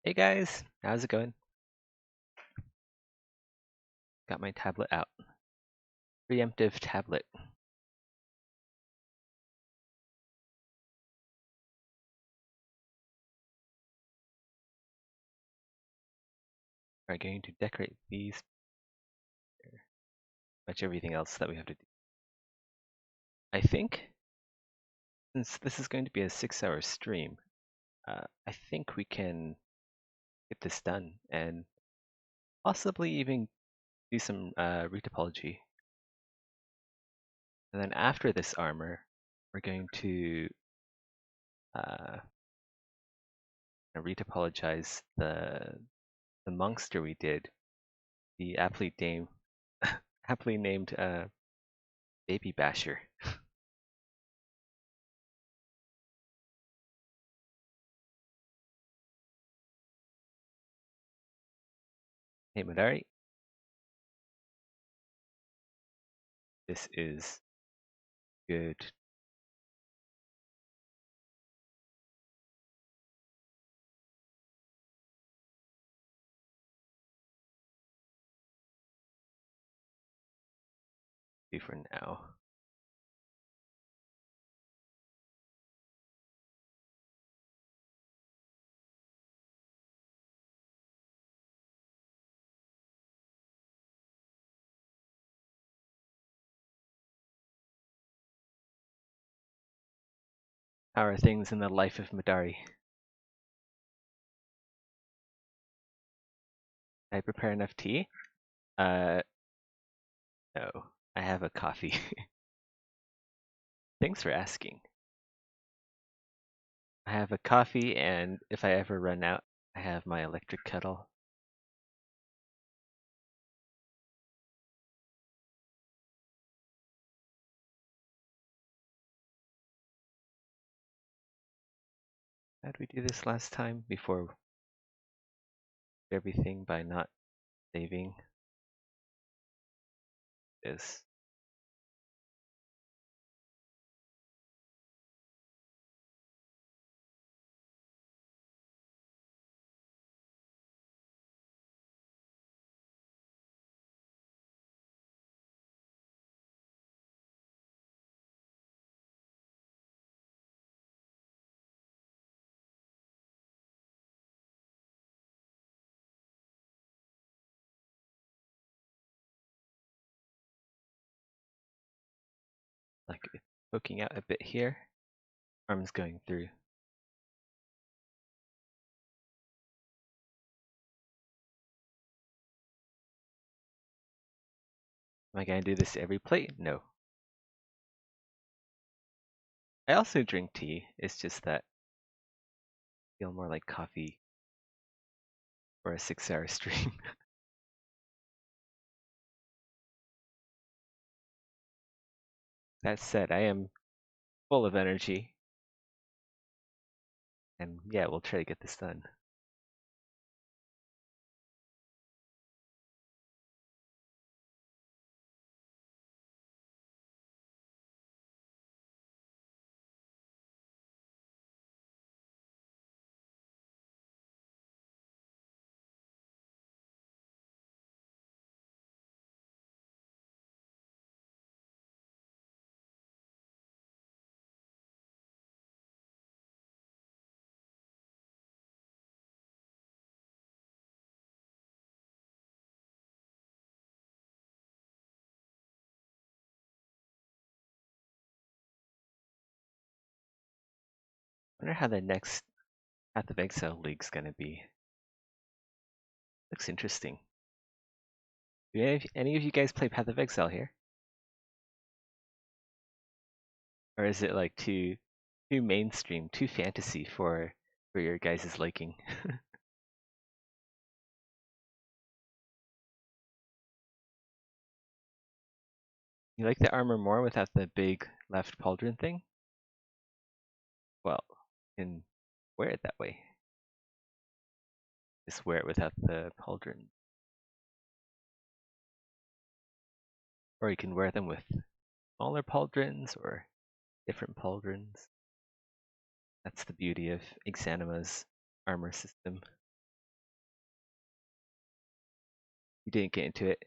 Hey guys, how's it going? Got my tablet out. Preemptive tablet. We're going to decorate these. Much everything else that we have to do. I think, since this is going to be a 6-hour stream, I think we can get this done and possibly even do some retopology. And then after this armor, we're going to retopologize the monster we did, the aptly named Baby Basher. Hey Madari, this is good. For now. How are things in the life of Madari? Did I prepare enough tea? No. I have a coffee. Thanks for asking. I have a coffee, and if I ever run out, I have my electric kettle. How did we do this last time before everything by not saving this? Like poking out a bit here. Arms going through. Am I going to do this every plate? No. I also drink tea. It's just that I feel more like coffee for a 6-hour stream. That said, I am full of energy. And yeah, we'll try to get this done. I wonder how the next Path of Exile League's gonna be. Looks interesting. Do any of you guys play Path of Exile here? Or is it like too mainstream, too fantasy for your guys' liking? You like the armor more without the big left pauldron thing? Well, you can wear it that way. Just wear it without the pauldron. Or you can wear them with smaller pauldrons or different pauldrons. That's the beauty of Exanima's armor system. You didn't get into it.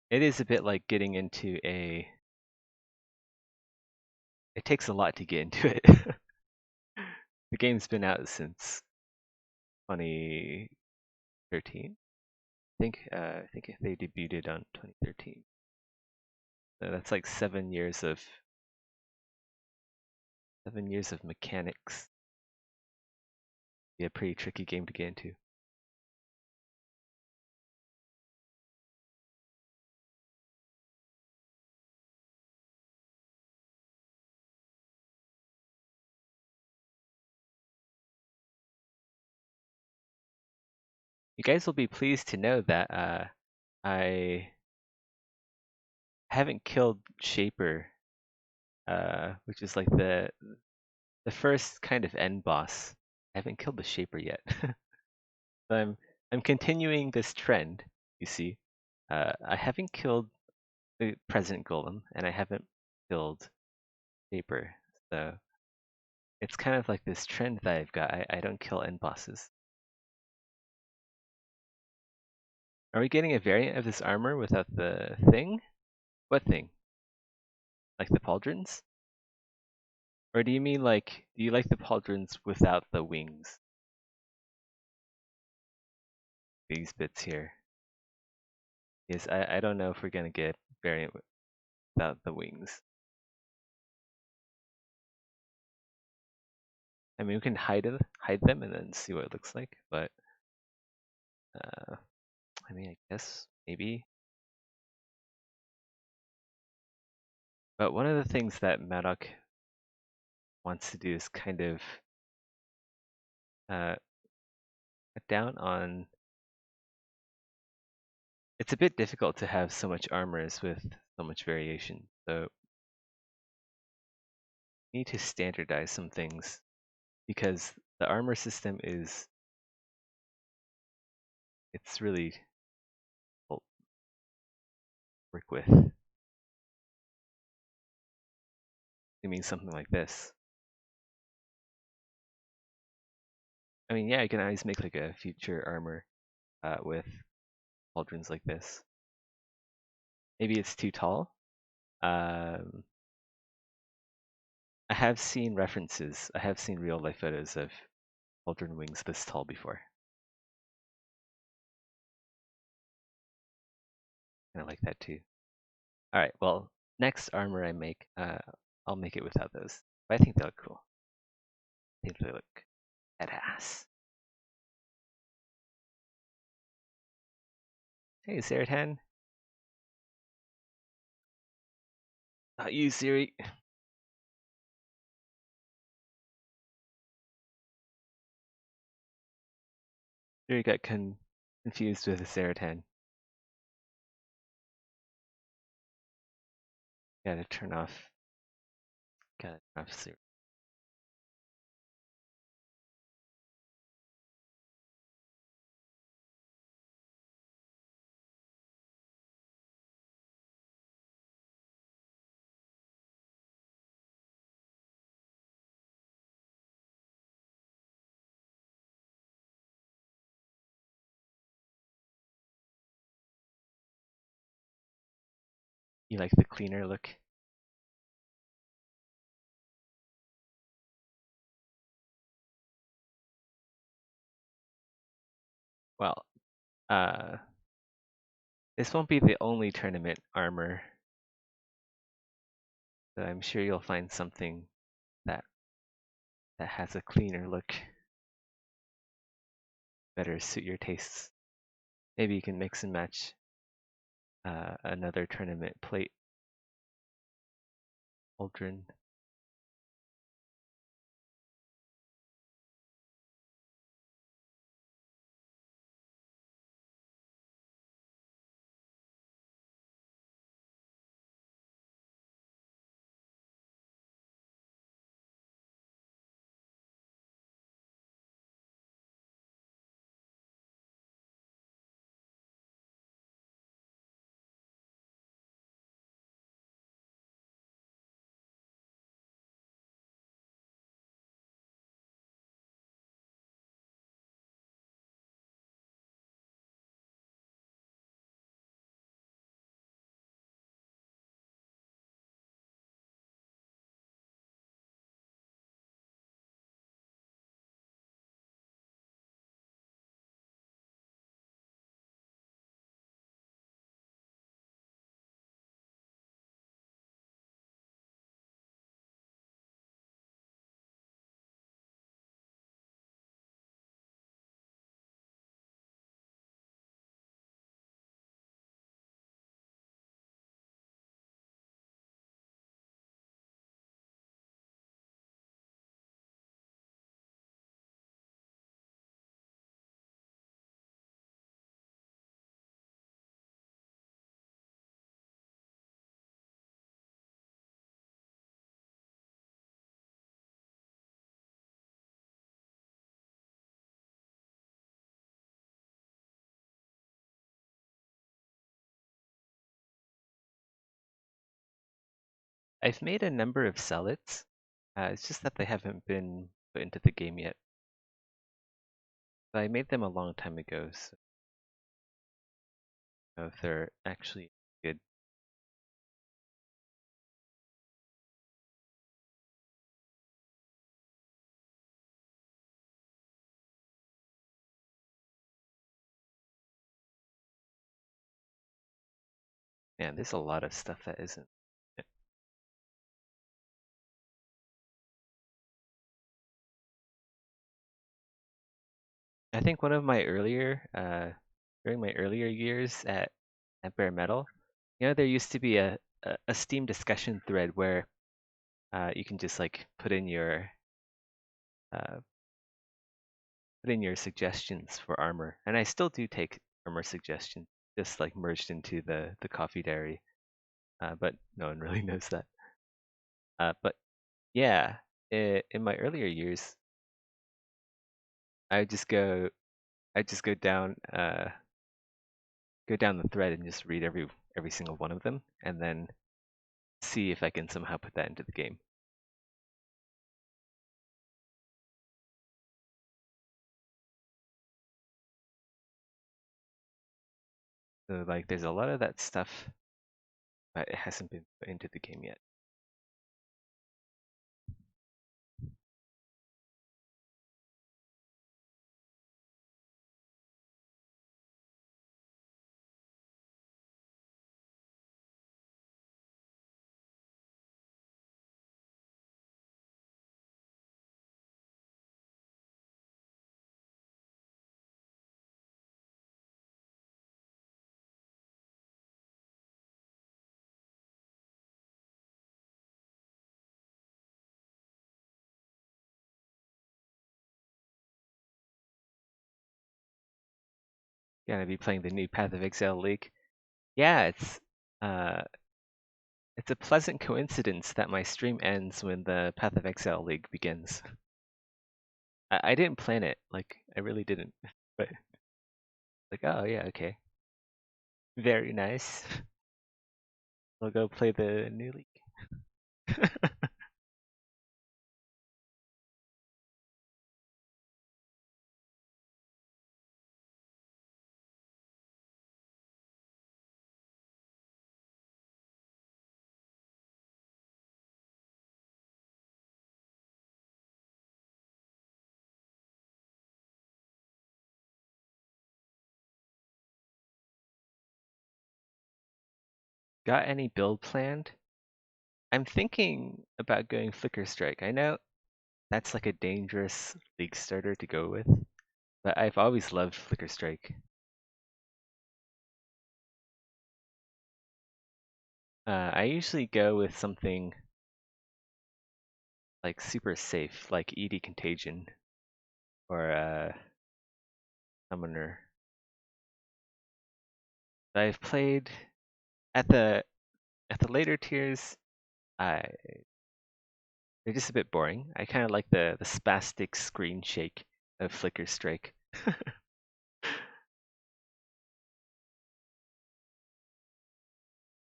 It is a bit like getting into a... It takes a lot to get into it. The game's been out since 2013. I think they debuted on 2013. So that's like 7 years of mechanics. Be a pretty tricky game to get into. You guys will be pleased to know that I haven't killed Shaper, which is like the first kind of end boss. I haven't killed the Shaper yet. So I'm continuing this trend, you see. I haven't killed the President Golem, and I haven't killed Shaper. So it's kind of like this trend that I've got. I don't kill end bosses. Are we getting a variant of this armor without the thing? What thing? Like the pauldrons? Or do you mean like, do you like the pauldrons without the wings? These bits here. Yes, I don't know if we're gonna get variant without the wings. I mean, we can hide them and then see what it looks like, but I mean, I guess maybe. But one of the things that Maddock wants to do is kind of cut down on. It's a bit difficult to have so much armors with so much variation, so we need to standardize some things because the armor system it's really difficult to work with. I mean something like this. I mean, yeah, I can always make like a future armor with pauldrons like this. Maybe it's too tall. I have seen references. I have seen real life photos of pauldron wings this tall before. And I like that too. All right, well, next armor I make, I'll make it without those. But I think they look cool. I think they look badass. Hey, Zeratan. Not you, Siri. Siri got confused with the Zeratan. Gotta turn off Siri. You like the cleaner look? Well, this won't be the only tournament armor. But I'm sure you'll find something that has a cleaner look, better suit your tastes. Maybe you can mix and match another tournament plate. Aldrin. I've made a number of sellets. It's just that they haven't been put into the game yet. But I made them a long time ago, so I don't know if they're actually good. Man, there's a lot of stuff that isn't. I think one of my during my earlier years at Bare Metal, there used to be a Steam discussion thread where you can just like uh, put in your suggestions for Armour, and I still do take Armour suggestions, just like merged into the coffee diary, but no one really knows that. But yeah, in my earlier years, I would just I just go down the thread and just read every single one of them, and then see if I can somehow put that into the game. So like, there's a lot of that stuff, but it hasn't been put into the game yet. Gonna be playing the new Path of Exile League. Yeah, uh, it's a pleasant coincidence that my stream ends when the Path of Exile League begins. I didn't plan it, like I really didn't, but like, oh yeah, okay, very nice. We'll go play the new league. Got any build planned? I'm thinking about going Flicker Strike. I know that's like a dangerous league starter to go with, but I've always loved Flicker Strike. I usually go with something like super safe, like ED Contagion or Summoner. But I've played at the later tiers. I They're just a bit boring. I kind of like the spastic screen shake of Flicker Strike.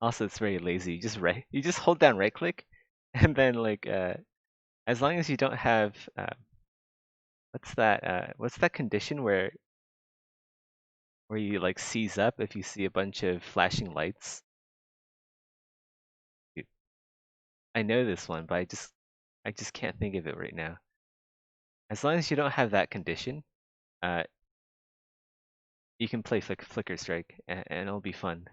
Also, it's very lazy. You just hold down right click, and then like as long as you don't have what's that condition where you like seize up if you see a bunch of flashing lights. I know this one, but I just can't think of it right now. As long as you don't have that condition, uh, you can play Flicker Strike, and it'll be fun.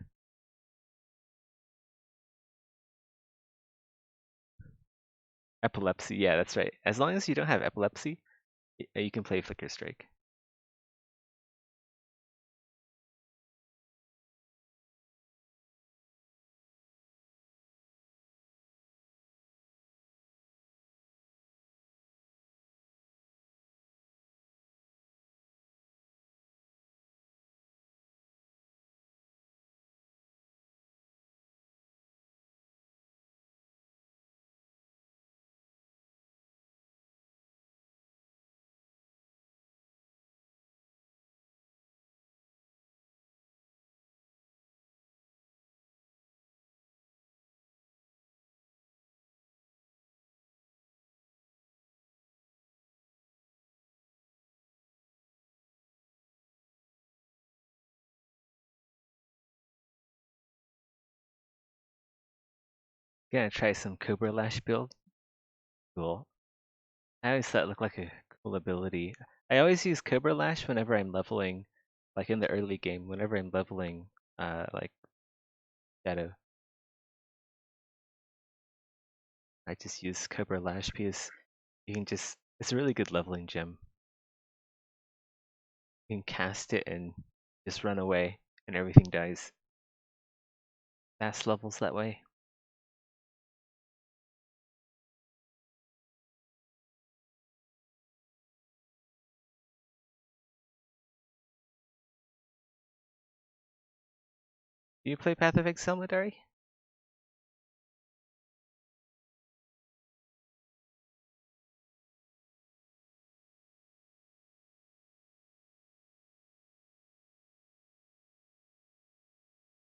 Epilepsy, yeah, that's right. As long as you don't have epilepsy, you can play Flicker Strike. Gonna try some Cobra Lash build. Cool. I always thought it looked like a cool ability. I always use Cobra Lash whenever I'm leveling, like in the early game, whenever I'm leveling, like Shadow. I just use Cobra Lash because you can just, it's a really good leveling gem. You can cast it and just run away and everything dies. Fast levels that way. Do you play Path of Exile, Madari?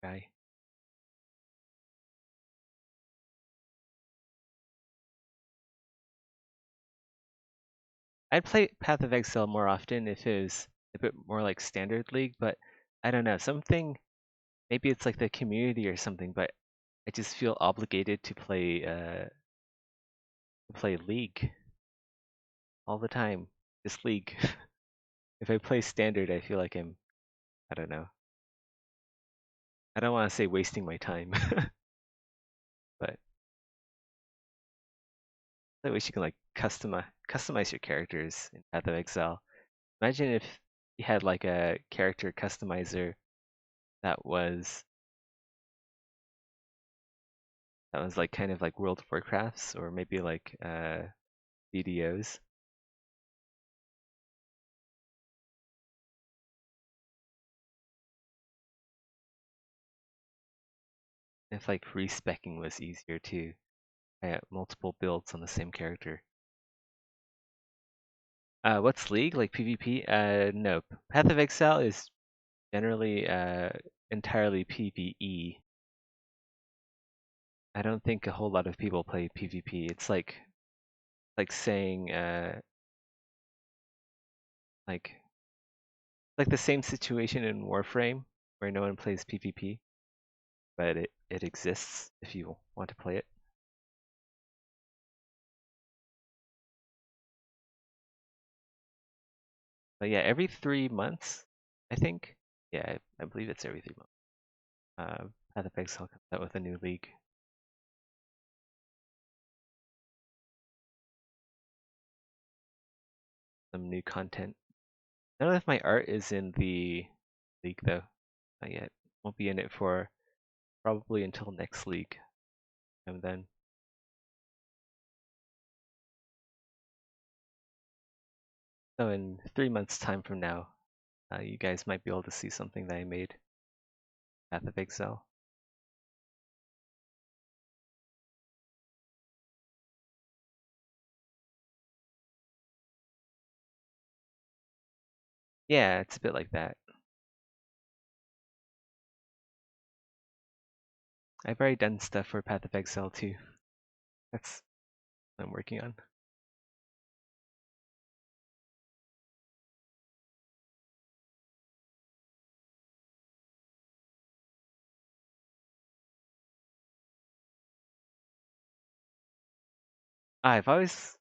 Guy. I'd play Path of Exile more often if it was a bit more like Standard League, but I don't know, something, maybe it's like the community or something, but I just feel obligated to play League all the time. Just League. If I play Standard, I feel like I don't know. I don't want to say wasting my time, but I wish you can like customize your characters in Path of Exile. Imagine if you had like a character customizer that was like kind of like World of Warcrafts or maybe like BDOs. If like respecking was easier too. I have multiple builds on the same character. What's League? Like PvP? No. Path of Exile is generally entirely PvE. I don't think a whole lot of people play PvP. It's like saying like the same situation in Warframe where no one plays PvP, but it exists if you want to play it. But yeah, every 3 months, I think. Yeah, I believe it's every 3 months. Path of Exile comes out with a new league. Some new content. I don't know if my art is in the league though. Not yet. Won't be in it for probably until next league. And then so in 3 months time from now, you guys might be able to see something that I made. Path of Exile. Yeah, it's a bit like that. I've already done stuff for Path of Exile too. That's what I'm working on. I've always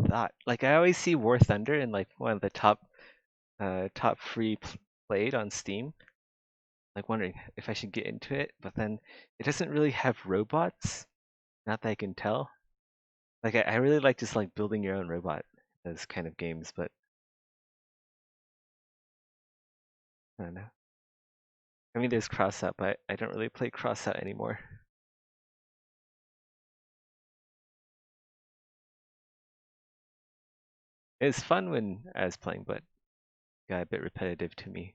thought, like I always see War Thunder in like one of the top free played on Steam. Like wondering if I should get into it, but then it doesn't really have robots. Not that I can tell. Like I really like just like building your own robot, those kind of games, but I don't know. I mean, there's Crossout, but I don't really play Crossout anymore. It was fun when I was playing, but got a bit repetitive to me.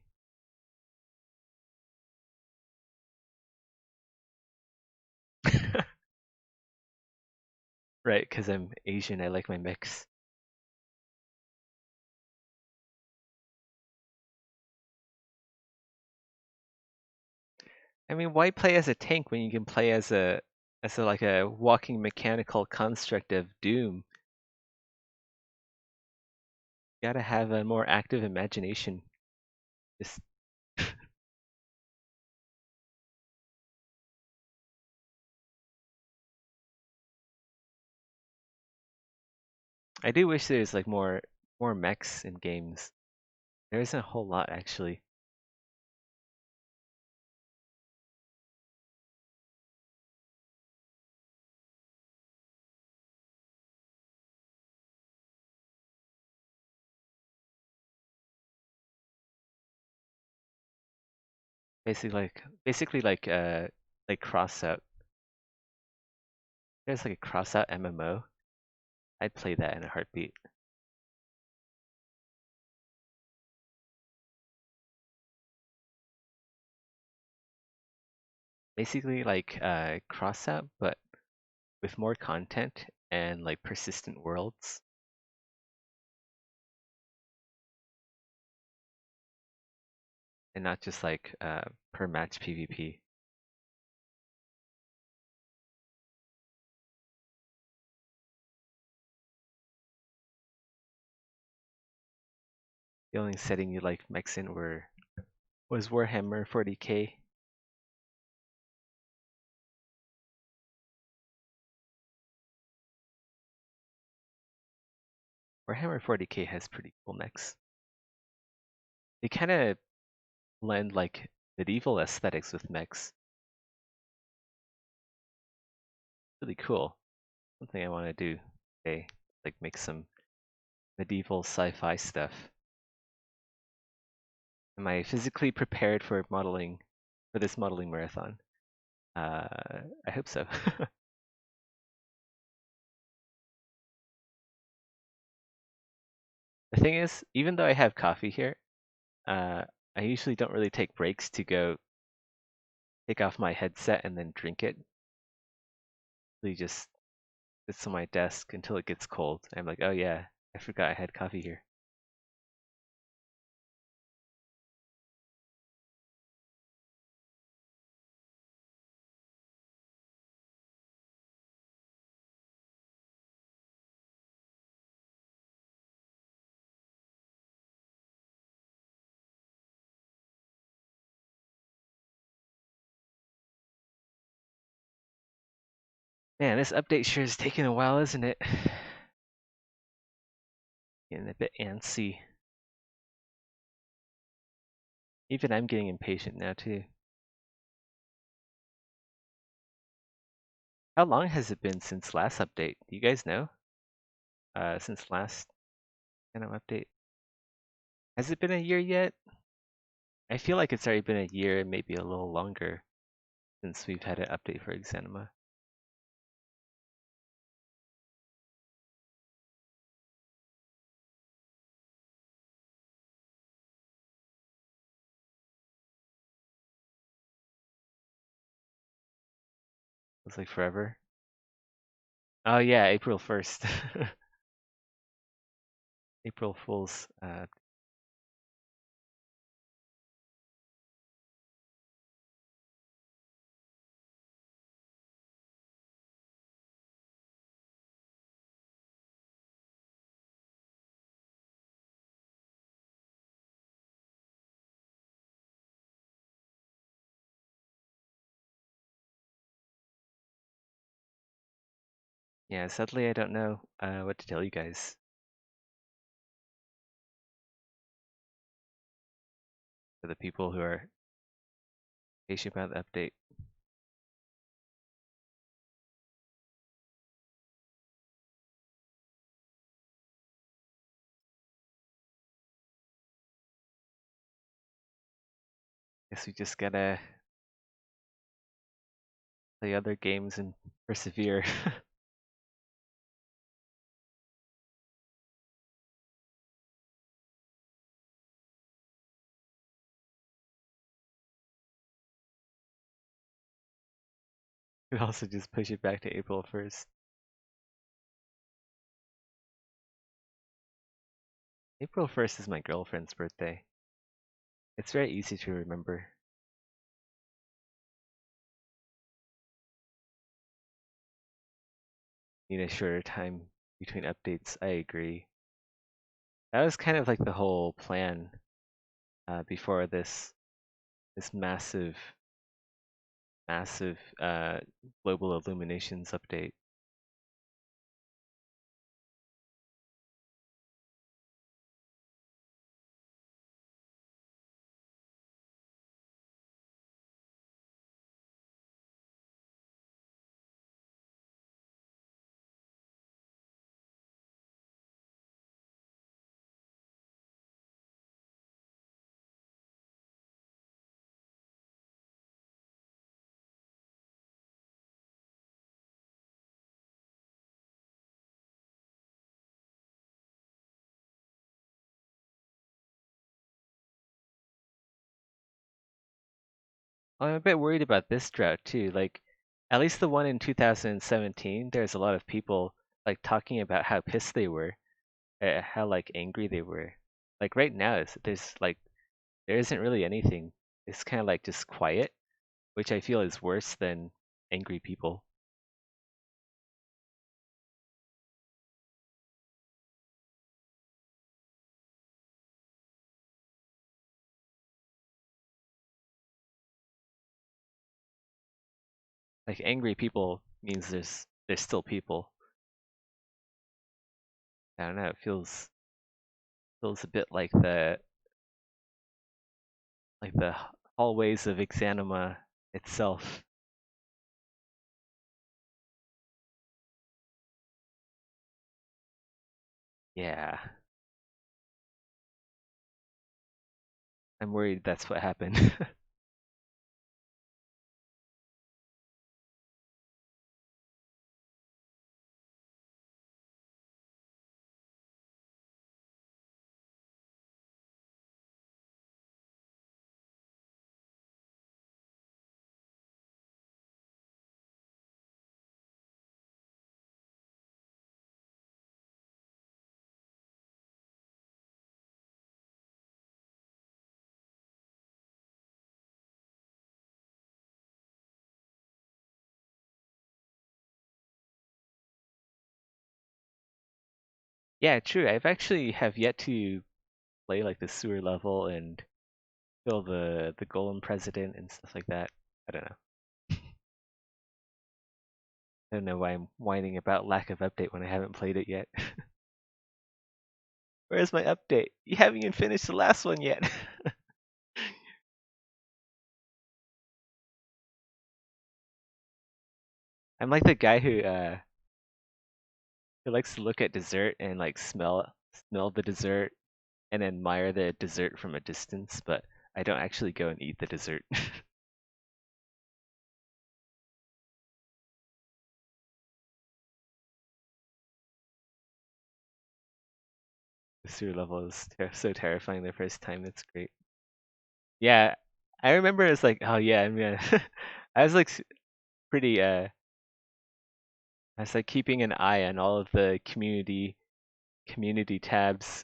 Right, because I'm Asian, I like my mix. I mean, why play as a tank when you can play as a like a walking mechanical construct of doom? You gotta have a more active imagination. Just I do wish there's like more mechs in games. There isn't a whole lot actually. Basically like cross out. There's like a cross out MMO. I'd play that in a heartbeat. Basically like cross out, but with more content and like persistent worlds, and not just like per match PvP. The only setting you like mechs in was Warhammer 40k. Warhammer 40k has pretty cool mechs. They kind of blend like medieval aesthetics with mechs. Really cool. Something I want to do today, like make some medieval sci-fi stuff. Am I physically prepared for this modeling marathon? I hope so. The thing is, even though I have coffee here, uh, I usually don't really take breaks to go take off my headset and then drink it. Really just sits on my desk until it gets cold. I'm like, oh yeah, I forgot I had coffee here. Man, this update sure is taking a while, isn't it? Getting a bit antsy. Even I'm getting impatient now too. How long has it been since last update? Do you guys know? Since last kind of update. Has it been a year yet? I feel like it's already been a year, maybe a little longer, since we've had an update for Exanima. It was like forever. Oh yeah, April 1st. April Fool's. Yeah, sadly I don't know what to tell you guys. For the people who are patient about the update. Guess we just gotta play other games and persevere. Could also just push it back to April 1st. April 1st is my girlfriend's birthday. It's very easy to remember. Need a shorter time between updates, I agree. That was kind of like the whole plan before this massive global illuminations update. I'm a bit worried about this drought too. Like, at least the one in 2017, there's a lot of people like talking about how pissed they were, how like angry they were. Like right now, there's like there isn't really anything. It's kind of like just quiet, which I feel is worse than angry people. Like angry people means there's still people. I don't know. It feels a bit like the hallways of Exanima itself. Yeah, I'm worried that's what happened. Yeah, true. I've actually have yet to play like the sewer level and kill the golem president and stuff like that. I don't know. I don't know why I'm whining about lack of update when I haven't played it yet. Where's my update? You haven't even finished the last one yet. I'm like the guy who likes to look at dessert and like smell the dessert and admire the dessert from a distance, but I don't actually go and eat the dessert. The sewer level is so terrifying the first time. It's great. Yeah, I remember it's like, oh yeah, I'm gonna. I was like pretty. I was like keeping an eye on all of the community tabs.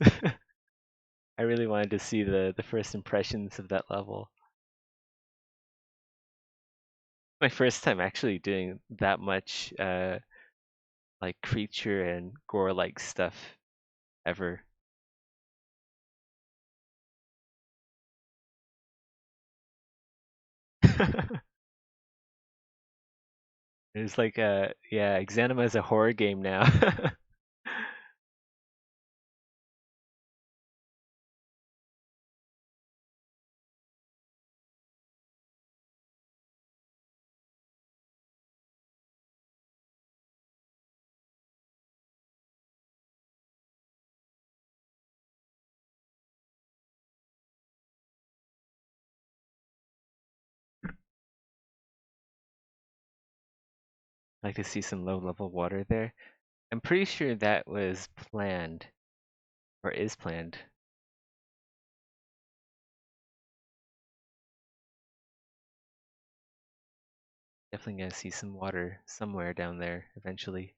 I really wanted to see the first impressions of that level. My first time actually doing that much like creature and gore like stuff ever. It's like yeah, Exanima is a horror game now. Like to see some low level water there. I'm pretty sure that was planned or is planned. Definitely gonna see some water somewhere down there eventually.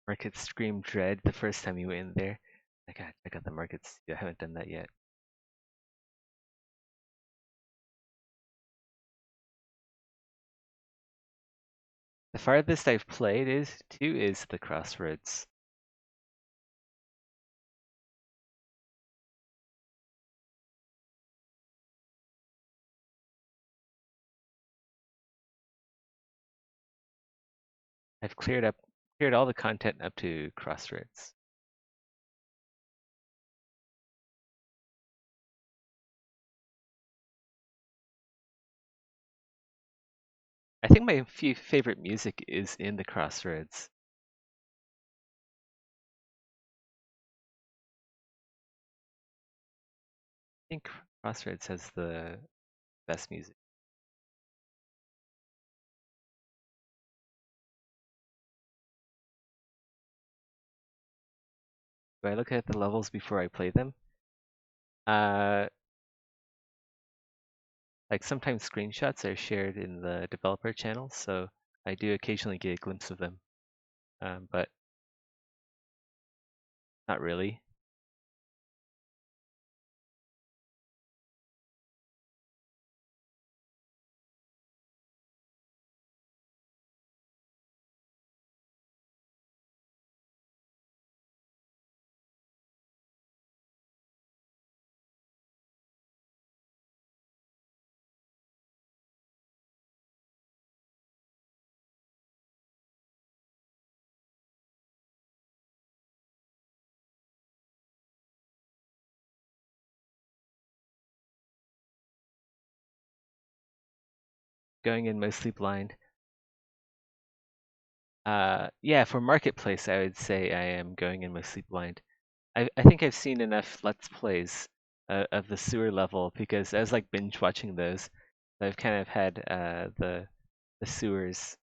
Market scream dread the first time you went in there. I got the markets. I haven't done that yet. The farthest I've played is the Crossroads. I've cleared all the content up to Crossroads. I think my favorite music is in the Crossroads. I think Crossroads has the best music. Do I look at the levels before I play them? Uh, like sometimes screenshots are shared in the developer channel, so I do occasionally get a glimpse of them, but not really. Going in mostly blind. Yeah, for Marketplace, I would say I am going in mostly blind. I think I've seen enough Let's Plays of the sewer level because I was like binge watching those. I've kind of had the sewers.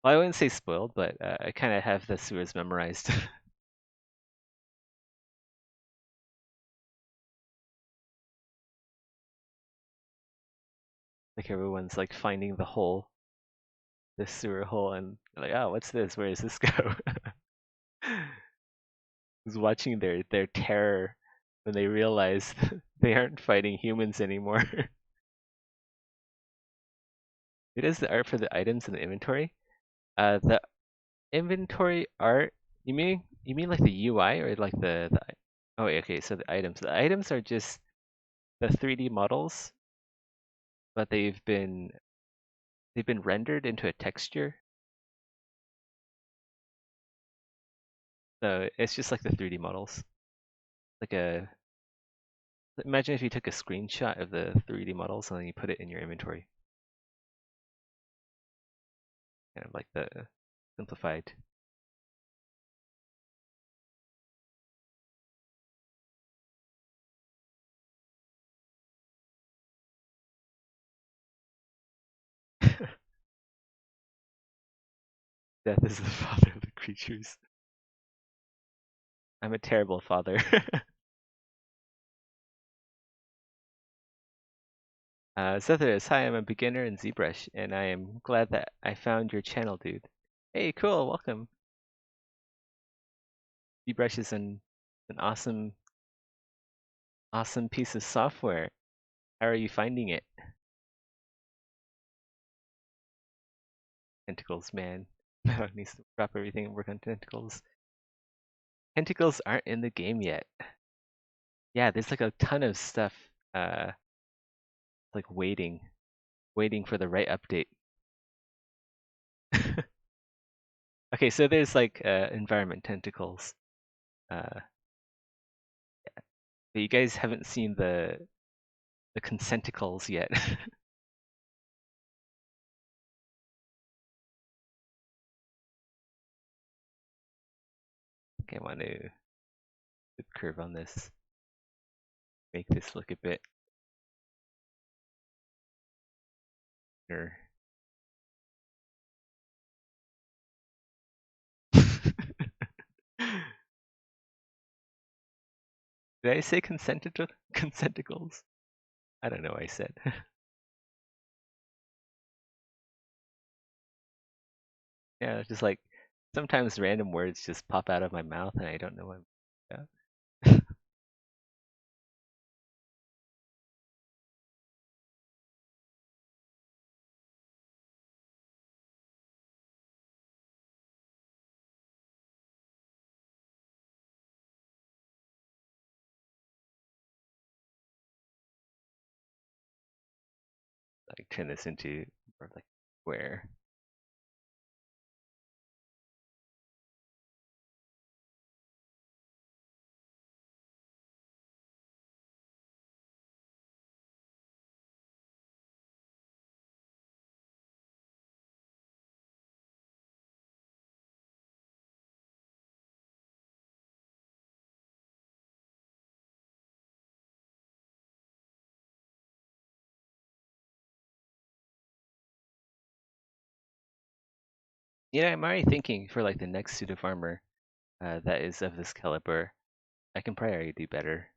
Well, I wouldn't say spoiled, but I kind of have the sewers memorized. Like everyone's like finding the hole, the sewer hole, and like, oh, what's this? Where does this go? Who's watching their terror when they realize they aren't fighting humans anymore. It is the art for the items in the inventory. The inventory art. You mean like the UI or like the oh okay, so the items. The items are just the 3D models, but they've been rendered into a texture. So it's just like the 3D models. Like a Imagine if you took a screenshot of the 3D models and then you put it in your inventory. Kind of like the simplified. Death is the father of the creatures. I'm a terrible father. Zethers, hi, I'm a beginner in ZBrush, and I am glad that I found your channel, dude. Hey, cool, welcome. ZBrush is an awesome piece of software. How are you finding it? Tentacles, man. Needs to drop everything and work on tentacles. Tentacles aren't in the game yet. Yeah, there's like a ton of stuff uh like waiting for the right update. Okay, so there's like environment tentacles. Uh but you guys haven't seen the consenticles yet. Okay, I want to put curve on this. Make this look a bit better. Did I say consenticles? I don't know what I said. Yeah, just like sometimes random words just pop out of my mouth and I don't know what I'm yeah. like turn this into more of like square. You know, I'm already thinking for like the next suit of armor that is of this caliber, I can probably already do better.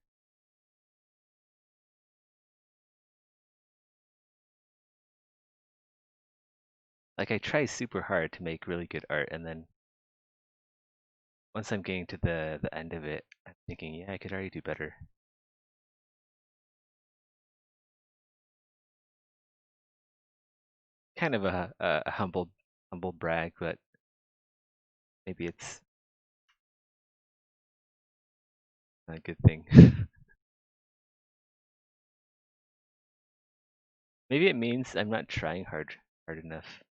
Like I try super hard to make really good art, and then once I'm getting to the end of it, I'm thinking, yeah, I could already do better. Kind of a humble brag, but maybe it's a good thing. Maybe it means I'm not trying hard enough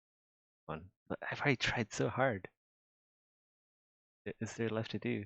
on. But I've already tried so hard. What is there left to do?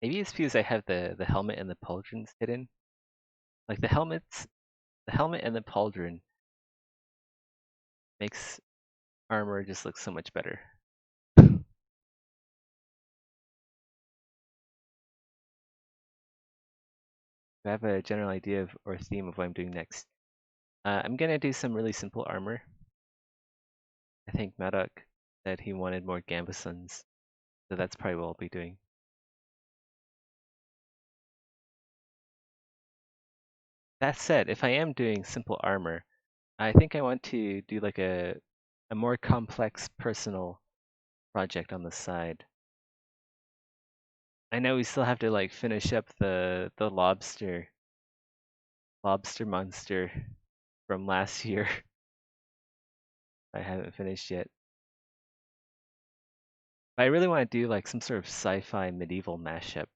Maybe it's because I have the helmet and the pauldrons hidden. Like the helmet and the pauldron makes armor just look so much better. I have a general idea of or theme of what I'm doing next. I'm gonna do some really simple armor. I think Maddock said he wanted more gambesons, so that's probably what I'll be doing. That said, if I am doing simple armor, I think I want to do like a more complex personal project on the side. I know we still have to like finish up the lobster monster from last year. I haven't finished yet. But I really want to do like some sort of sci-fi medieval mashup.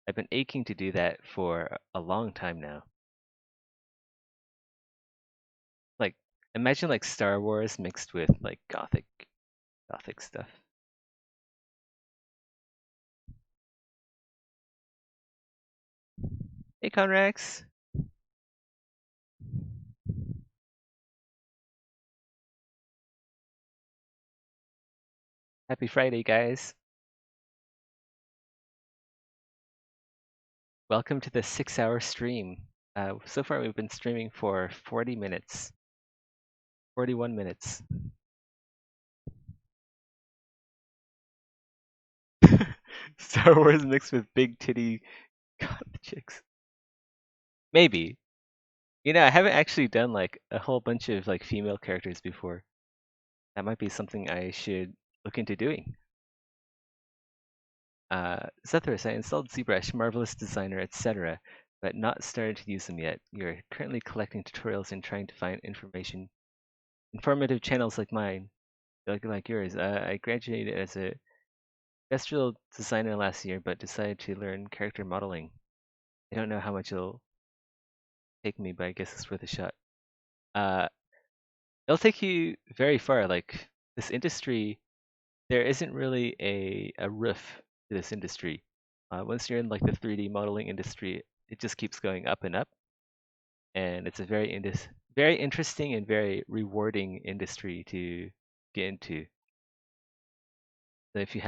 I've been aching to do that for a long time now. Like imagine like Star Wars mixed with like gothic stuff. Hey Conrex, happy Friday guys. Welcome to the 6-hour stream. So far we've been streaming for 40 minutes. 41 minutes. Star Wars mixed with big titty goth chicks. Maybe. You know, I haven't actually done like a whole bunch of like female characters before. That might be something I should look into doing. Zethris, I installed ZBrush, Marvelous Designer, etc., but not started to use them yet. You're currently collecting tutorials and trying to find informative channels like mine, like yours. I graduated as a industrial designer last year, but decided to learn character modeling. I don't know how much it'll take me, but I guess it's worth a shot. Uh, it'll take you very far. Like this industry, there isn't really a roof to this industry. Once you're in like the 3D modeling industry, it just keeps going up and up, and it's a very interesting and very rewarding industry to get into. So if you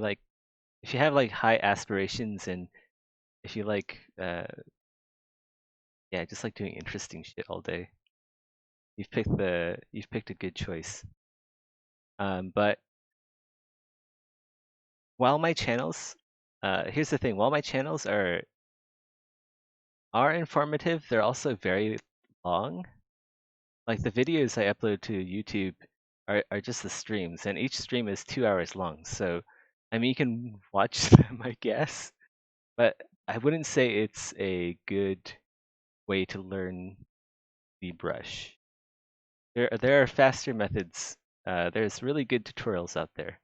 like if you have like high aspirations and if you like yeah, just like doing interesting shit all day, you've picked a good choice. But while my channels, here's the thing: while my channels are informative, they're also very long. Like the videos I upload to YouTube are just the streams, and each stream is 2 hours long. So, I mean, you can watch them, I guess, but I wouldn't say it's a good way to learn the brush. There are faster methods. There's really good tutorials out there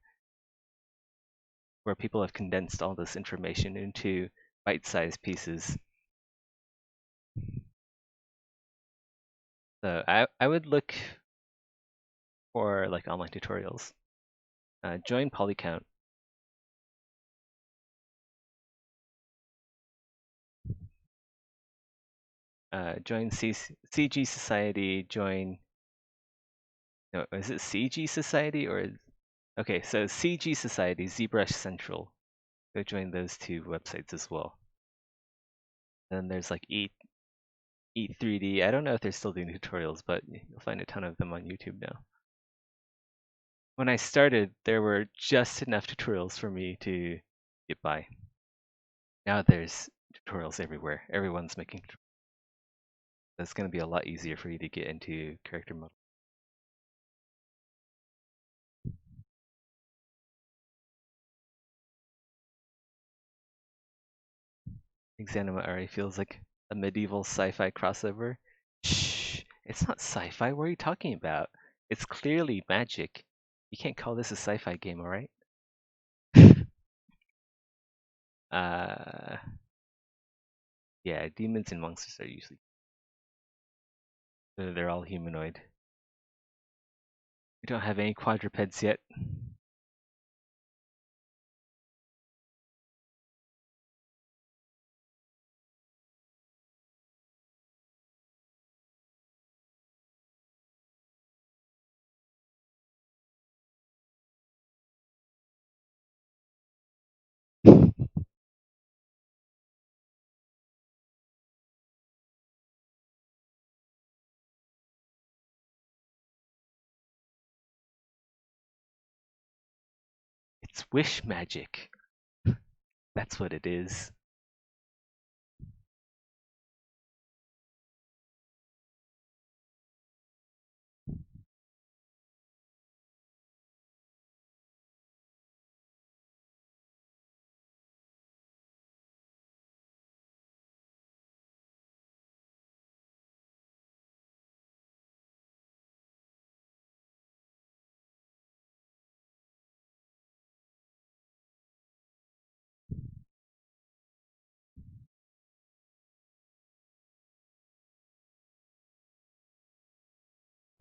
where people have condensed all this information into bite-sized pieces. So I would look for like online tutorials. Join Polycount. Join CG Society. Join. No, is it CG Society or? Okay, so CG Society, ZBrush Central. Go join those two websites as well. Then there's like Eat 3D. I don't know if they're still doing tutorials, but you'll find a ton of them on YouTube now. When I started, there were just enough tutorials for me to get by. Now there's tutorials everywhere. Everyone's making tutorials. That's going to be a lot easier for you to get into character mode. Exanima already feels like a medieval sci-fi crossover. Shh, it's not sci-fi. What are you talking about? It's clearly magic. You can't call this a sci-fi game, alright? uh, yeah, demons and monsters are usually they're all humanoid. We don't have any quadrupeds yet. It's wish magic. That's what it is.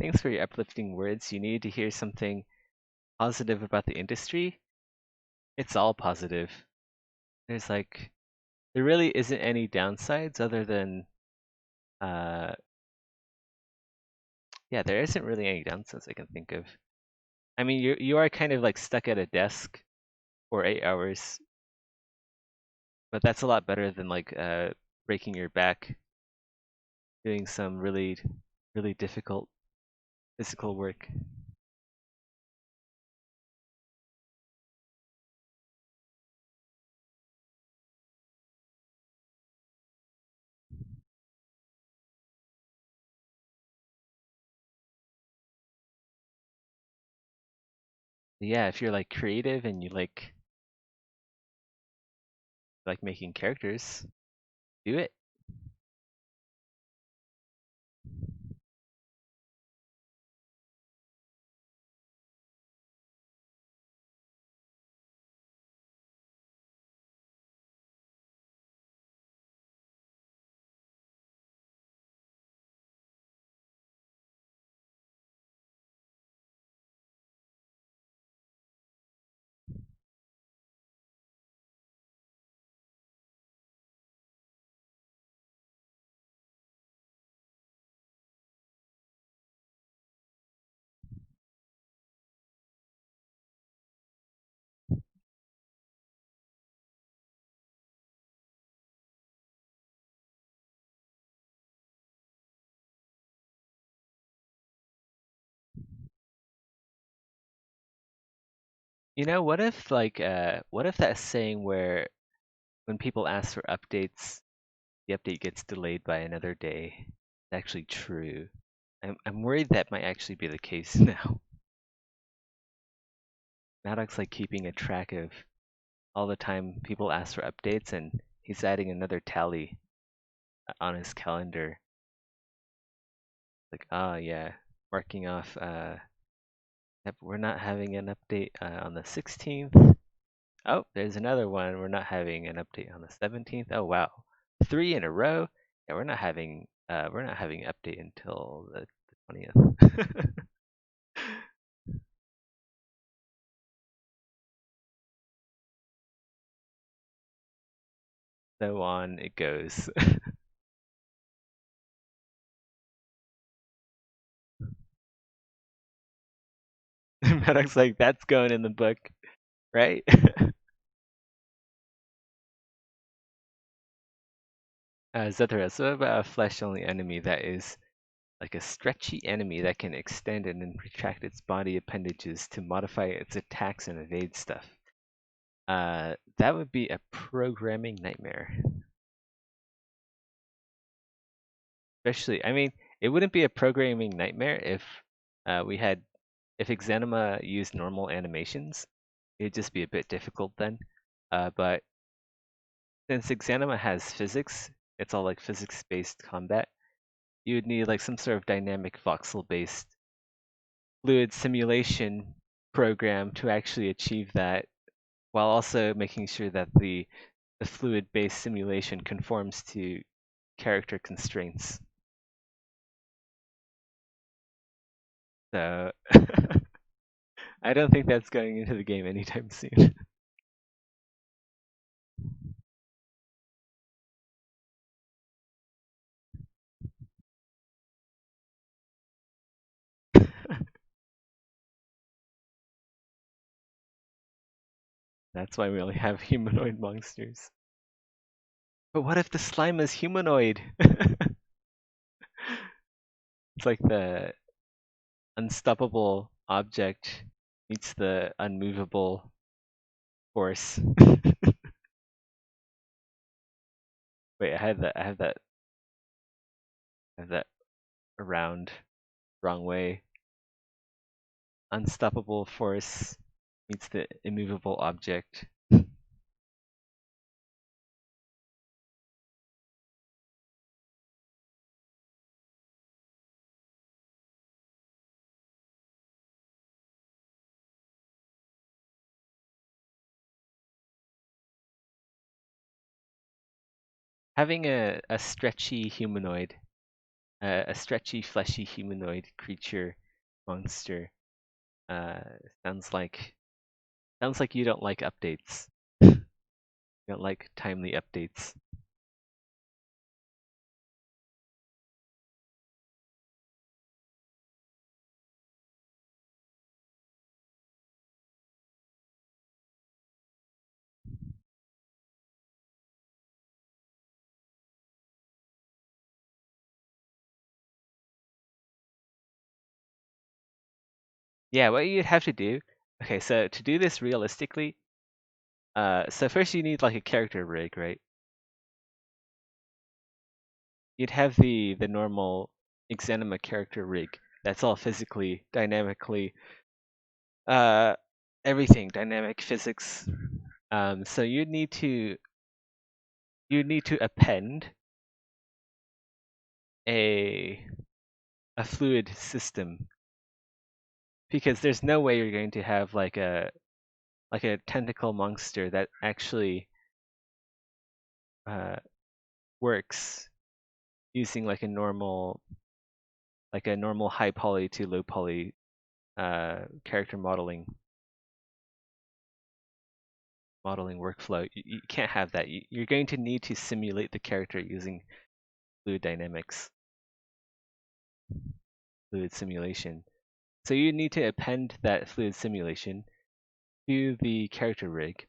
Thanks for your uplifting words. You needed to hear something positive about the industry. It's all positive. There's like, there really isn't any downsides other than, uh, yeah, there isn't really any downsides I can think of. I mean, you are kind of like stuck at a desk for 8 hours, but that's a lot better than like breaking your back doing some really difficult physical work. Yeah, if you're like creative and you like making characters, do it. You know, what if that saying where when people ask for updates, the update gets delayed by another day? It's actually true. I'm worried that might actually be the case now. Maddox's like keeping a track of all the time people ask for updates, and he's adding another tally on his calendar. Like, oh yeah, marking off. Yep, we're not having an update on the 16th. Oh, there's another one. We're not having an update on the 17th. Oh wow, 3 in a row. Yeah, we're not having an update until the 20th. So on it goes. Maddox's like, that's going in the book, right? Zethra, so about a flesh-only enemy that is like a stretchy enemy that can extend and then retract its body appendages to modify its attacks and evade stuff. That would be a programming nightmare. Especially, I mean, it wouldn't be a programming nightmare if if Exanima used normal animations. It'd just be a bit difficult then. But since Exanima has physics, it's all like physics-based combat. You would need like some sort of dynamic voxel-based fluid simulation program to actually achieve that, while also making sure that the fluid-based simulation conforms to character constraints. So I don't think that's going into the game anytime soon. That's why we only have humanoid monsters. But what if the slime is humanoid? It's like the unstoppable object meets the unmovable force. Wait, I have that around wrong way. Unstoppable force meets the immovable object. Having a stretchy humanoid, a stretchy, fleshy humanoid creature monster, uh, sounds like you don't like updates. You don't like timely updates. Yeah, what you'd have to do. Okay, so to do this realistically, so first you need like a character rig, right? You'd have the normal Exanima character rig. That's all physically, dynamically, uh, everything, dynamic physics. So you need to append a fluid system, because there's no way you're going to have like a tentacle monster that actually uh, works using like a normal high poly to low poly character modeling workflow. You can't have that. You're going to need to simulate the character using fluid dynamics, fluid simulation. So you need to append that fluid simulation to the character rig,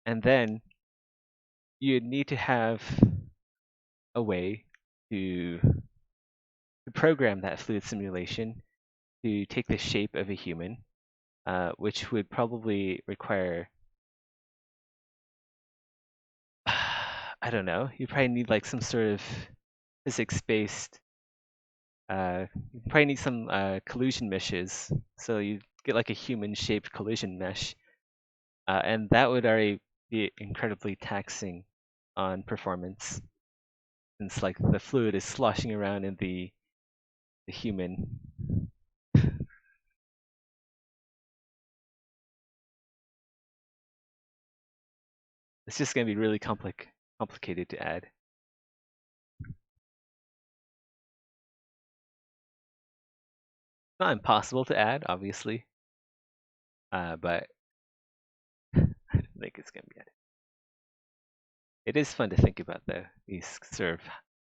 and then you need to have a way to program that fluid simulation to take the shape of a human, which would probably require I don't know. You probably need like some sort of physics-based. You probably need some collision meshes, so you get like a human-shaped collision mesh, and that would already be incredibly taxing on performance, since like the fluid is sloshing around in the human. It's just gonna be really complicated to add. It's not impossible to add, obviously, but I don't think it's gonna be added. It is fun to think about though, these sort of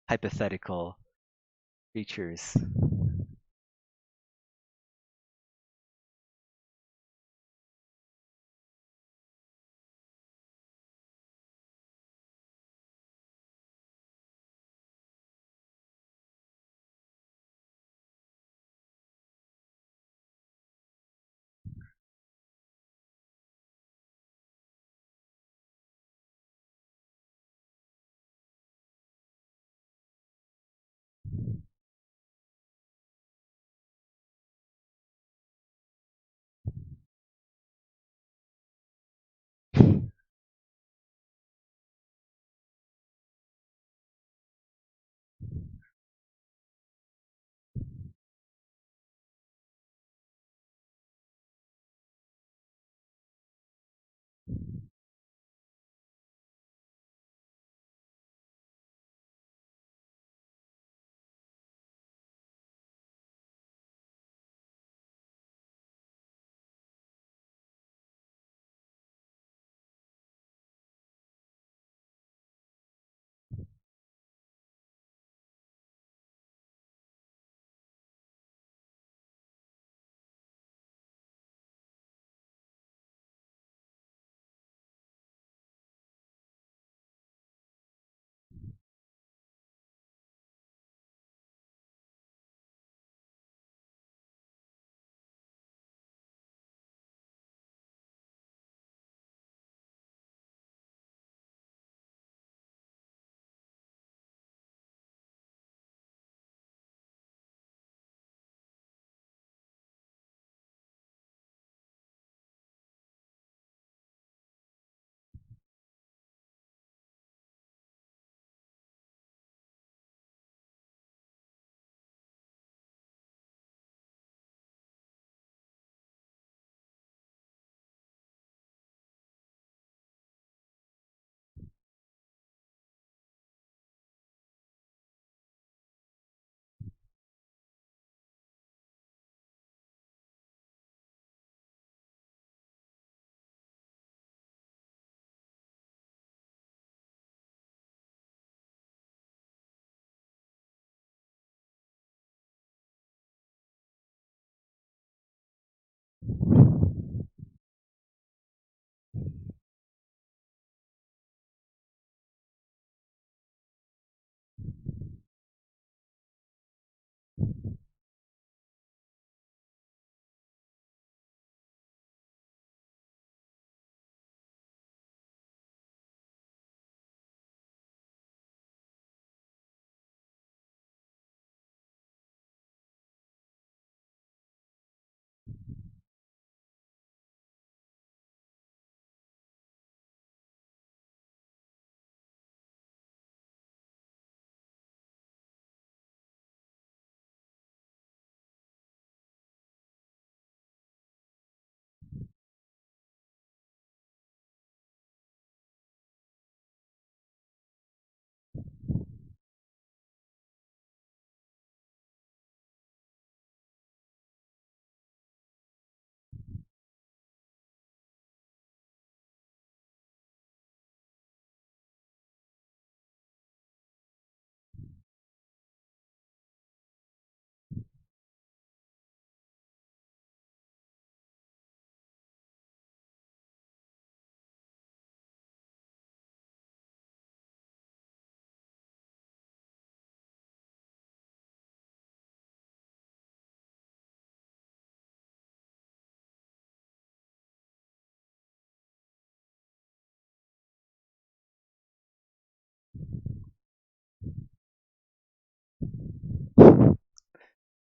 hypothetical features.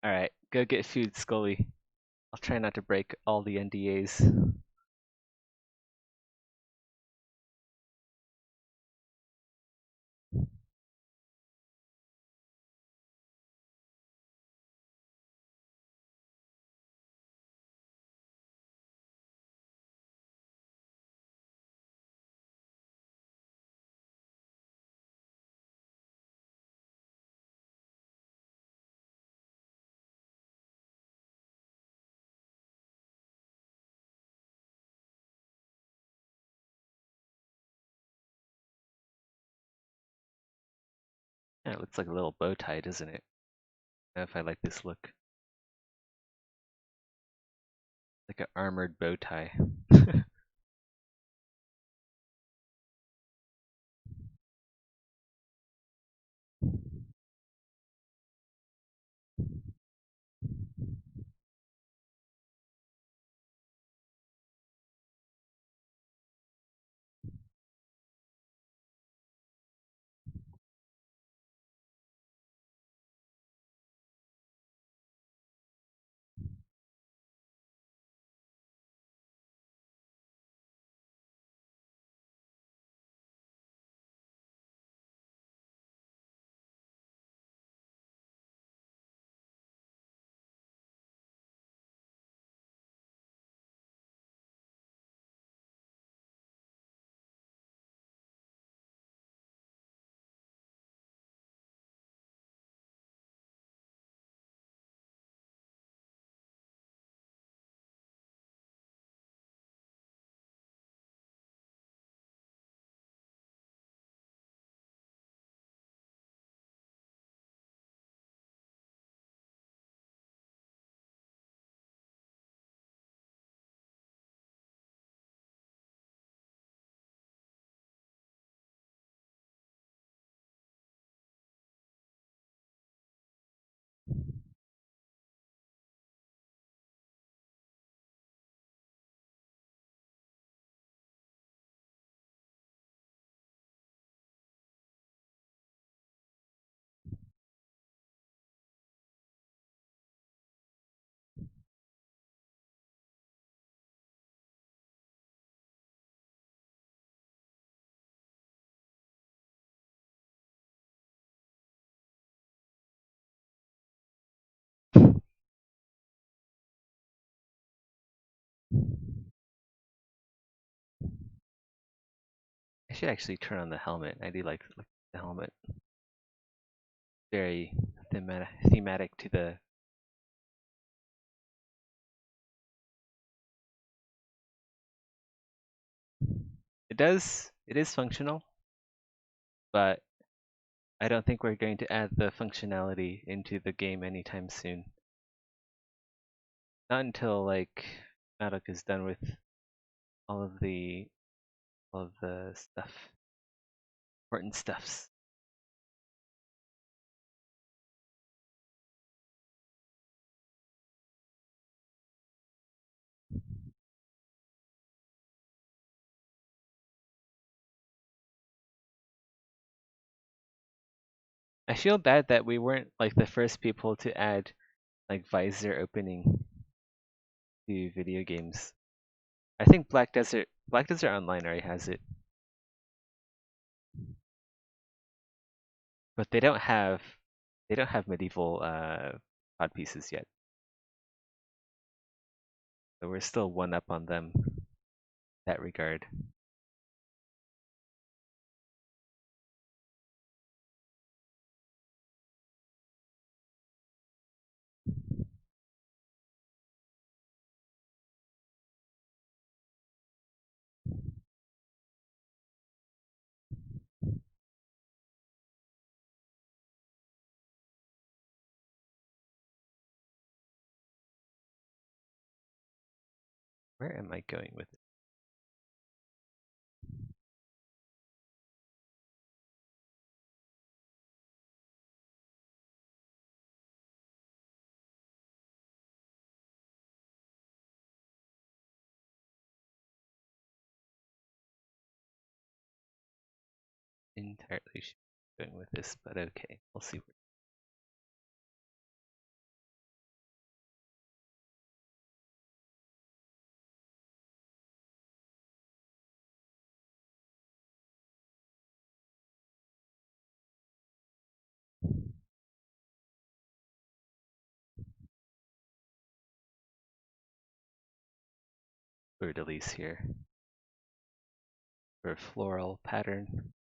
Alright, go get food, Scully. I'll try not to break all the NDAs. Yeah, it looks like a little bow tie, doesn't it? I don't know if I like this look. Like an armored bow tie. I should actually turn on the helmet. I do like the helmet. Very thematic to the. It is functional, but I don't think we're going to add the functionality into the game anytime soon. Not until like Madoc is done with all of the stuff, important stuffs. I feel bad that we weren't like the first people to add like visor opening to video games. I think Black Desert Online already has it, but they don't have medieval pod pieces yet. So we're still one up on them in that regard. Where am I going with it? Entirely sure going with this, but okay, we'll see. fleur-de-lis here for a floral pattern.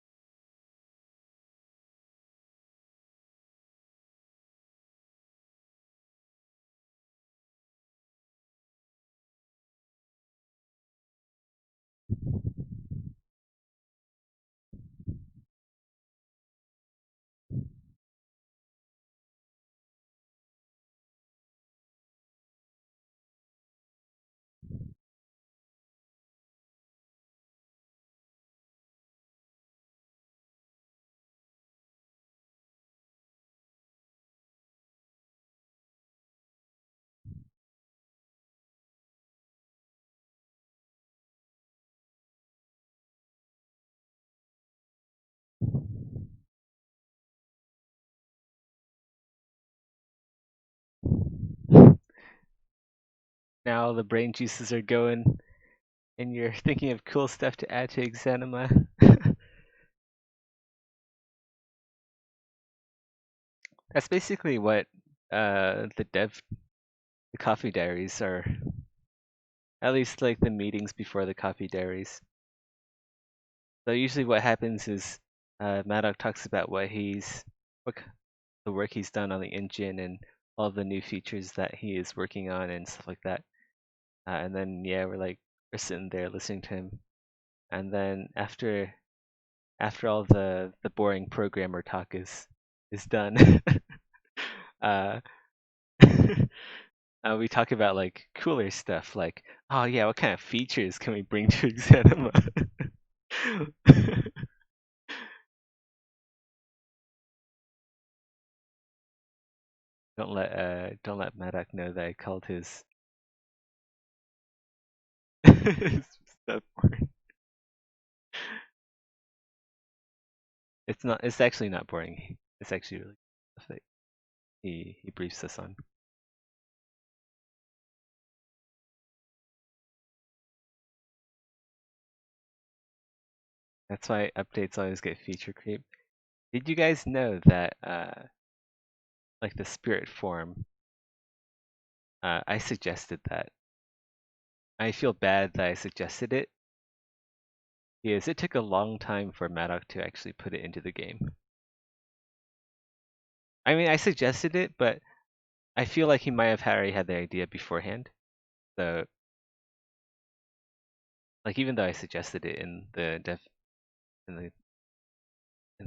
Now the brain juices are going, and you're thinking of cool stuff to add to Exanima. That's basically what the coffee diaries are. At least like the meetings before the coffee diaries. So usually what happens is Maddox talks about what the work he's done on the engine and all the new features that he is working on and stuff like that. And then yeah, we're sitting there listening to him. And then after all the boring programmer talk is done, uh, we talk about like cooler stuff, like oh yeah, what kind of features can we bring to Exanima? Don't let Maddox know that I called his stuff boring. It's not. It's actually not boring. It's actually really stuff that he briefs us on. That's why updates always get feature creep. Did you guys know that like the spirit form? I suggested that. I feel bad that I suggested it because it took a long time for Maddox to actually put it into the game. I mean, I suggested it, but I feel like he might have already had the idea beforehand. So, like, even though I suggested it in the in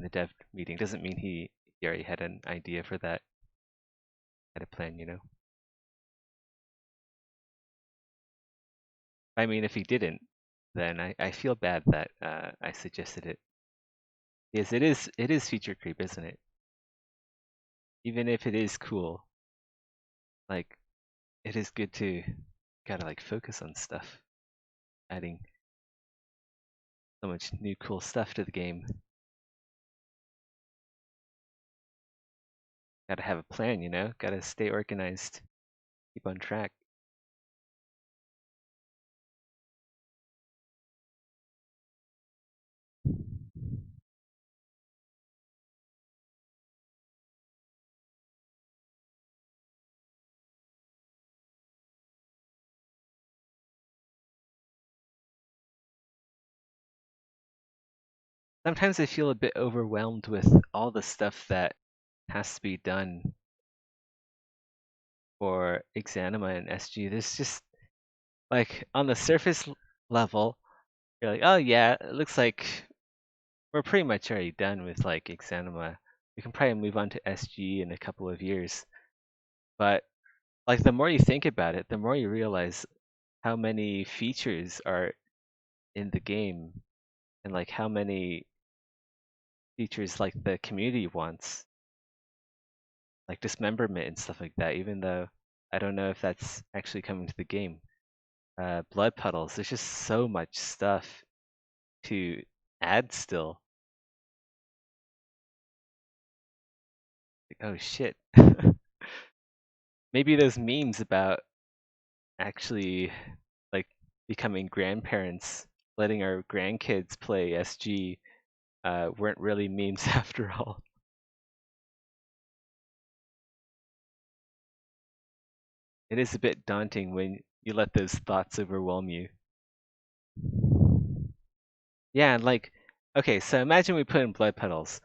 the dev meeting, doesn't mean he already had an idea for that, had a plan, you know. I mean, if he didn't, then I feel bad that I suggested it. Yes, it is feature creep, isn't it? Even if it is cool, like it is good to gotta like focus on stuff, adding so much new cool stuff to the game. Gotta have a plan, you know. Gotta stay organized, keep on track. Sometimes I feel a bit overwhelmed with all the stuff that has to be done for Exanima and SG. There's just like on the surface level, you're like, oh yeah, it looks like we're pretty much already done with like Exanima. We can probably move on to SG in a couple of years. But like the more you think about it, the more you realize how many features are in the game and like how many features like the community wants, like dismemberment and stuff like that, even though I don't know if that's actually coming to the game. Blood puddles, there's just so much stuff to add still. Like, oh shit. Maybe those memes about actually like becoming grandparents, letting our grandkids play SG weren't really memes after all. It is a bit daunting when you let those thoughts overwhelm you. Yeah, and like, okay, so imagine we put in blood petals.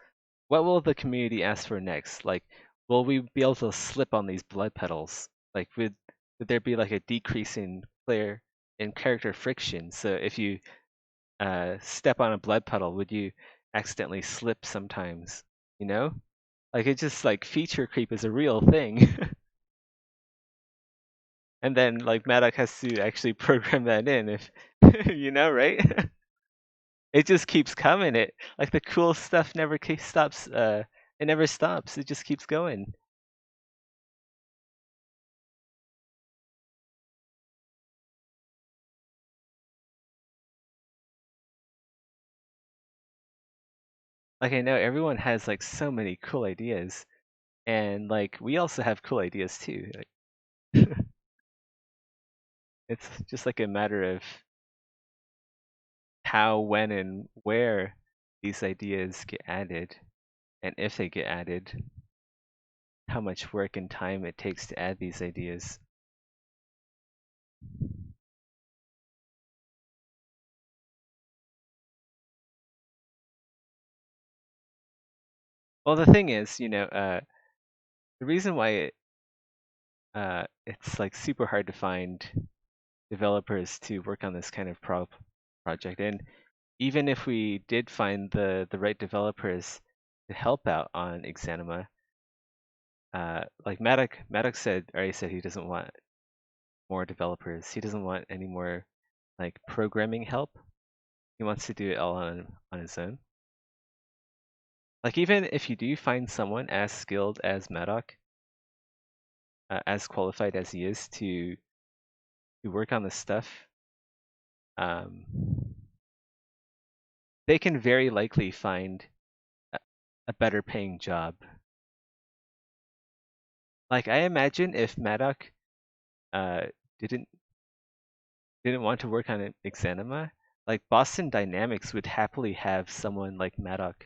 What will the community ask for next? Like, will we be able to slip on these blood petals? Like, would there be like a decrease in player in character friction? So if you step on a blood petal, would you accidentally slip sometimes? You know, like it's just like feature creep is a real thing. And then like Maddock has to actually program that in if you know, right? It just keeps coming. It like the cool stuff never stops. It never stops. It just keeps going. Like I know everyone has like so many cool ideas, and like we also have cool ideas too. Like, it's just like a matter of how, when, and where these ideas get added, and if they get added, how much work and time it takes to add these ideas. Well, the thing is, the reason why it's like super hard to find developers to work on this kind of project, and even if we did find the right developers to help out on Exanima, like Maddox already said he doesn't want more developers. He doesn't want any more like programming help. He wants to do it all on his own. Like even if you do find someone as skilled as Maddox, as qualified as he is to work on this stuff, um, they can very likely find a, a better paying job. Like I imagine if Maddox uh, didn't want to work on Exanima, like Boston Dynamics would happily have someone like Maddox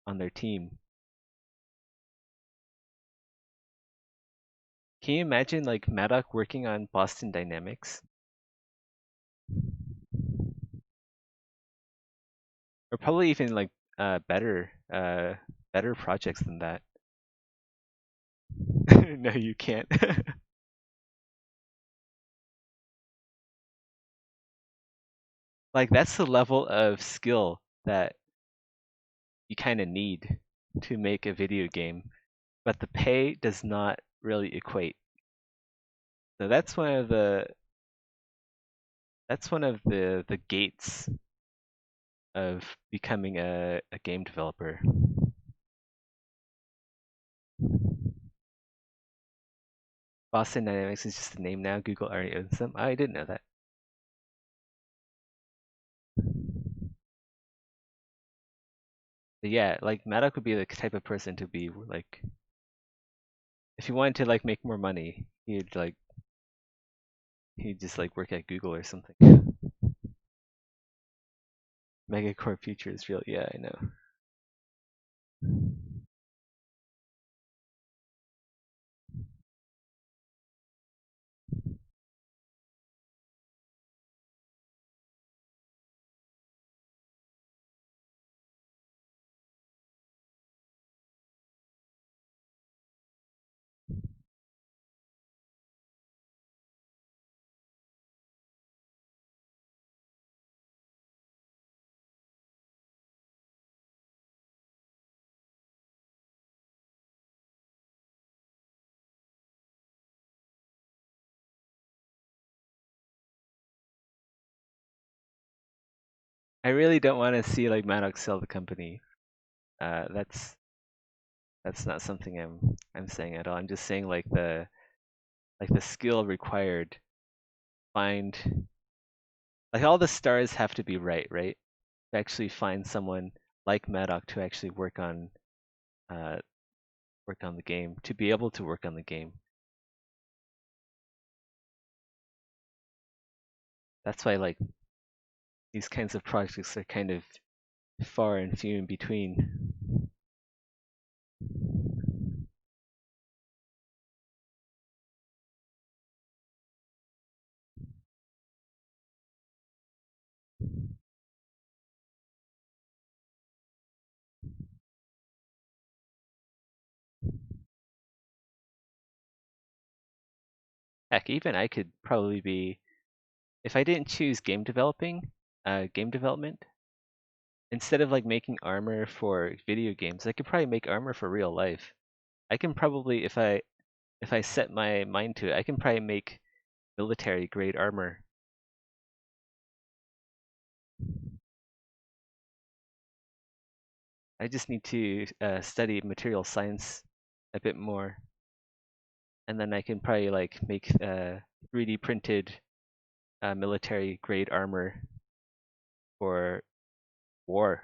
on their team. Can you imagine like Maddox working on Boston Dynamics? Or probably even like better projects than that. No, you can't. Like that's the level of skill that you kind of need to make a video game, but the pay does not really equate. So that's one of the gates of becoming a game developer. Boston Dynamics is just a name now. Google already owns them. I didn't know that. But yeah, like Maddox would be the type of person to be like, if he wanted to like make more money, he'd just like work at Google or something. Megacore future is real. Yeah, I know. I really don't want to see like Maddox sell the company. Uh, that's that's not something I'm saying at all. I'm just saying like the skill required. Find like all the stars have to be right, right? To actually find someone like Maddox to actually uh work on the game, to be able to work on the game. That's why like these kinds of projects are kind of far and few in between. Heck, even I could probably be, if I didn't choose game development, instead of like making armor for video games, I could probably make armor for real life. I can probably, if I set my mind to it, I can probably make military grade armor. I just need to study material science a bit more, and then I can probably like make 3D printed military grade armor for war.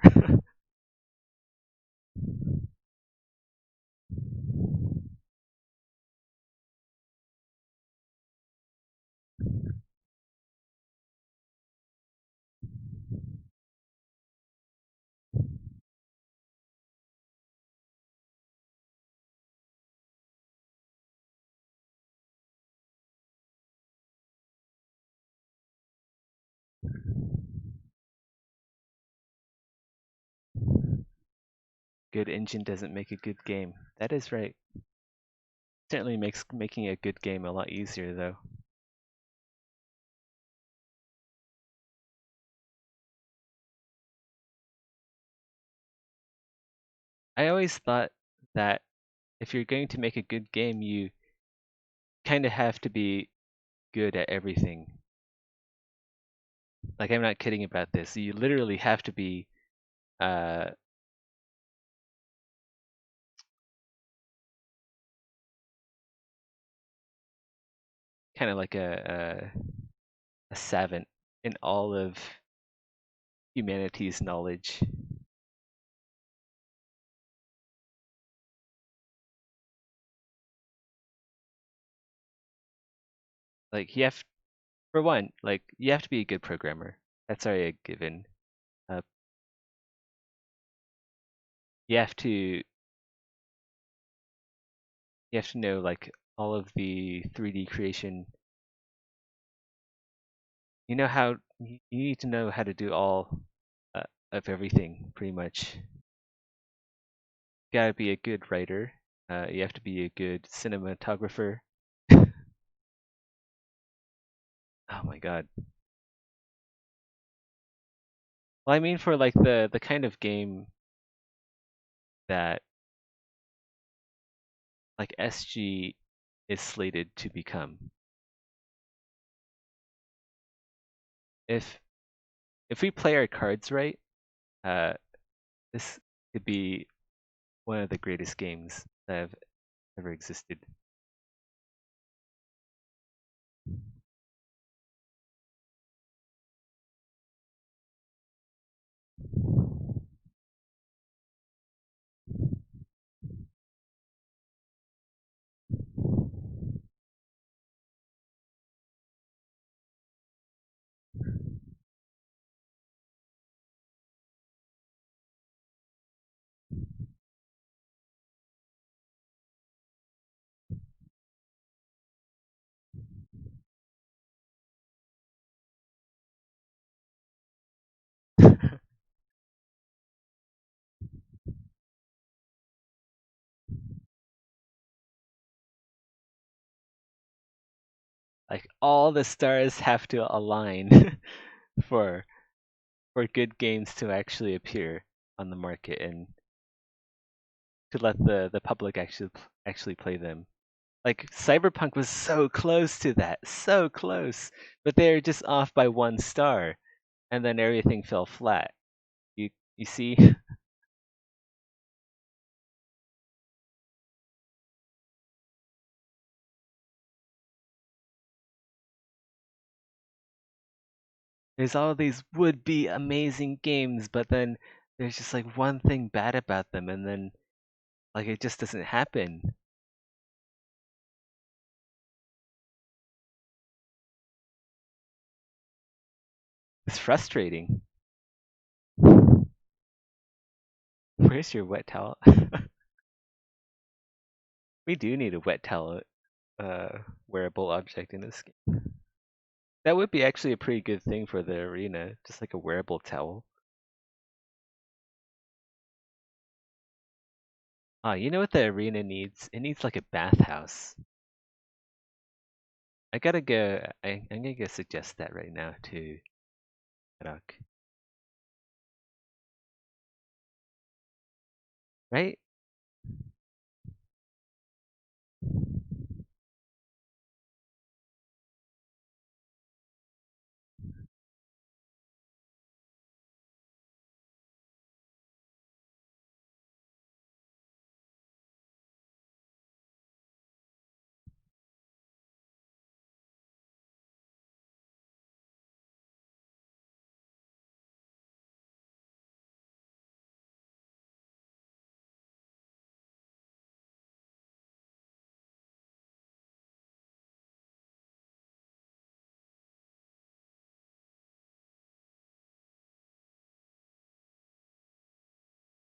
Good engine doesn't make a good game. That is right. Certainly makes making a good game a lot easier though. I always thought that if you're going to make a good game, you kind of have to be good at everything. Like, I'm not kidding about this. You literally have to be uh, kind of like a savant in all of humanity's knowledge. Like, for one, like you have to be a good programmer. That's already a given. Uh, you have to you have to know like all of the 3D creation. You know how you need to know how to do all uh, of everything pretty much. You gotta be a good writer. You have to be a good cinematographer. Oh my god. Well, I mean for like the kind of game that like SG is slated to become. If if we play our cards right, uh, this could be one of the greatest games that have ever existed. Like all the stars have to align for for good games to actually appear on the market and to let the public actually play them. Like Cyberpunk was so close to that, so close, but they were just off by one star, and then everything fell flat. You see, there's all these would-be amazing games, but then there's just like one thing bad about them, and then like it just doesn't happen. It's frustrating. Where's your wet towel? We do need a wet towel wearable object in this game. That would be actually a pretty good thing for the arena, just like a wearable towel. Ah, you know what the arena needs? It needs like a bathhouse. I gotta go. I'm gonna go suggest that right now to Rock. Right?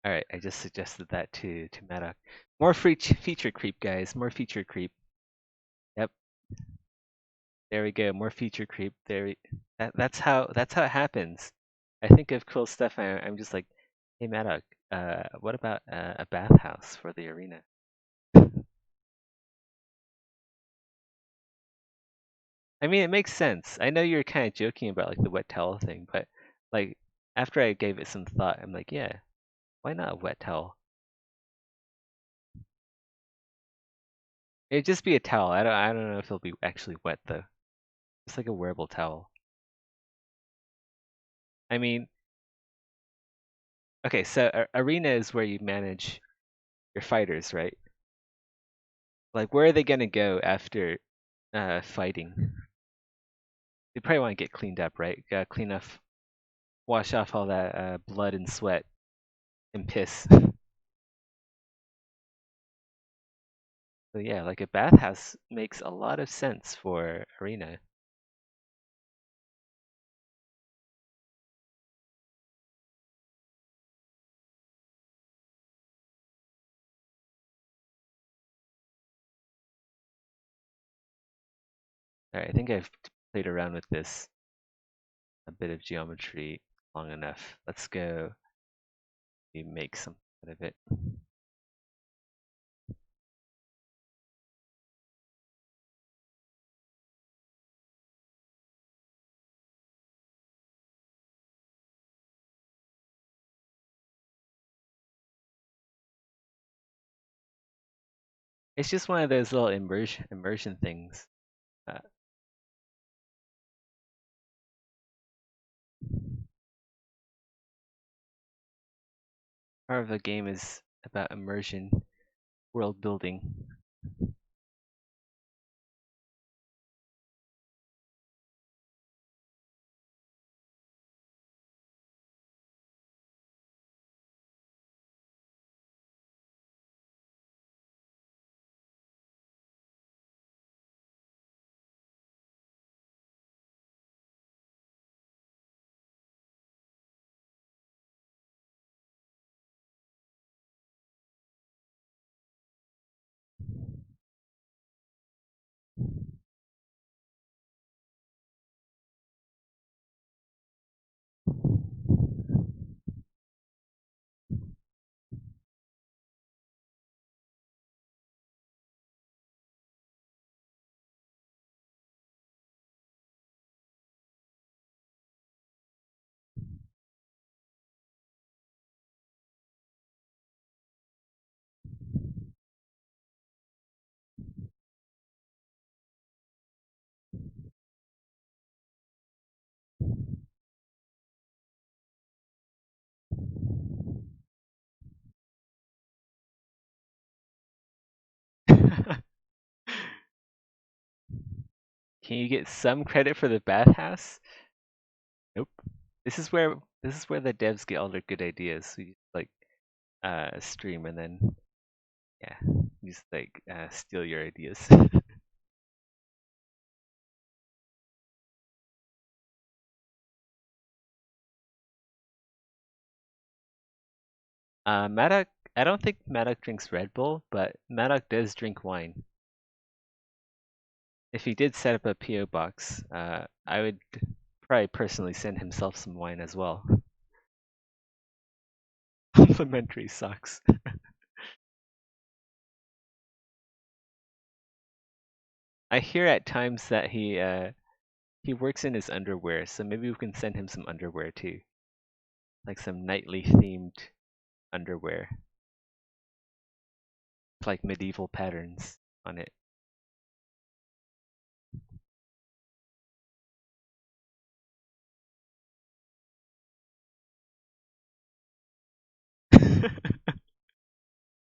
All right, I just suggested that to Maddock. More free feature creep, guys. More feature creep. Yep, there we go. More feature creep. That's how it happens. I think of cool stuff. I'm just like, hey Maddock, what about a bathhouse for the arena? I mean, it makes sense. I know you're kind of joking about like the wet towel thing, but like after I gave it some thought, I'm like, yeah, why not a wet towel? It'd just be a towel. I don't know if it'll be actually wet though. It's like a wearable towel. I mean, okay, so arena is where you manage your fighters, right? Like, where are they gonna go after fighting? They probably want to get cleaned up, right? Gotta clean off, wash off all that blood and sweat and piss. So yeah, like a bathhouse makes a lot of sense for arena. All right, I think I've played around with this a bit of geometry long enough. Let's go make something out of it. It's just one of those little immersion things. Uh, Part of the game is about immersion, world building. Can you get some credit for the bathhouse? Nope. This is where the devs get all their good ideas. We just like stream and then yeah, just like steal your ideas. Maddock, I don't think Maddock drinks Red Bull, but Maddock does drink wine. If he did set up a PO box, I would probably personally send himself some wine as well. Complimentary socks. I hear at times that he works in his underwear, so maybe we can send him some underwear too, like some nightly themed underwear, like medieval patterns on it.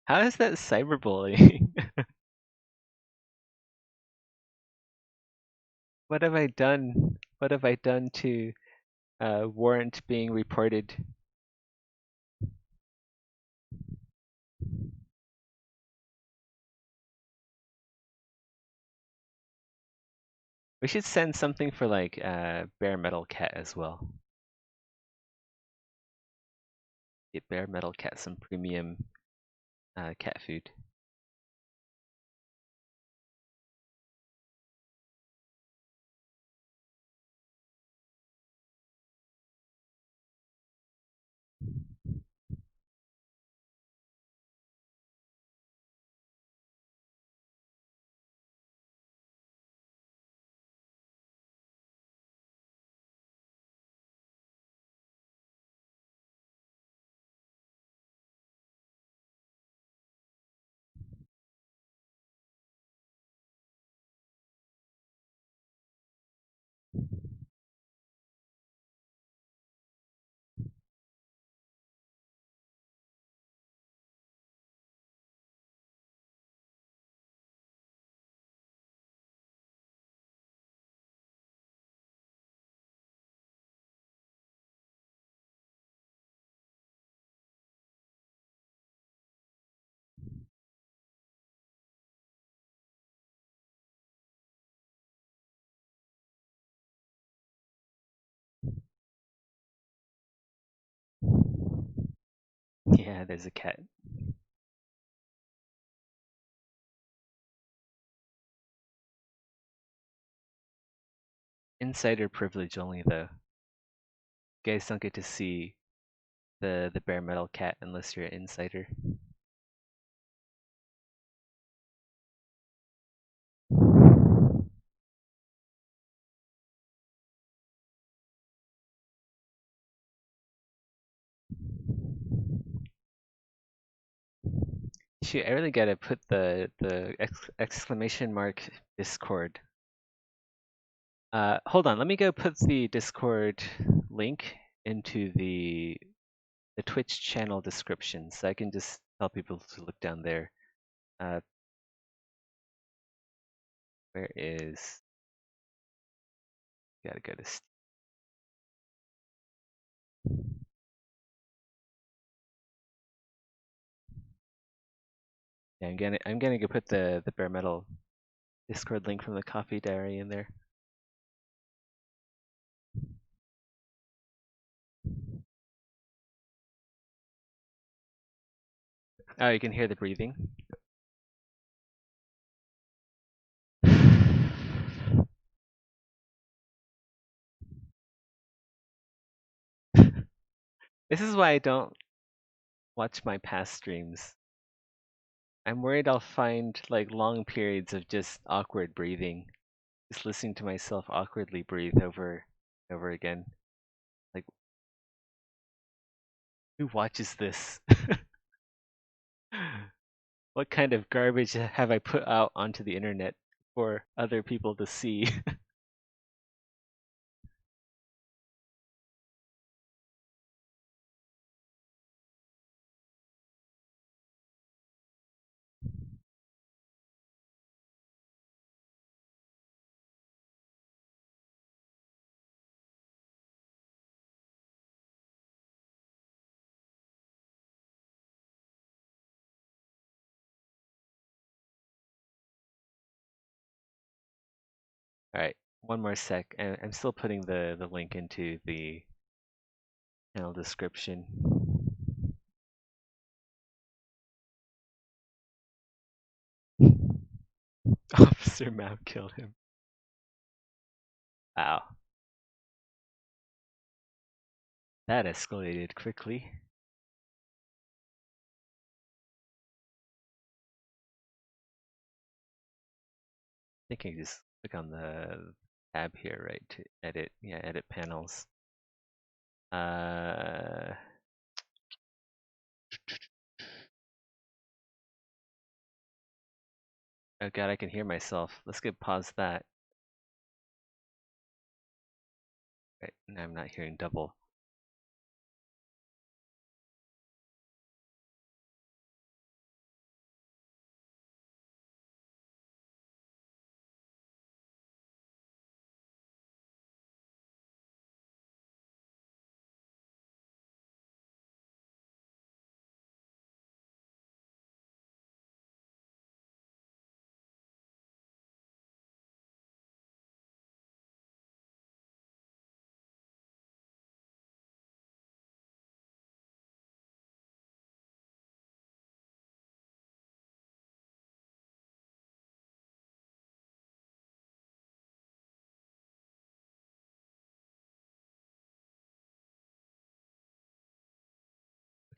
How is that cyberbullying? What have I done? What have I done to warrant being reported? We should send something for like bare metal cat as well. Get bare metal cat some premium cat food. Yeah, there's a cat. Insider privilege only though. You guys don't get to see the bare metal cat unless you're an insider. Shoot, I really gotta put the exclamation mark Discord. Hold on, let me go put the Discord link into the Twitch channel description, so I can just tell people to look down there. Uh, where is? Gotta go to. Yeah, I'm gonna go put the bare metal Discord link from the coffee diary in there. Oh, you can hear the breathing. This is why I don't watch my past streams. I'm worried I'll find like long periods of just awkward breathing, just listening to myself awkwardly breathe over again. Like, who watches this? What kind of garbage have I put out onto the internet for other people to see? All right, one more sec. I'm still putting the link into the channel description. Officer Mao killed him. Wow, that escalated quickly. think I just click on the tab here, right, to edit. Yeah, edit panels. Oh god, I can hear myself. Let's go pause that. Right, now I'm not hearing double.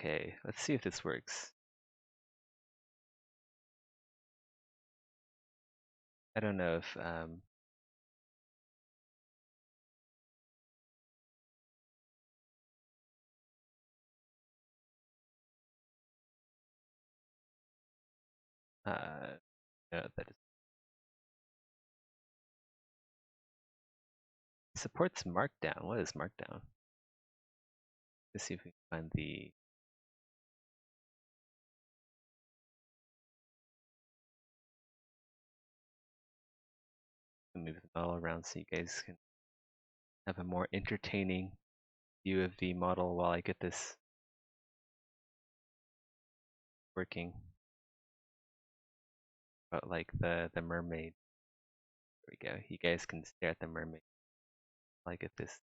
Okay, let's see if this works. I don't know if no, that is supports Markdown. What is Markdown? Let's see if we can find the move them all around so you guys can have a more entertaining view of the model while I get this working. But like the mermaid. There we go. You guys can stare at the mermaid while I get this.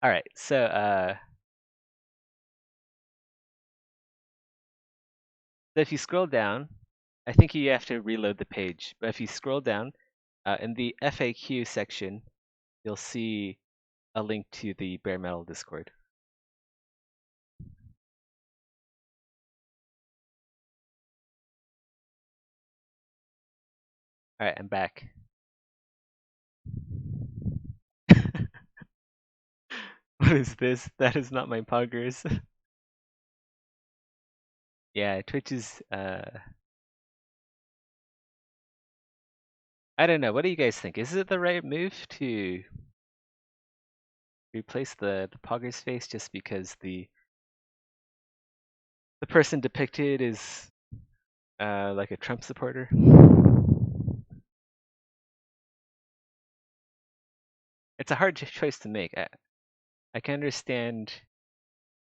All right, so if you scroll down, I think you have to reload the page. But if you scroll down, in the FAQ section, you'll see a link to the bare metal Discord. All right, I'm back. What is this? That is not my poggers. Yeah, Twitch is I don't know. What do you guys think? Is it the right move to replace the poggers face just because the person depicted is like a Trump supporter? It's a hard choice to make. I can understand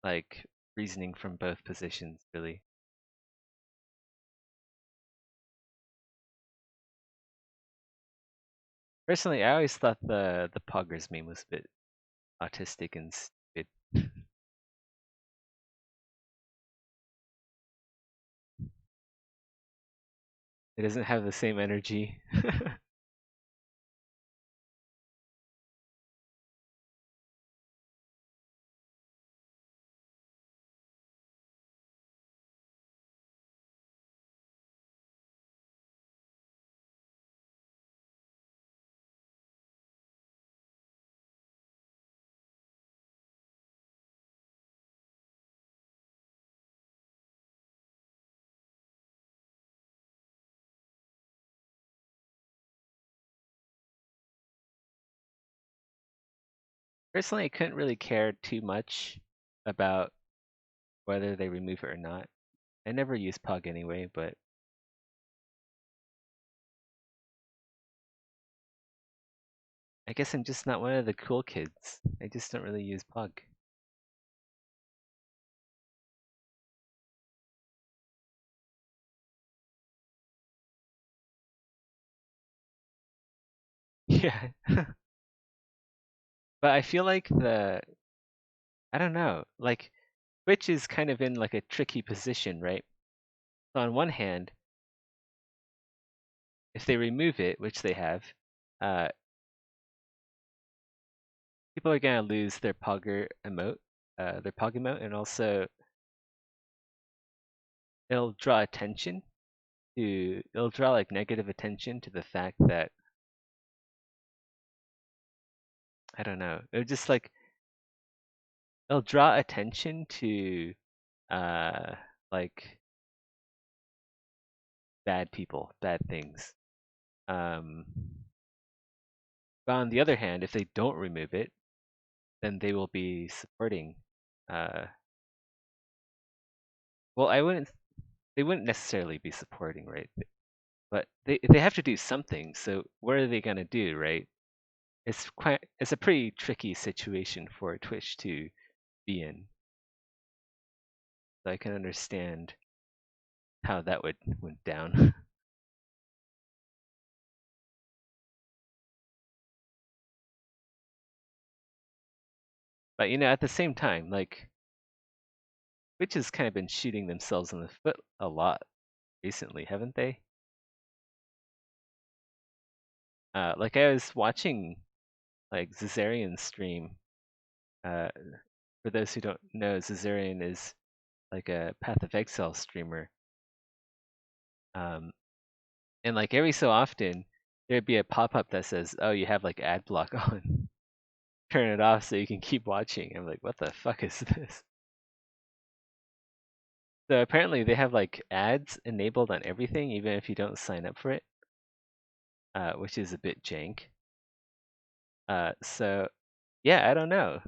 like reasoning from both positions, really. Personally, I always thought the poggers meme was a bit autistic and stupid. It doesn't have the same energy. Personally, I couldn't really care too much about whether they remove it or not. I never use Pug anyway, but I guess I'm just not one of the cool kids. I just don't really use Pug. Yeah. But I feel like I don't know, like Twitch is kind of in like a tricky position, right? So on one hand, if they remove it, which they have, uh, people are gonna lose their Pogger emote, their Pog emote, and also it'll draw like negative attention to the fact that I don't know, it'll just like it'll draw attention to uh like bad people, bad things. Um, but on the other hand, if they don't remove it, then they will be supporting. Uh, well, they wouldn't necessarily be supporting, right? But they have to do something. So what are they gonna do, right? It's a pretty tricky situation for Twitch to be in. So I can understand how that would went down. But at the same time, like Twitch has kind of been shooting themselves in the foot a lot recently, haven't they? Like I was watching like Zazarian's stream. Uh, for those who don't know, Zazarian is like a Path of Exile streamer. Um, and like every so often, there'd be a pop-up that says, "Oh, you have like ad block on. Turn it off so you can keep watching." I'm like, "What the fuck is this?" So apparently they have like ads enabled on everything, even if you don't sign up for it, which is a bit jank. So yeah, I don't know.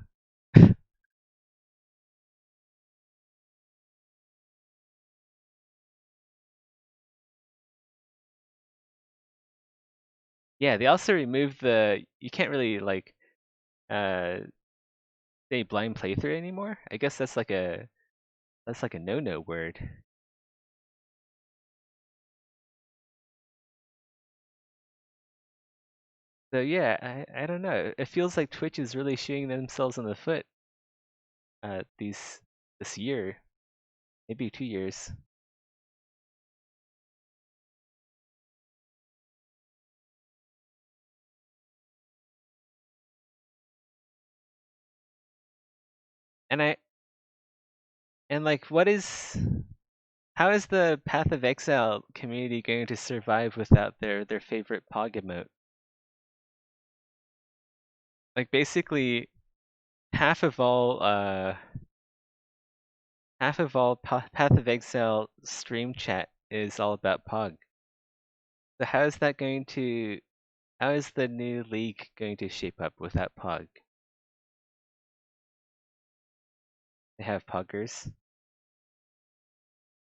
Yeah, they also removed you can't really like uh say blind playthrough anymore. I guess that's like a no-no word. So yeah, I don't know. It feels like Twitch is really shooting themselves in the foot this year, maybe 2 years. And I and like how is the Path of Exile community going to survive without their favorite Pog emote? Like basically half of all uh Path of Exile stream chat is all about Pog. So how is the new league going to shape up without Pog? They have Poggers.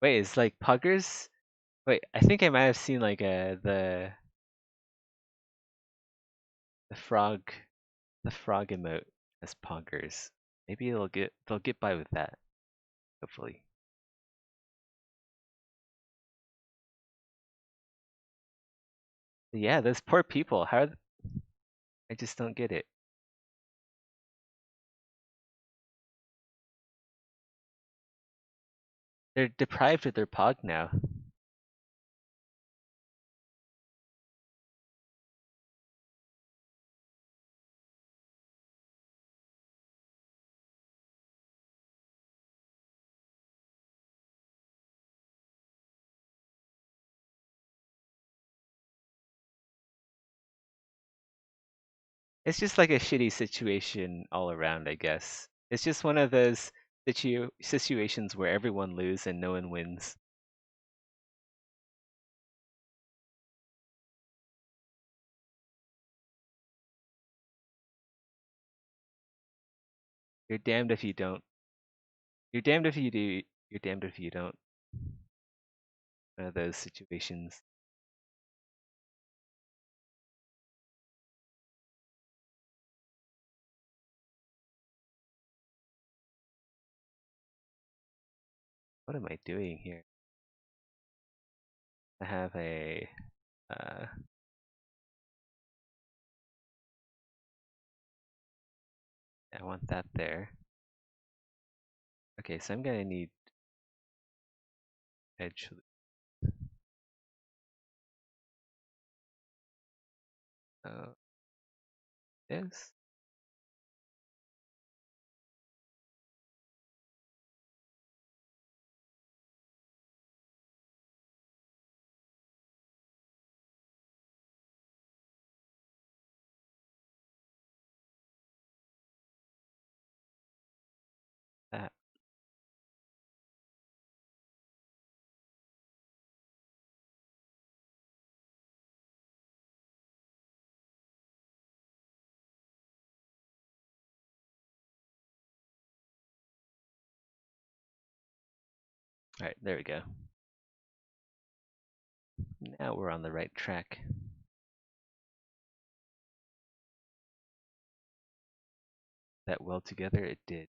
Wait, is like Poggers? Wait, I think I might have seen like the frog the frog emote as Poggers. Maybe they'll get by with that, hopefully. But yeah, those poor people. I just don't get it. They're deprived of their Pog now. It's just like a shitty situation all around, I guess. It's just one of those situations where everyone loses and no one wins. You're damned if you don't. You're damned if you do, you're damned if you don't. One of those situations. What am I doing here? I have a uh, I want that there. Okay, so I'm gonna need edge this. That. Alright, there we go. Now we're on the right track. That well together, it did.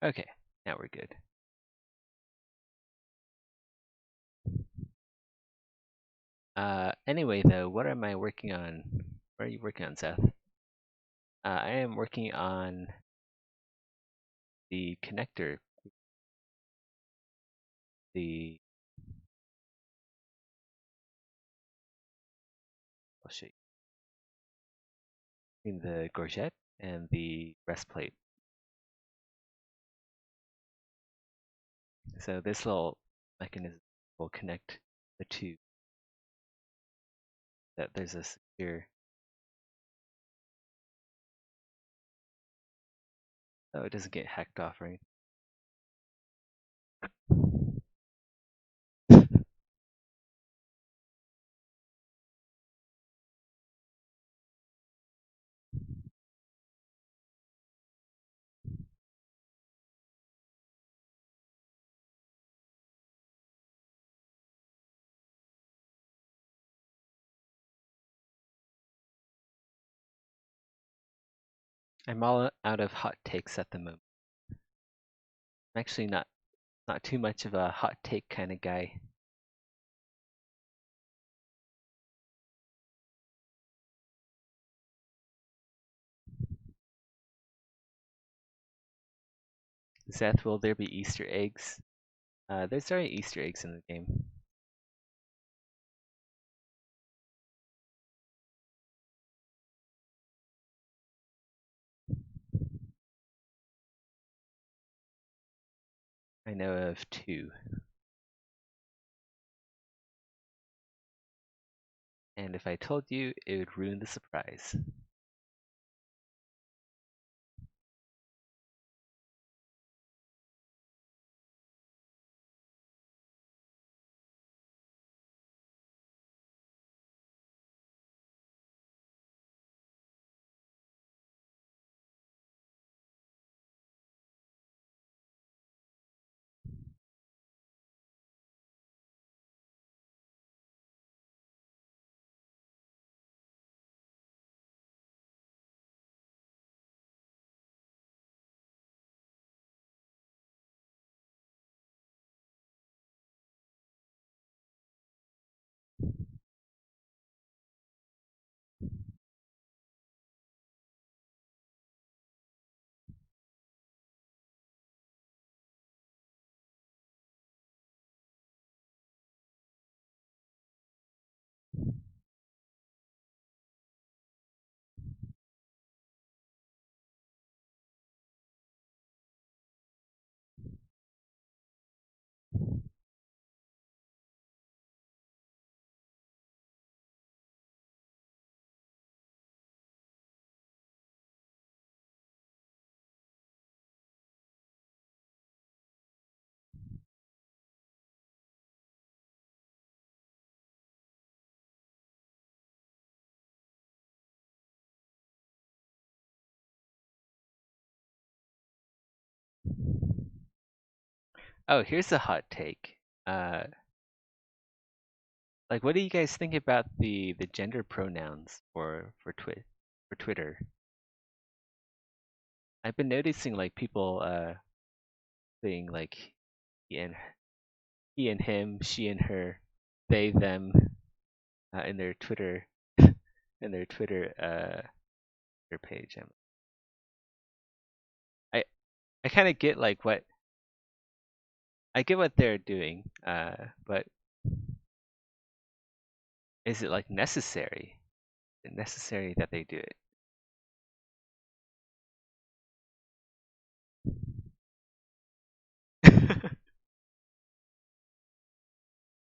Okay, now we're good. Anyway though, what am I working on? What are you working on, Seth? I am working on the connector, I'll show you, between the gorget and the breastplate. So this little mechanism will connect the two. That there's a secure. Oh, it doesn't get hacked off, right? I'm all out of hot takes at the moment. I'm actually not too much of a hot take kind of guy. Seth, will there be Easter eggs? There's already Easter eggs in the game. I know of 2. And if I told you, it would ruin the surprise. Oh, here's a hot take. Uh, like, what do you guys think about the gender pronouns for Twitter? I've been noticing like people saying like he and he and him, she and her, they them in their Twitter in their Twitter their page. I I kind of get like what I get what they're doing, but is it like necessary? Is it necessary that they do it?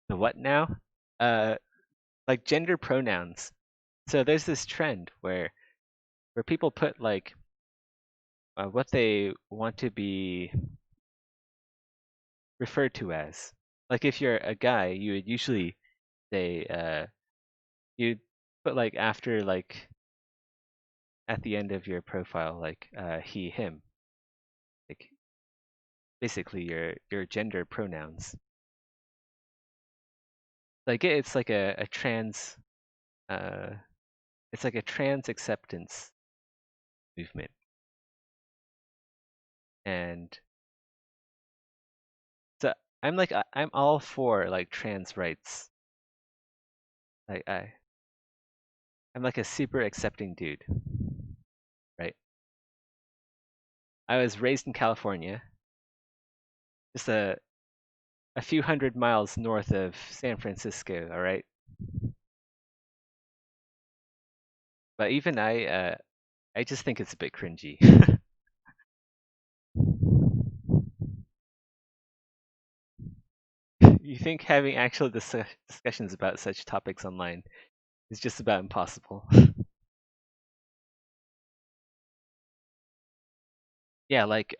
The what now? Uh, like gender pronouns. So there's this trend where people put like what they want to be referred to as. Like if you're a guy, you would usually say you'd put like after like at the end of your profile like he him, like basically your gender pronouns. Like it's like a trans uh it's like a trans acceptance movement. And so I'm all for like trans rights. Like I'm like a super accepting dude, right? I was raised in California, just a few hundred miles north of San Francisco, all right? But even I just think it's a bit cringy. You think having actual discussions about such topics online is just about impossible. Yeah, like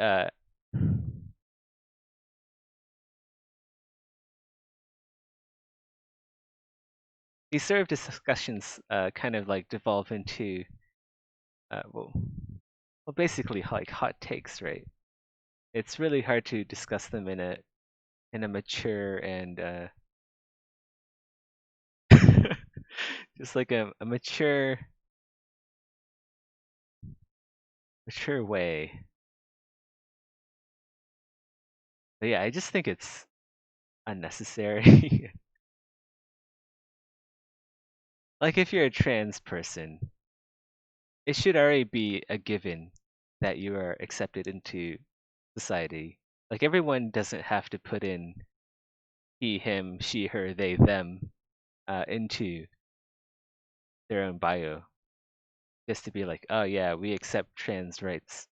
these sort of discussions kind of like devolve into well basically like hot takes, right? It's really hard to discuss them in a mature and just like a mature way. But yeah, I just think it's unnecessary. Like if you're a trans person, it should already be a given that you are accepted into society. Like everyone doesn't have to put in he, him, she, her, they, them into their own bio just to be like, oh yeah, we accept trans rights.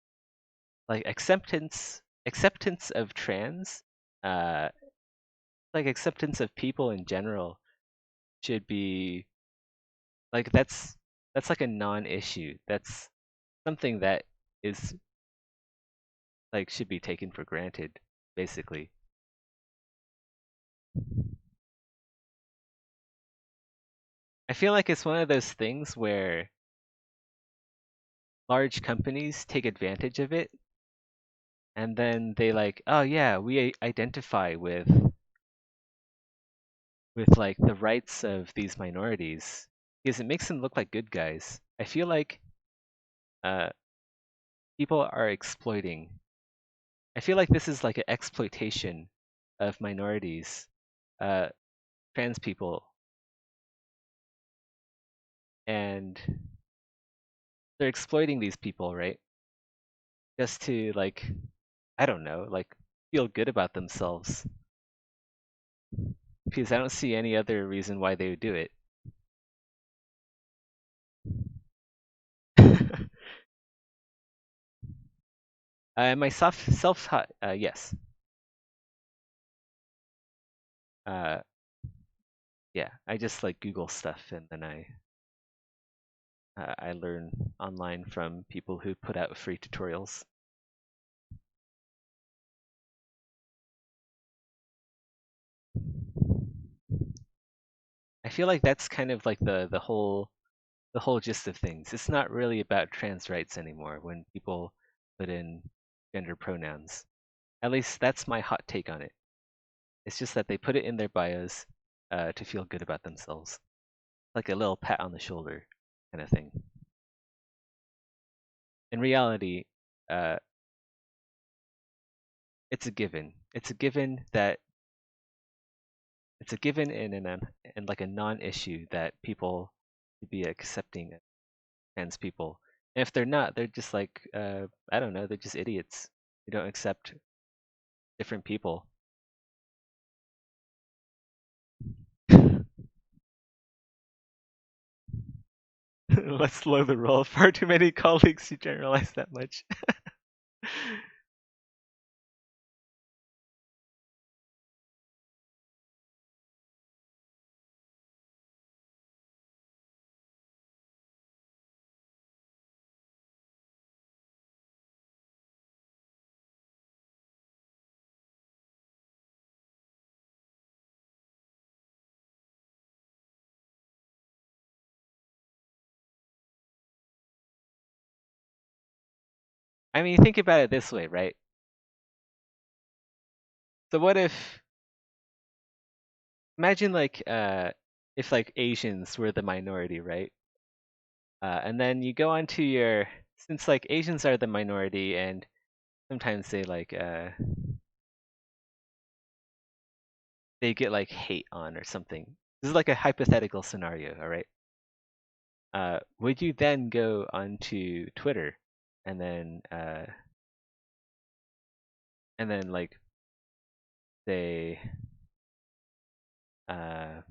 Like acceptance of trans, uh, like acceptance of people in general should be like that's like a non-issue. That's something that is like should be taken for granted, basically. I feel like it's one of those things where large companies take advantage of it and then they like, oh yeah, we identify with like the rights of these minorities because it makes them look like good guys. I feel like uh, people are exploiting. I feel like this is like an exploitation of minorities, uh, trans people, and they're exploiting these people, right? Just to like, I don't know, like feel good about themselves. Because I don't see any other reason why they would do it. My self-taught, yes. Uh, yeah, I just like Google stuff and then I learn online from people who put out free tutorials. I feel like that's kind of like the whole gist of things. It's not really about trans rights anymore when people put in gender pronouns. At least that's my hot take on it. It's just that they put it in their bios to feel good about themselves, like a little pat on the shoulder kind of thing. In reality, uh, it's a given. It's a given that it's a given in like a non-issue that people should be accepting trans people. And if they're not, they're just like I don't know, they're just idiots. They don't accept different people. Let's slow the roll. Far too many colleagues to generalize that much. I mean, think about it this way, right? So what if imagine like if like Asians were the minority, right? And then you go on to your since like Asians are the minority and sometimes they get like hate on or something. This is like a hypothetical scenario, all right? Would you then go onto Twitter and then like say I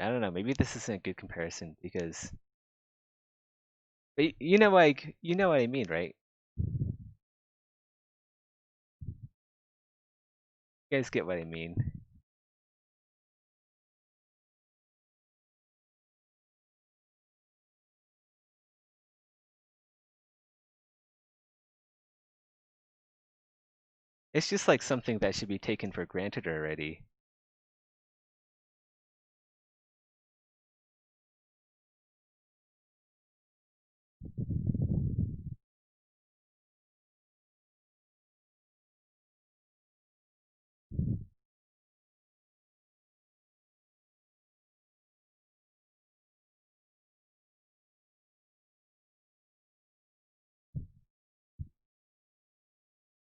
don't know, maybe this isn't a good comparison because but you know what I mean, right? You guys get what I mean. It's just like something that should be taken for granted already.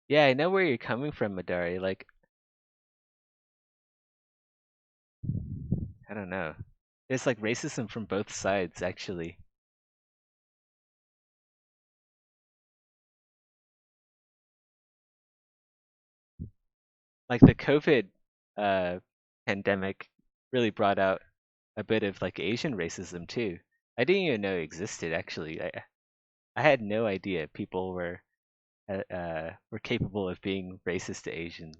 Yeah, I know where you're coming from, Madari. Like, I don't know. There's like racism from both sides, actually. Like the COVID uh, pandemic really brought out a bit of like Asian racism too. I didn't even know it existed, actually. I had no idea people were capable of being racist to Asians.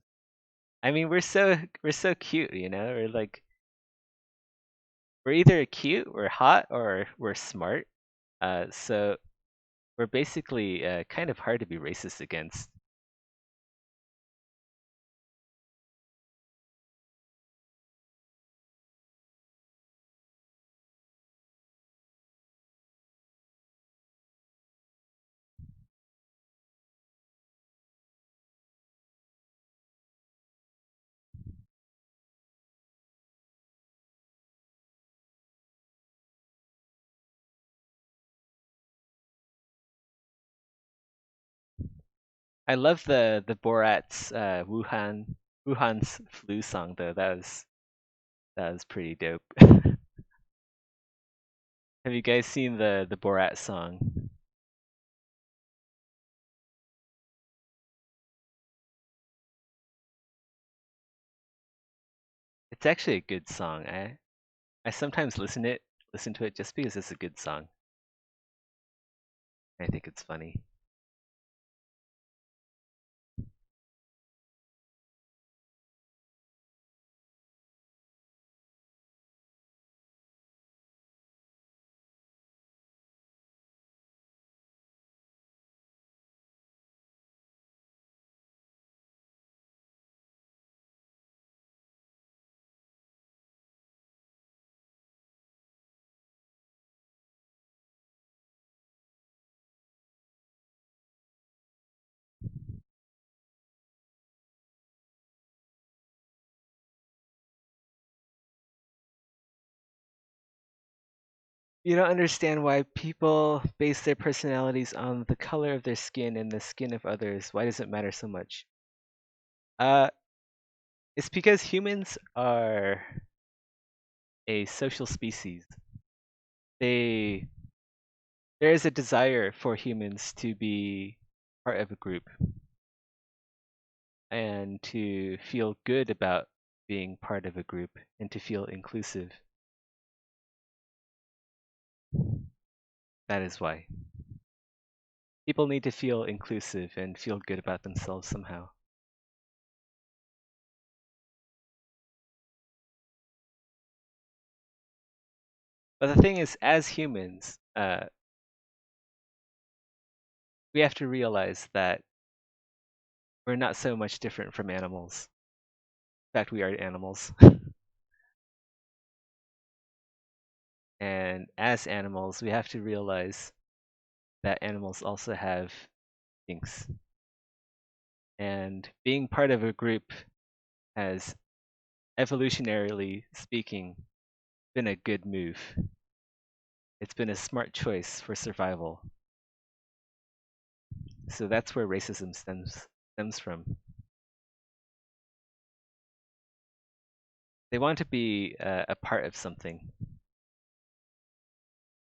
I mean, we're so cute, you know. We're like we're either cute, we're hot, or we're smart. So we're basically kind of hard to be racist against. I love the Borat's Wuhan's flu song though. That was pretty dope. Have you guys seen the Borat song? It's actually a good song. I sometimes listen to it just because it's a good song. I think it's funny. You don't understand why people base their personalities on the color of their skin and the skin of others. Why does it matter so much? Uh, it's because humans are a social species. They there is a desire for humans to be part of a group and to feel good about being part of a group and to feel inclusive. That is why. People need to feel inclusive and feel good about themselves somehow. But the thing is, as humans, we have to realize that we're not so much different from animals. In fact, we are animals. And as animals, we have to realize that animals also have instincts. And being part of a group has, evolutionarily speaking, been a good move. It's been a smart choice for survival. So that's where racism stems from. They want to be a part of something.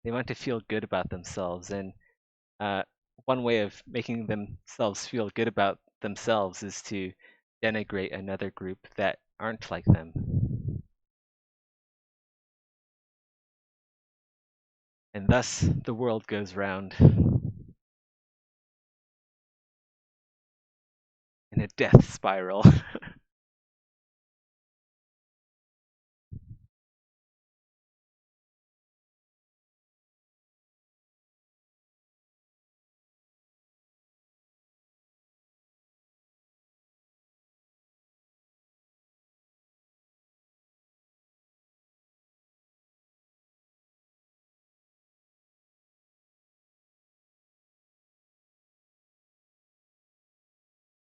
They want to feel good about themselves, and uh, one way of making themselves feel good about themselves is to denigrate another group that aren't like them. And thus the world goes round in a death spiral.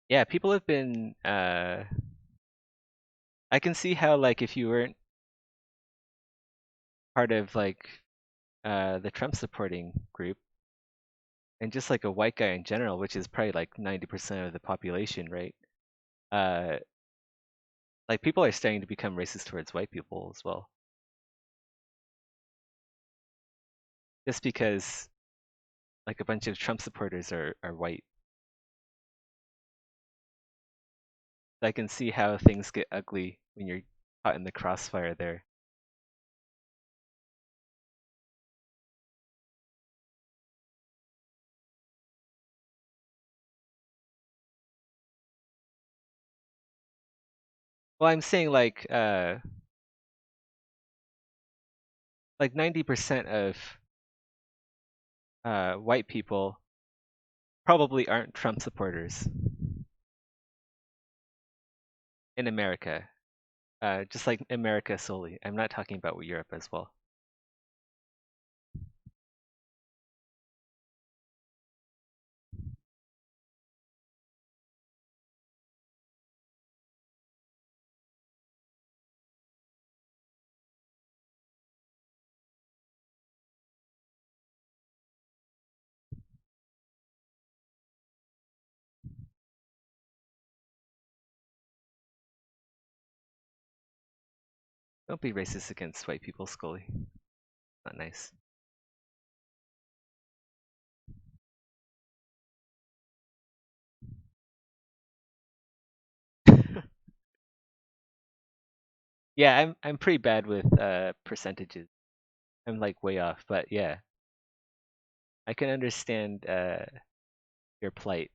Yeah, people have been. I can see how, like, if you weren't part of like the Trump supporting group, and just like a white guy in general, which is probably like 90% of the population, right? Uh, like people are starting to become racist towards white people as well, just because like a bunch of Trump supporters are white. I can see how things get ugly when you're caught in the crossfire there. Well, I'm saying like 90% of white people probably aren't Trump supporters in America. Just like America solely. I'm not talking about Europe as well. Don't be racist against white people, Scully. Not nice. Yeah, I'm pretty bad with percentages. I'm like way off, but yeah, I can understand your plight.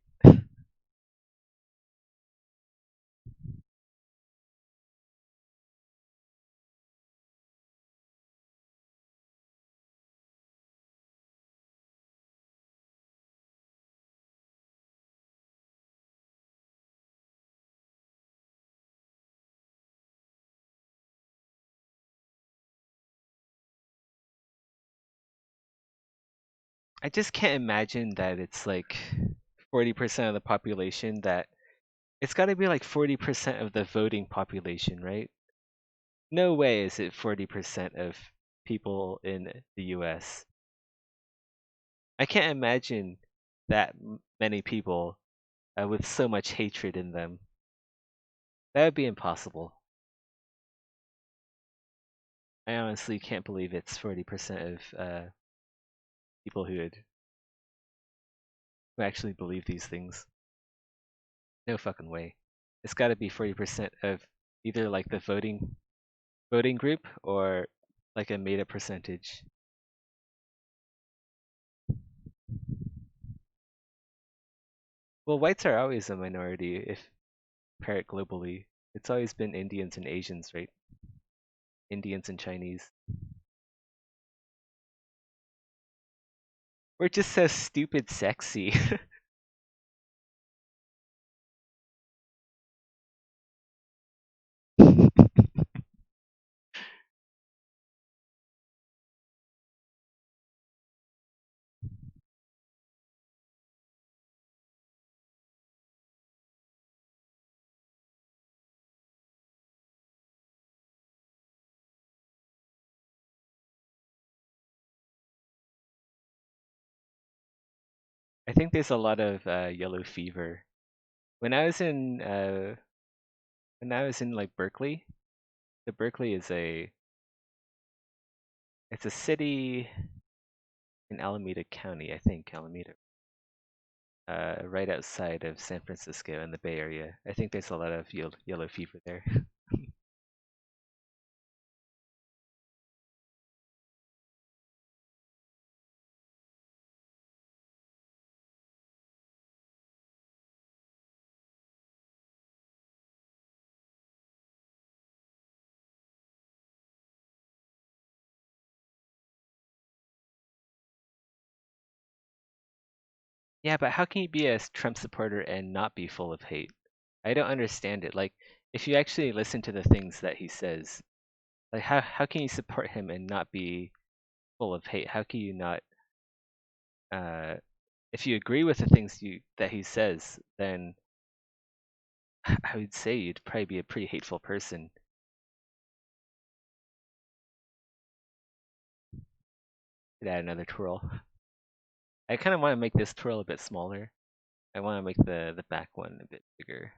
I just can't imagine that it's like 40% of the population that it's got to be like 40% of the voting population, right? No way is it 40% of people in the US. I can't imagine that many people with so much hatred in them. That would be impossible. I honestly can't believe it's 40% of people who actually believe these things. No fucking way. It's got to be 40% of either like the voting group or like a made up percentage. Well, whites are always a minority if compare it globally. It's always been Indians and Asians, right? Indians and Chinese. We're just so stupid sexy. I think there's a lot of yellow fever. When I was in like Berkeley, the Berkeley is it's a city in Alameda County, I think, Alameda, right outside of San Francisco in the Bay Area. I think there's a lot of yellow fever there. Yeah, but how can you be a Trump supporter and not be full of hate? I don't understand it. Like, if you actually listen to the things that he says, like how can you support him and not be full of hate? How can you not uh if you agree with the things that he says, then I would say you'd probably be a pretty hateful person. Could add another twirl. I kind of want to make this twirl a bit smaller. I want to make the back one a bit bigger.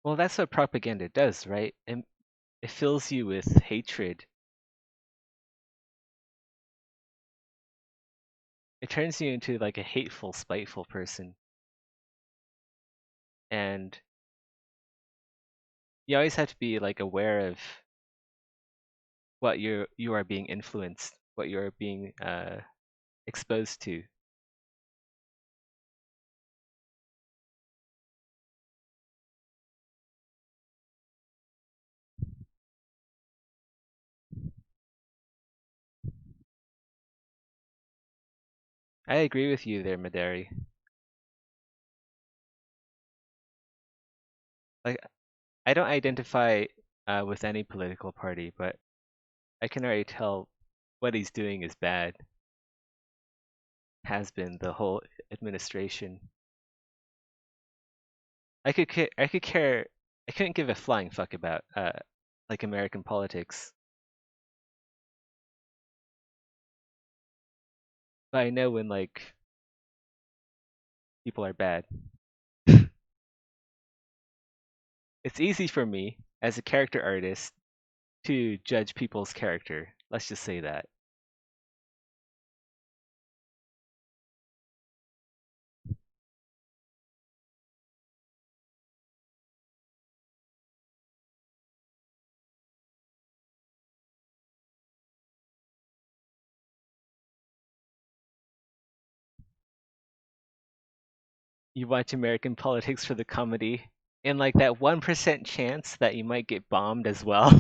Well, that's what propaganda does, right? It fills you with hatred. It turns you into like a hateful, spiteful person. And you always have to be like aware of what you are being influenced, what you are being exposed to. I agree with you there, Madari. Like, I don't identify with any political party, but I can already tell what he's doing is bad. Has been the whole administration. I could care. I couldn't give a flying fuck about like American politics, but I know when like people are bad. It's easy for me as a character artist to judge people's character. Let's just say that. You watch American politics for the comedy, and like that 1% chance that you might get bombed as well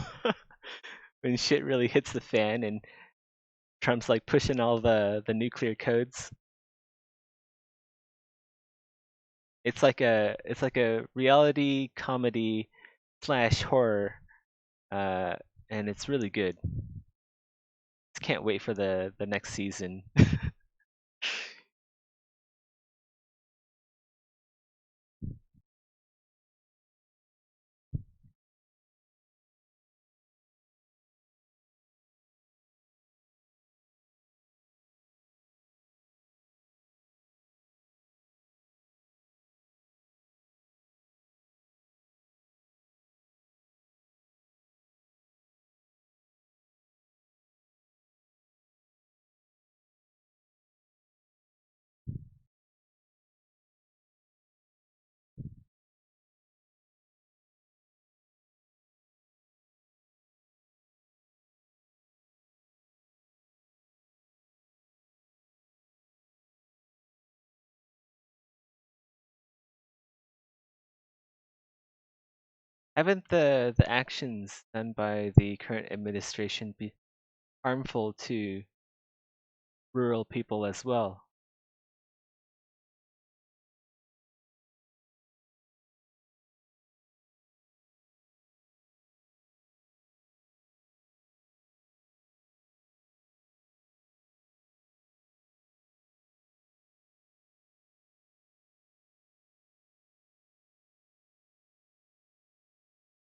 when shit really hits the fan and Trump's like pushing all the nuclear codes. It's like a reality comedy slash horror, uh, and it's really good. Just can't wait for the next season. Haven't the actions done by the current administration be harmful to rural people as well?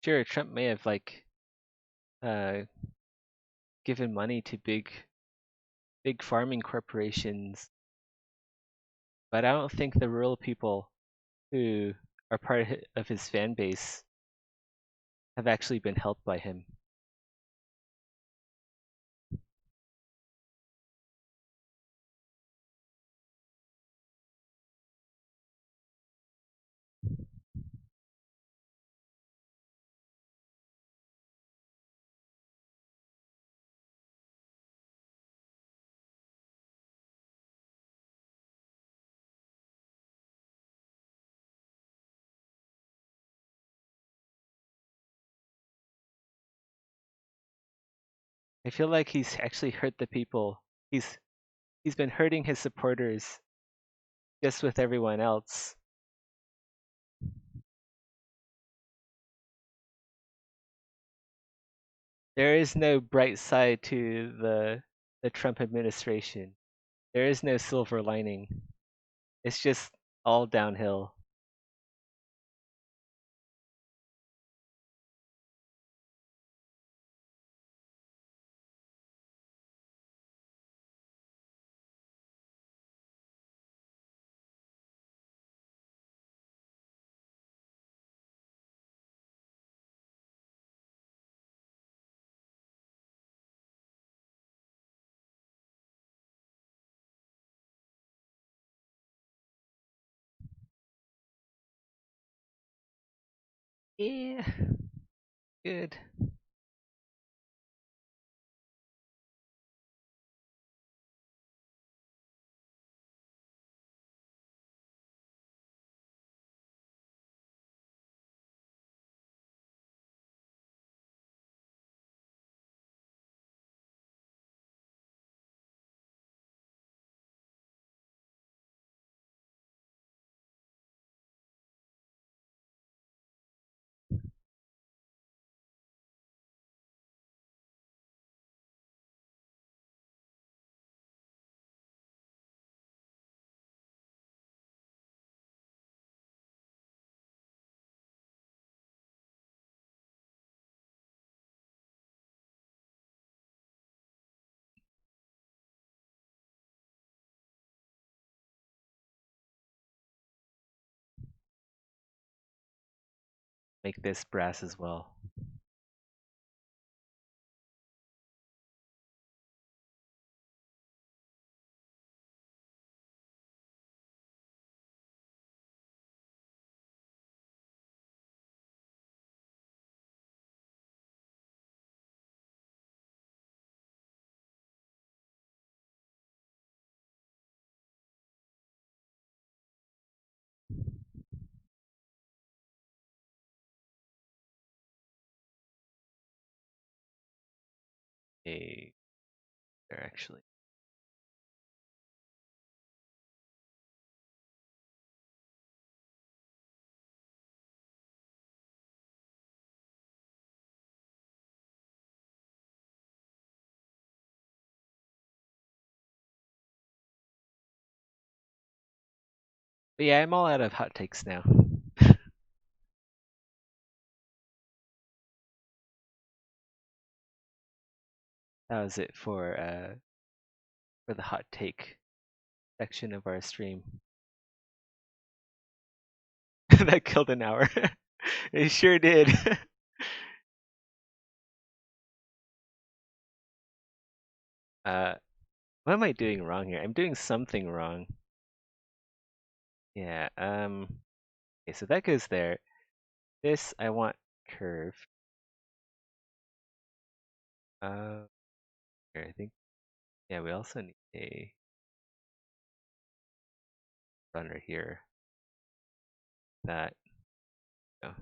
Sure, Trump may have uh given money to big farming corporations, but I don't think the rural people who are part of his fan base have actually been helped by him. I feel like he's actually hurt the people. He's he's been hurting his supporters just with everyone else. There is no bright side to the Trump administration. There is no silver lining. It's just all downhill. Yeah, good. Make this brass as well. A there actually. But yeah, I'm all out of hot takes now. That was it for the hot take section of our stream. That killed an hour. It sure did. What am I doing wrong here? I'm doing something wrong. Yeah, okay, so that goes there. This I want curved. Here, I think, yeah, we also need a runner here. That, oh.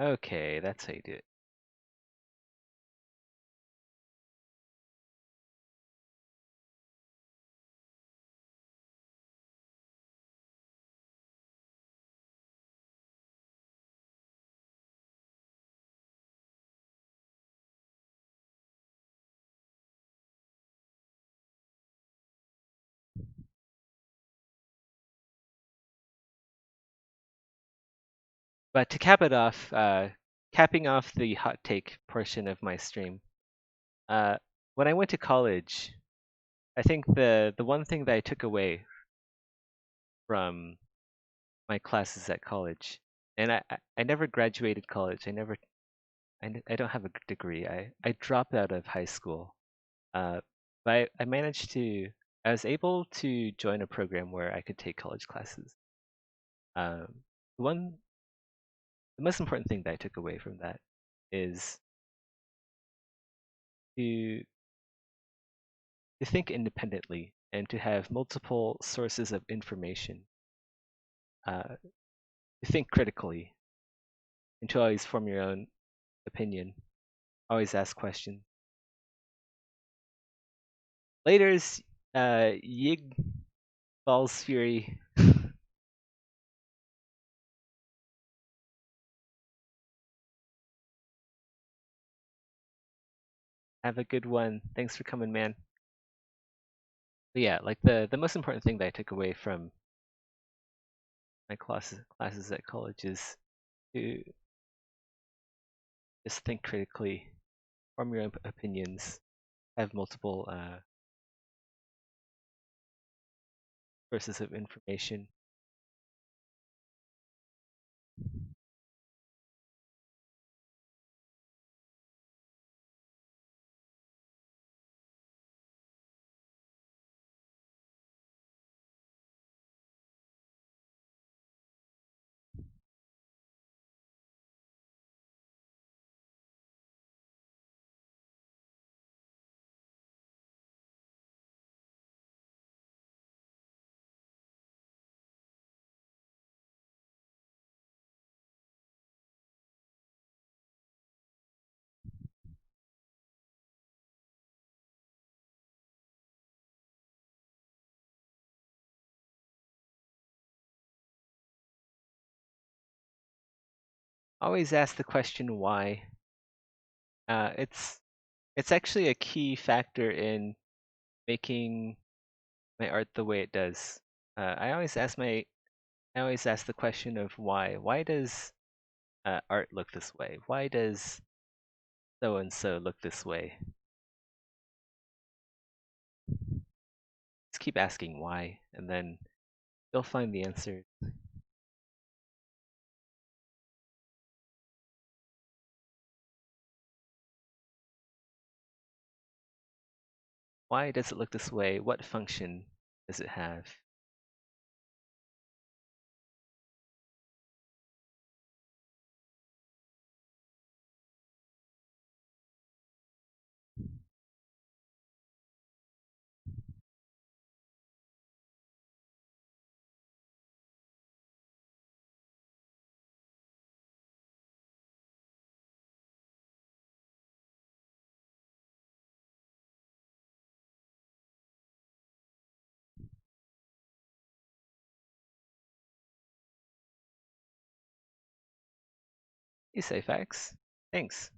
Okay, that's how you do it. But to cap it off, capping off the hot take portion of my stream, uh, when I went to college, I think the one thing that I took away from my classes at college, and I never graduated college. I don't have a degree. I dropped out of high school. But I managed to. I was able to join a program where I could take college classes. Um, one the most important thing that I took away from that is to to think independently and to have multiple sources of information. To think critically and to always form your own opinion. Always ask questions. Later's Yig Balls Fury. Have a good one. Thanks for coming, man. But yeah, like the most important thing that I took away from my classes at college is to just think critically, form your own opinions, have multiple sources of information. Always ask the question why. It's actually a key factor in making my art the way it does. I always ask the question of why. Why does art look this way? Why does so and so look this way? Just keep asking why, and then you'll find the answer. Why does it look this way? What function does it have? You say facts. Thanks.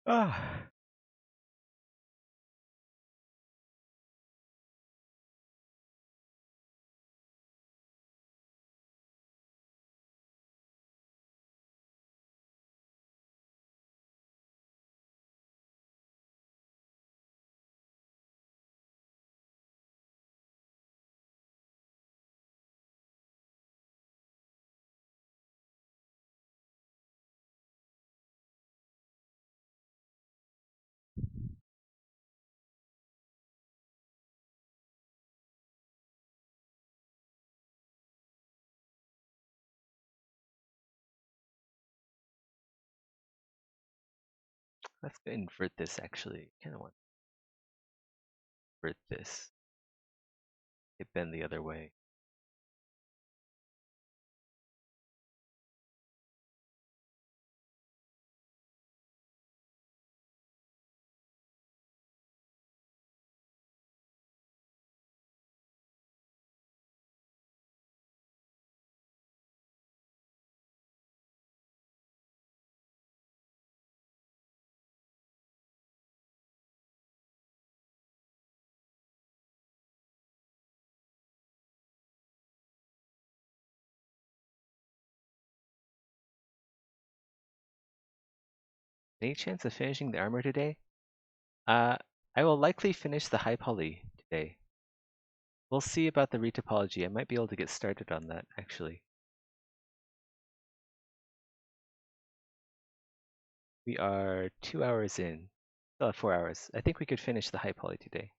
Ah. Let's go invert this actually. Kind of want to invert this. It bend the other way. Any chance of finishing the armor today? Uh, I will likely finish the high poly today. We'll see about the retopology. I might be able to get started on that, actually. We are 2 hours in. Still have 4 hours. I think we could finish the high poly today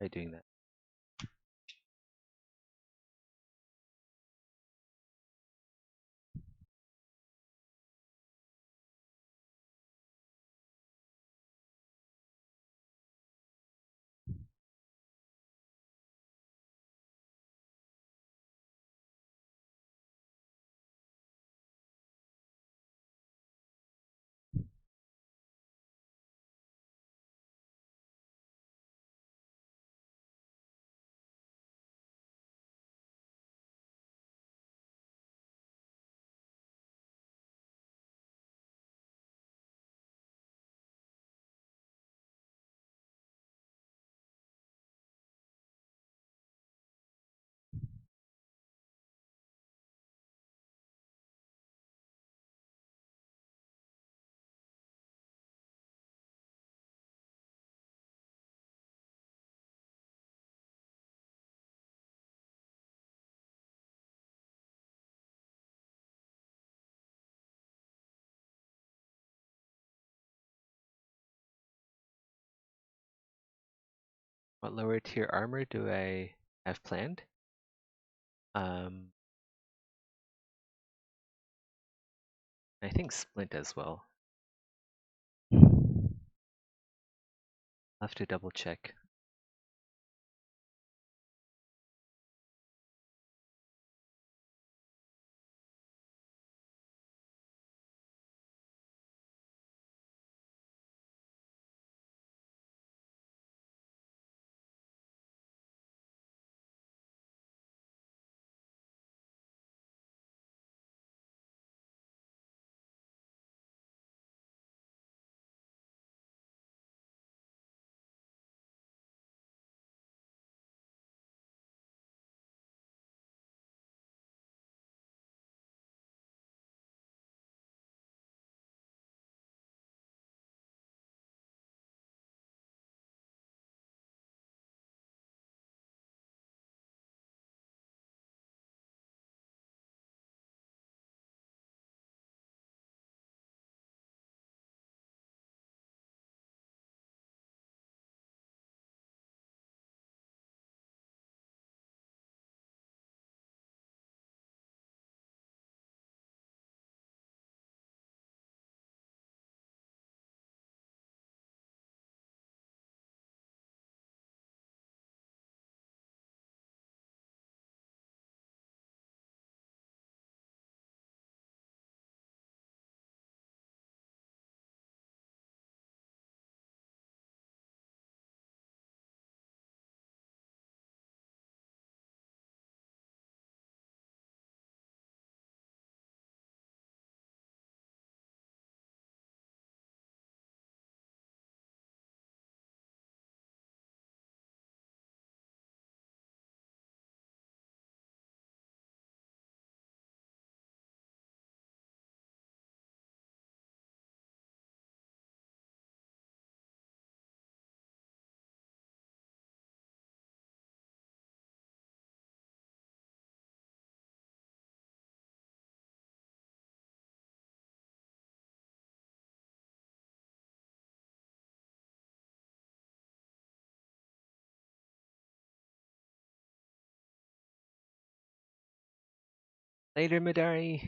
by doing that. What lower tier armor do I have planned? I think Splint as well. I'll have to double check. Later, Midari.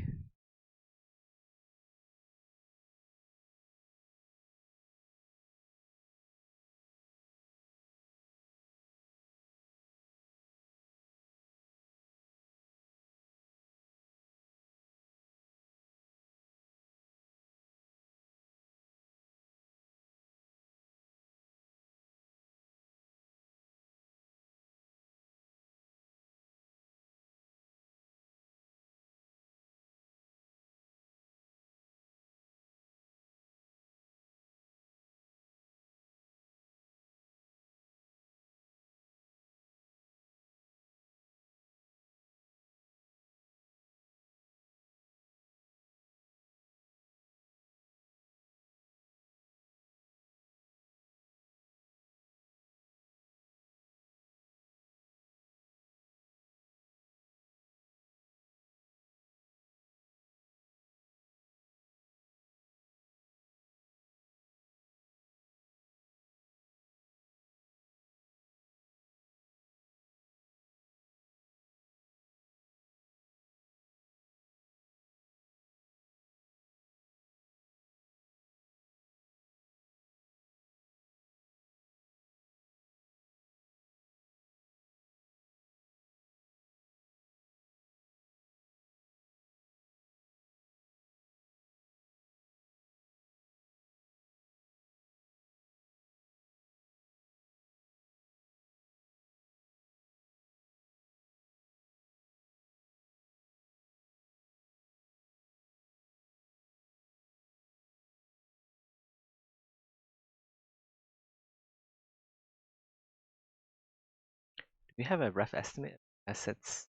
Do we have a rough estimate of assets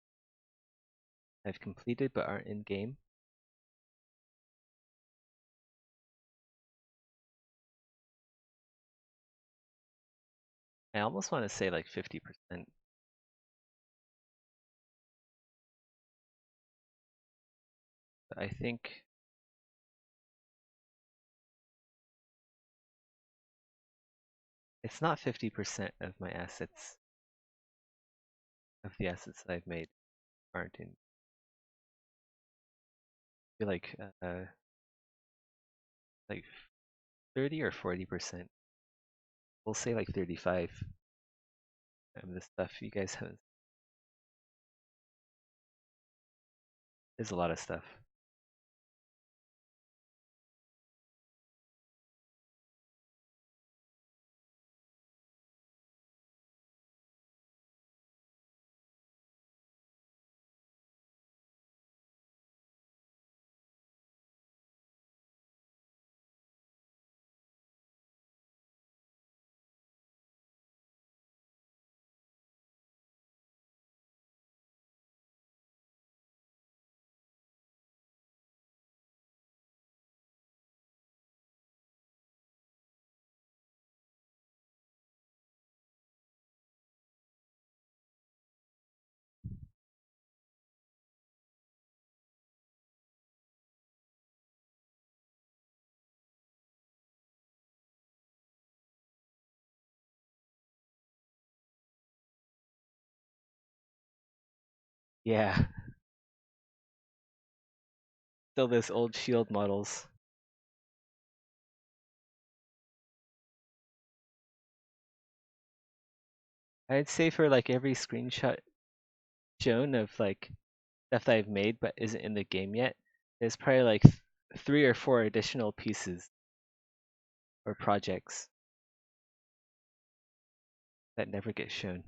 I've completed but aren't in game? I almost want to say like 50%. But I think it's not 50% of my assets, of the assets that I've made aren't in. I feel like 30 or 40%. We'll say like 35 of the stuff you guys have. There's a lot of stuff. Yeah, still this old shield models. I'd say for like every screenshot shown of like stuff that I've made but isn't in the game yet, there's probably like 3 or 4 additional pieces or projects that never get shown.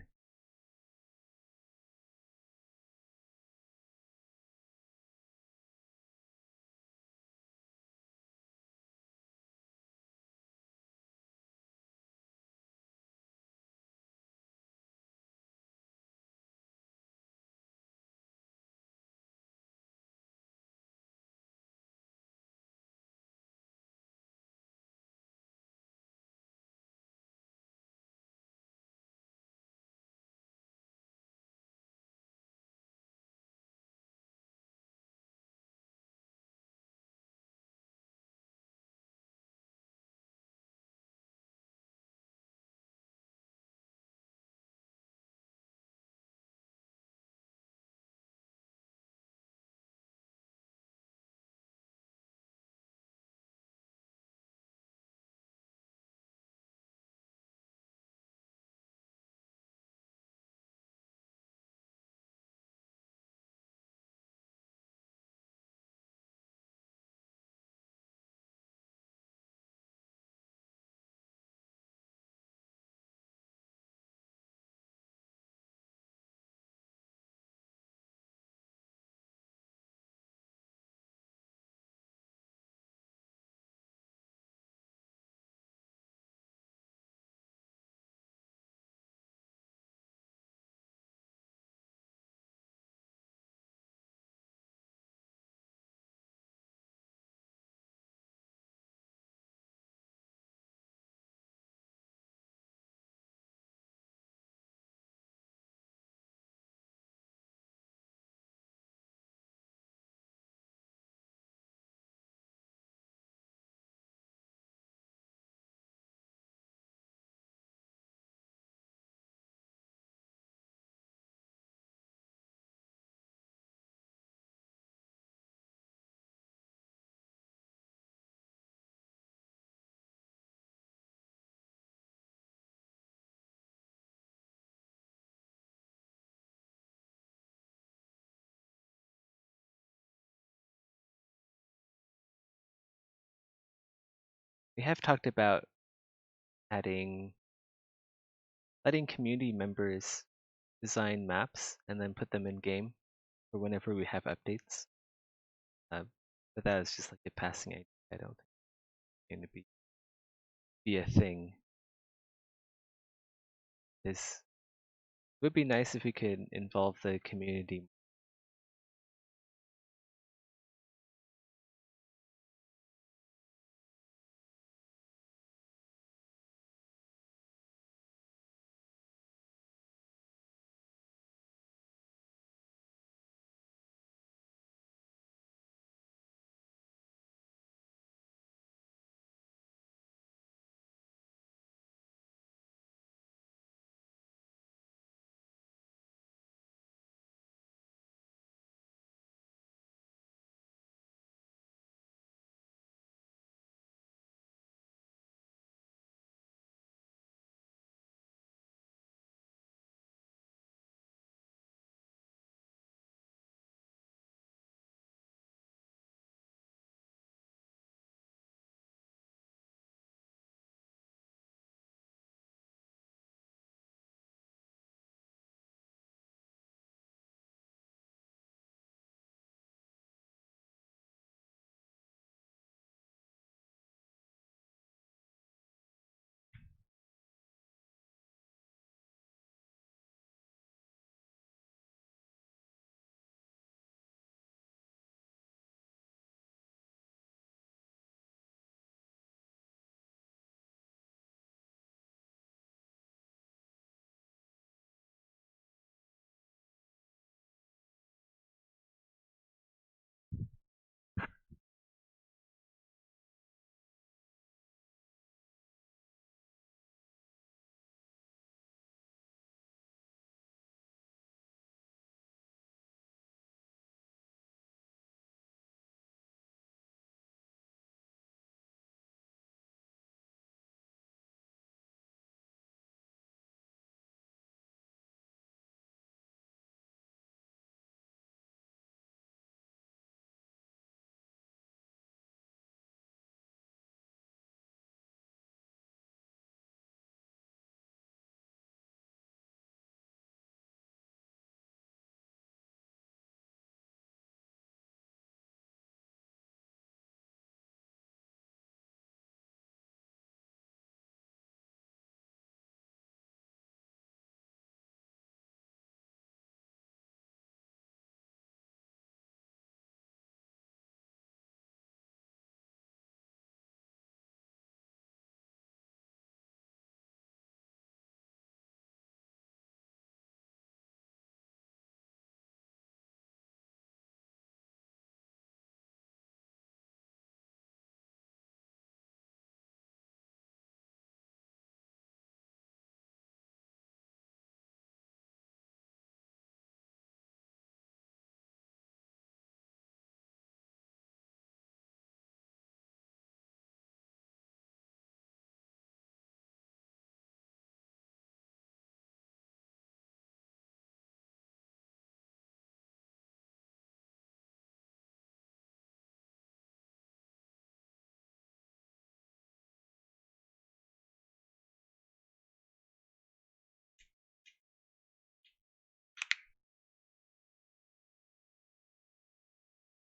we have talked about adding letting community members design maps and then put them in game for whenever we have updates. Uh, but that is just like a passing idea. I don't think it's going to be a thing. This would be nice if we could involve the community.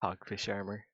Hogfish armor.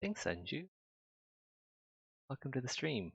Thanks, Sanju. Welcome to the stream.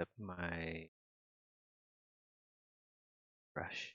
Up my brush.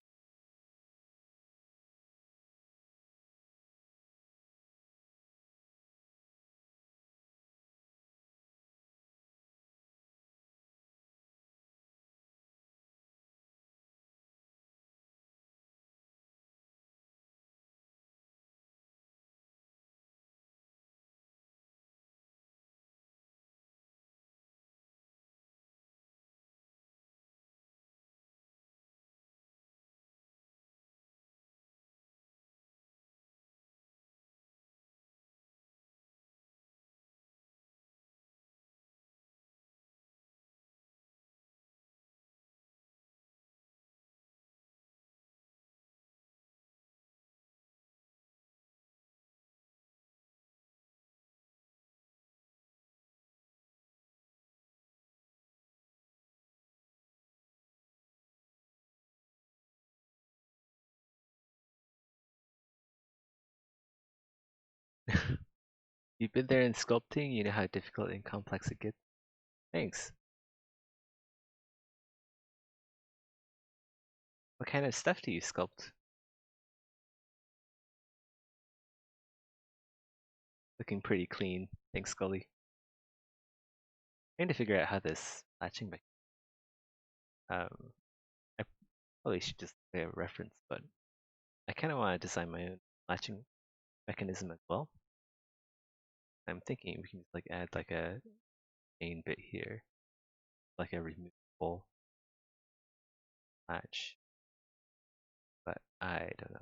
You've been there in sculpting, you know how difficult and complex it gets. Thanks. What kind of stuff do you sculpt? Looking pretty clean. Thanks, Scully. Trying to figure out how this latching I probably should just say a reference, but I kind of want to design my own latching mechanism as well. I'm thinking we can just like add like a main bit here, like a removable latch, but I don't know.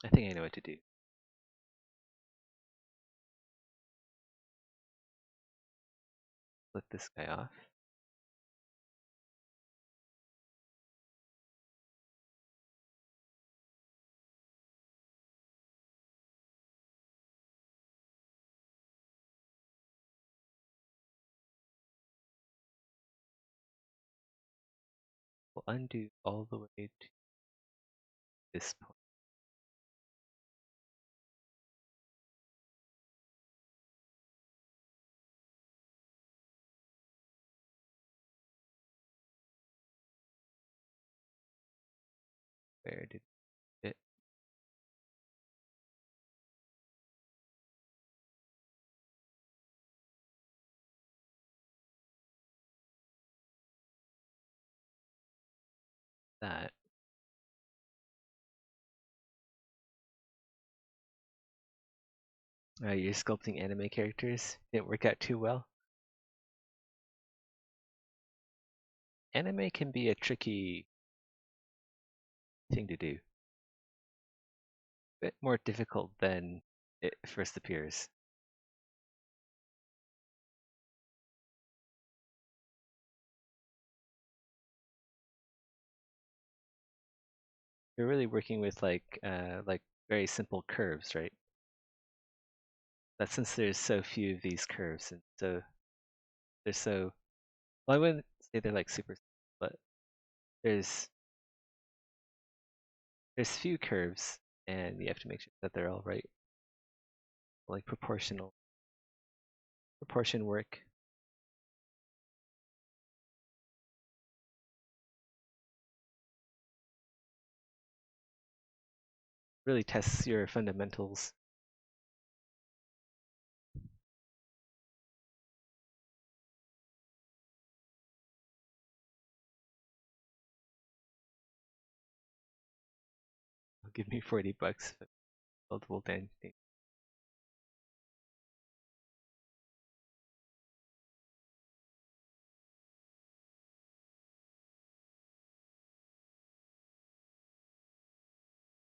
I think I know what to do. Let this guy off. We'll undo all the way to this point. Where did it? That. You're sculpting anime characters. Didn't work out too well. Anime can be a tricky thing to do. A bit more difficult than it first appears. You're really working with like very simple curves, right? But since there's so few of these curves, and so they're so well, I wouldn't say they're like super, but there's there's few curves, and you have to make sure that they're all right, like proportion work. Really tests your fundamentals. Give me $40 for multiple things.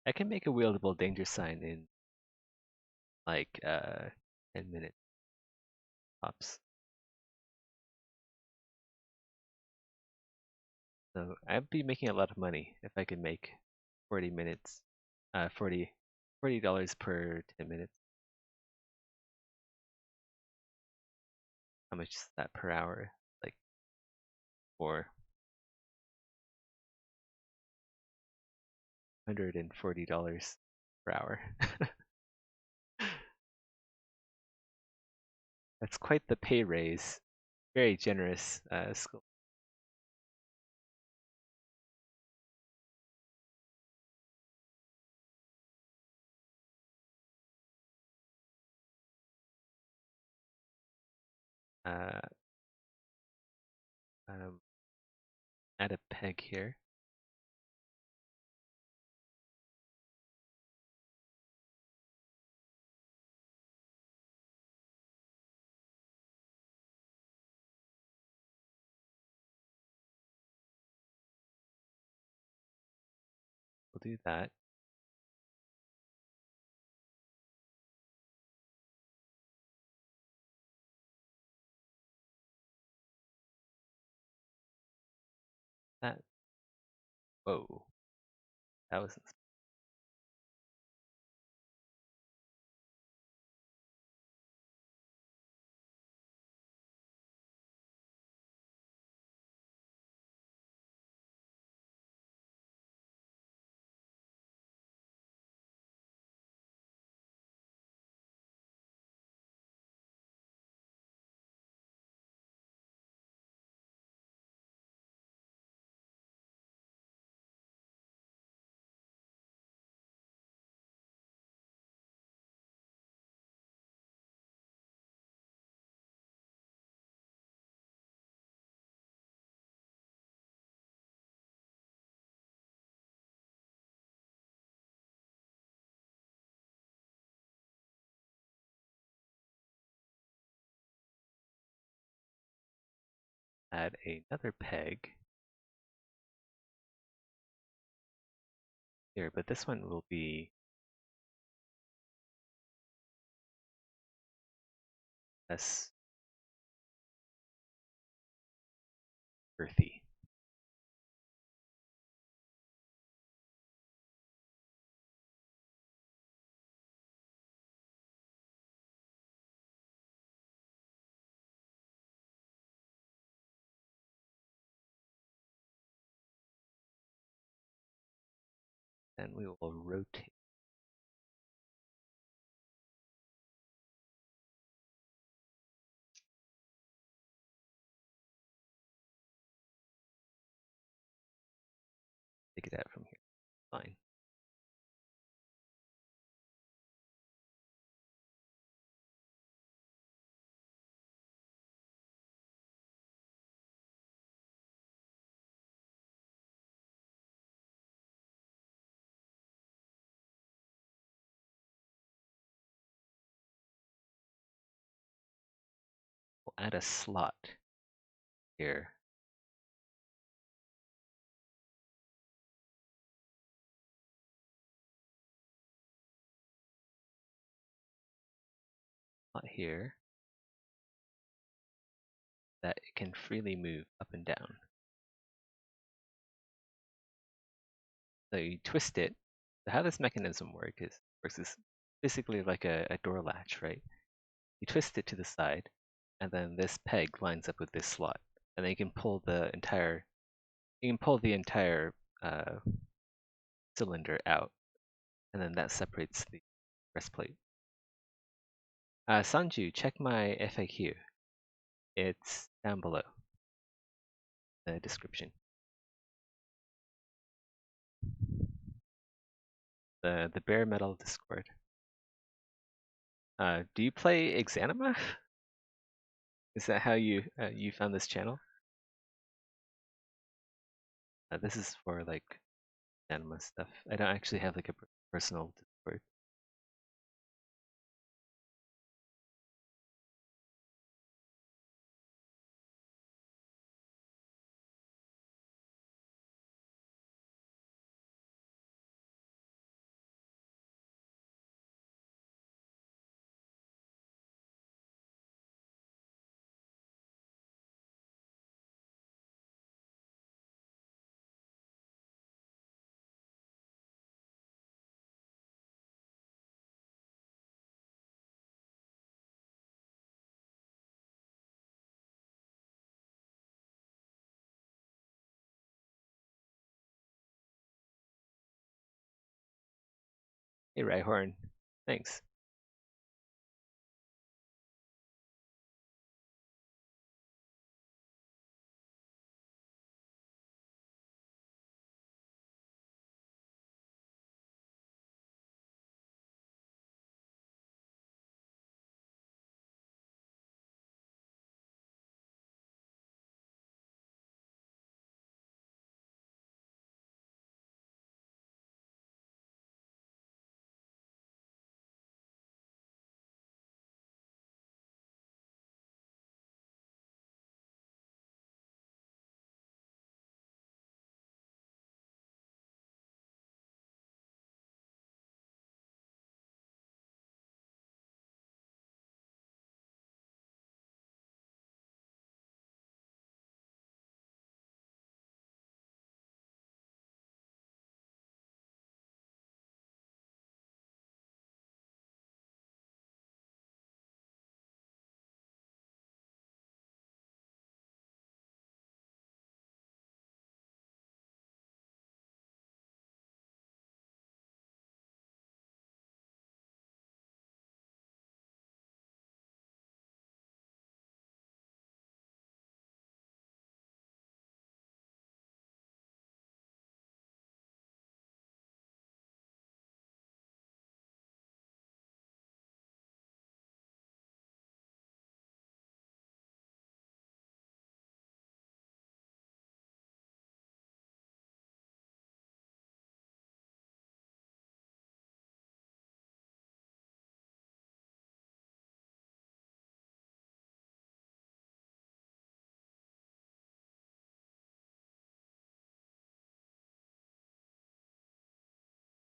I can make a wieldable danger sign in like 10 minutes tops. So I'd be making a lot of money if I could make 40 minutes, 40 dollars per 10 minutes. How much is that per hour? Like $440 per hour. That's quite the pay raise. Very generous school. Uh, um, add a peg here. We'll do that. That. Whoa. That was add another peg here, but this one will be less earthy. Then we will rotate. Take it out from here. Fine. We'll add a slot here. Slot here that it can freely move up and down. So you twist it. So how this mechanism works is basically like a door latch, right? You twist it to the side, and then this peg lines up with this slot, and then you can pull the entire uh, cylinder out, and then that separates the breastplate. Sanju, check my FAQ. It's down below the description. The bare metal Discord. Do you play Exanima? Is that how you found this channel? This is for like Exanima stuff. I don't actually have like a personal Discord. Hey Rhyhorn, thanks.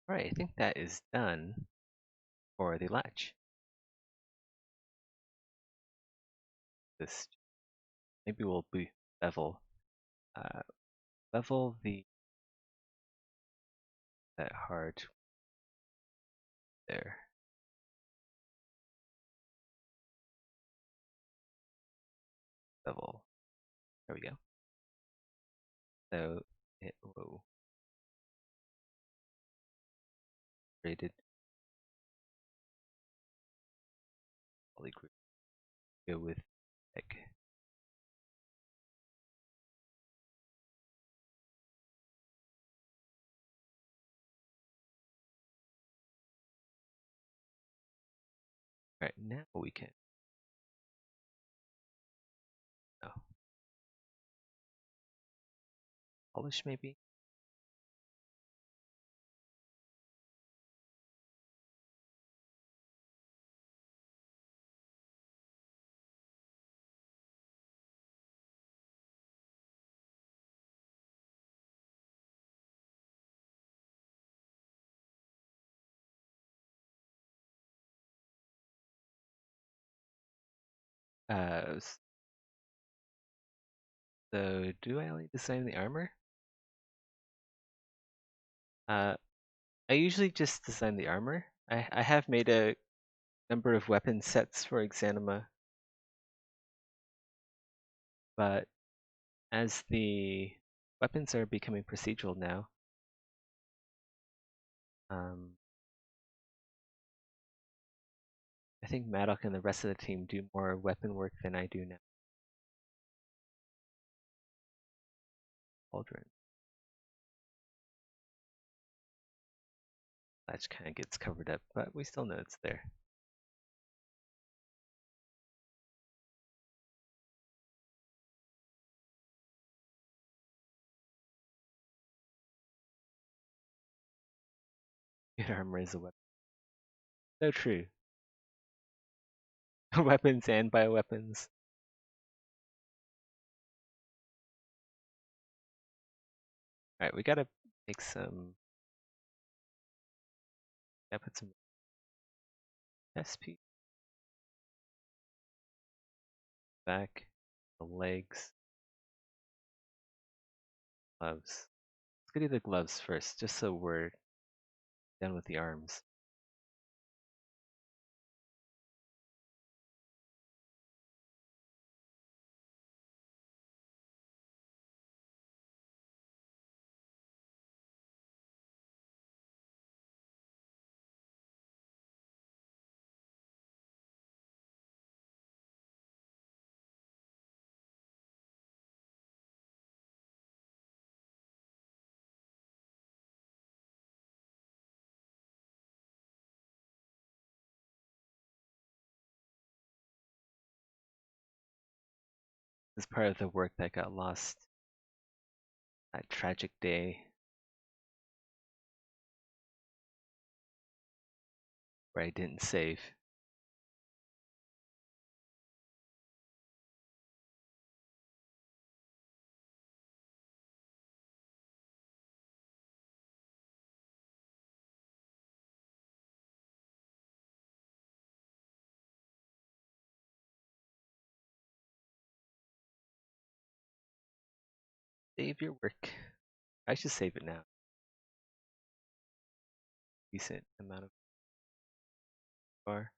All right, I think that is done for the latch. This maybe we'll bevel bevel that hard there. Bevel. There we go. So it whoa rated poly group. Go with egg. Right now we can. Oh, polish maybe. So do I only design the armor? Uh, I usually just design the armor. I have made a number of weapon sets for Exanima, but as the weapons are becoming procedural now, um, I think Maddock and the rest of the team do more weapon work than I do now. Cauldron. That kind of gets covered up, but we still know it's there. Good armor is a weapon. So true. Weapons and bioweapons. Alright, we gotta make some. Gotta put some SP back, the legs, gloves. Let's go do the gloves first, just so we're done with the arms. This is part of the work that got lost. That tragic day where I didn't save. Save your work. I should save it now. Decent amount of bar.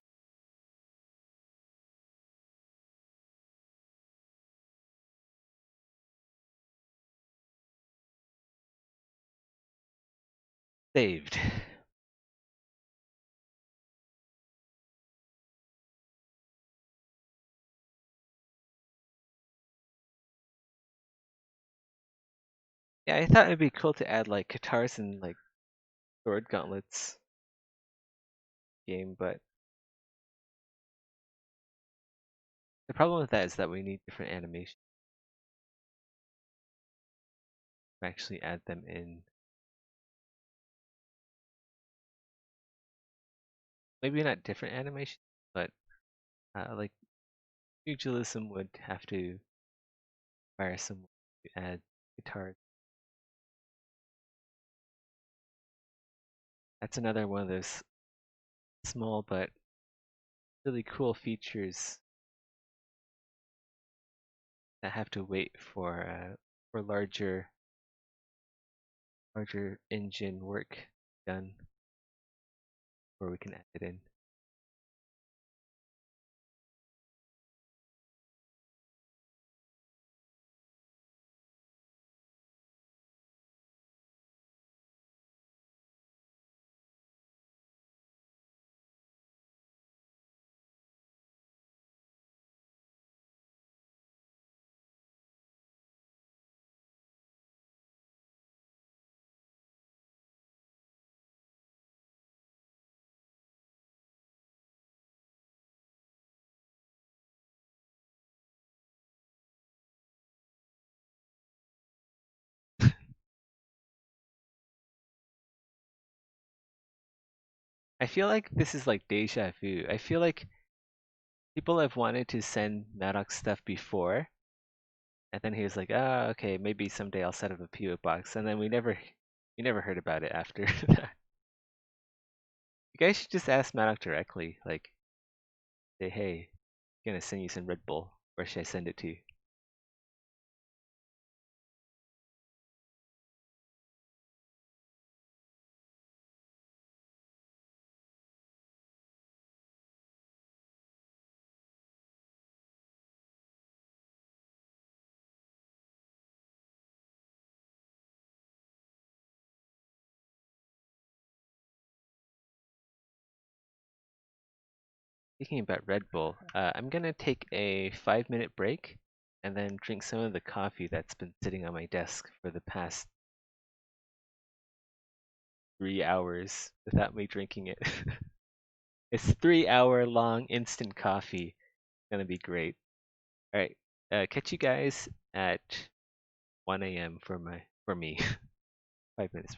Saved. Yeah, I thought it'd be cool to add like guitars and like sword gauntlets game, but the problem with that is that we need different animations to actually add them in. Maybe not different animations, but like pugilism would have to require someone to add guitars. That's another one of those small but really cool features that have to wait for larger engine work done before we can add it in. I feel like this is like deja vu. I feel like people have wanted to send Maddox stuff before, and then he was like, "Ah, okay, maybe someday I'll set up a PO box," and then we never heard about it after that. You guys should just ask Maddox directly, like, say, "Hey, I'm gonna send you some Red Bull. Where should I send it to?" Speaking about Red Bull, I'm gonna take a 5-minute break and then drink some of the coffee that's been sitting on my desk for the past 3 hours without me drinking it. It's 3 hour long instant coffee. Gonna be great. All right, catch you guys at 1 a.m. for me. 5 minutes.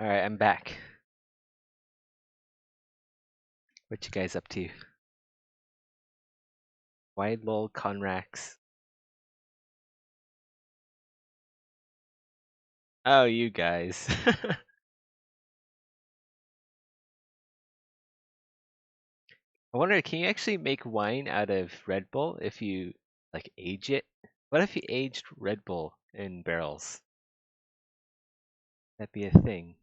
Alright, I'm back. What you guys up to? Wide lol Conrax. Oh, you guys. I wonder, can you actually make wine out of Red Bull if you like age it? What if you aged Red Bull in barrels? That'd be a thing.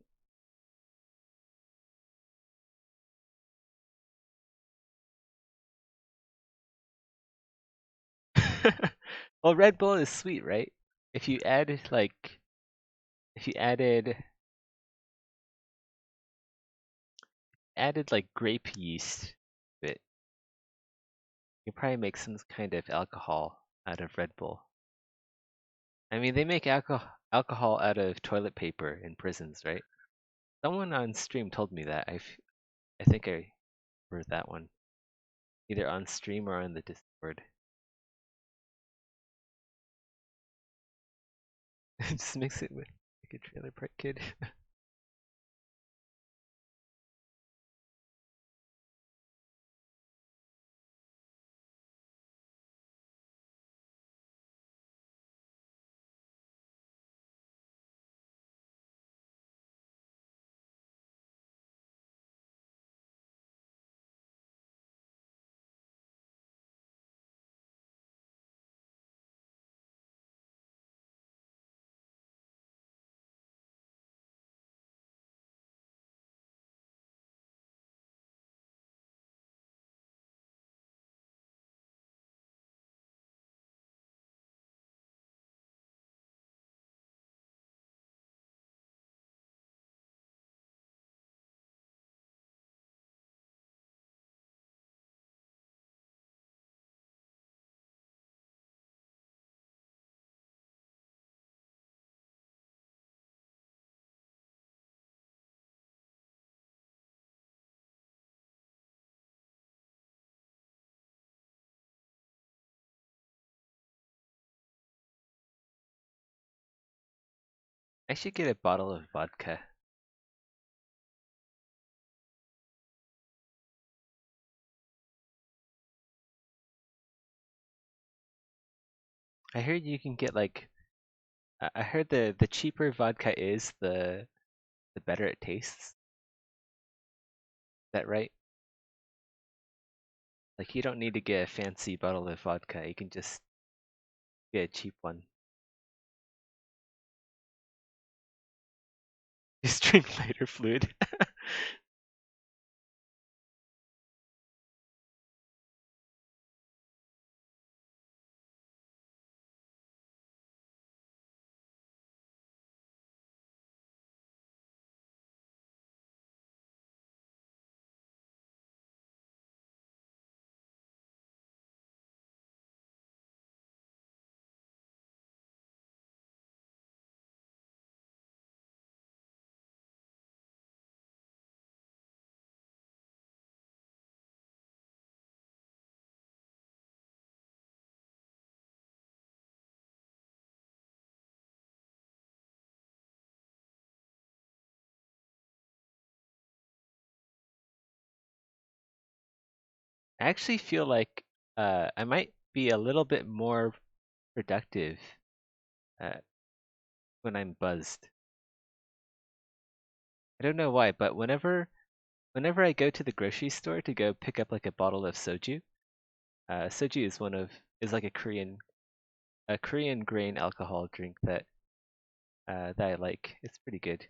Well, Red Bull is sweet, right? If you add like, if you added like grape yeast to it, you probably make some kind of alcohol out of Red Bull. I mean, they make alcohol out of toilet paper in prisons, right? Someone on stream told me that. I think I heard that one, either on stream or on the Discord. Just mix it with like a Trailer Park Kid. I should get a bottle of vodka. I heard you can get like, I heard the cheaper vodka is, the better it tastes. Is that right? Like you don't need to get a fancy bottle of vodka. You can just get a cheap one. Just drink lighter fluid. I actually feel like I might be a little bit more productive uh, when I'm buzzed. I don't know why, but whenever I go to the grocery store to go pick up like a bottle of soju, soju is is like a Korean grain alcohol drink that I like. It's pretty good.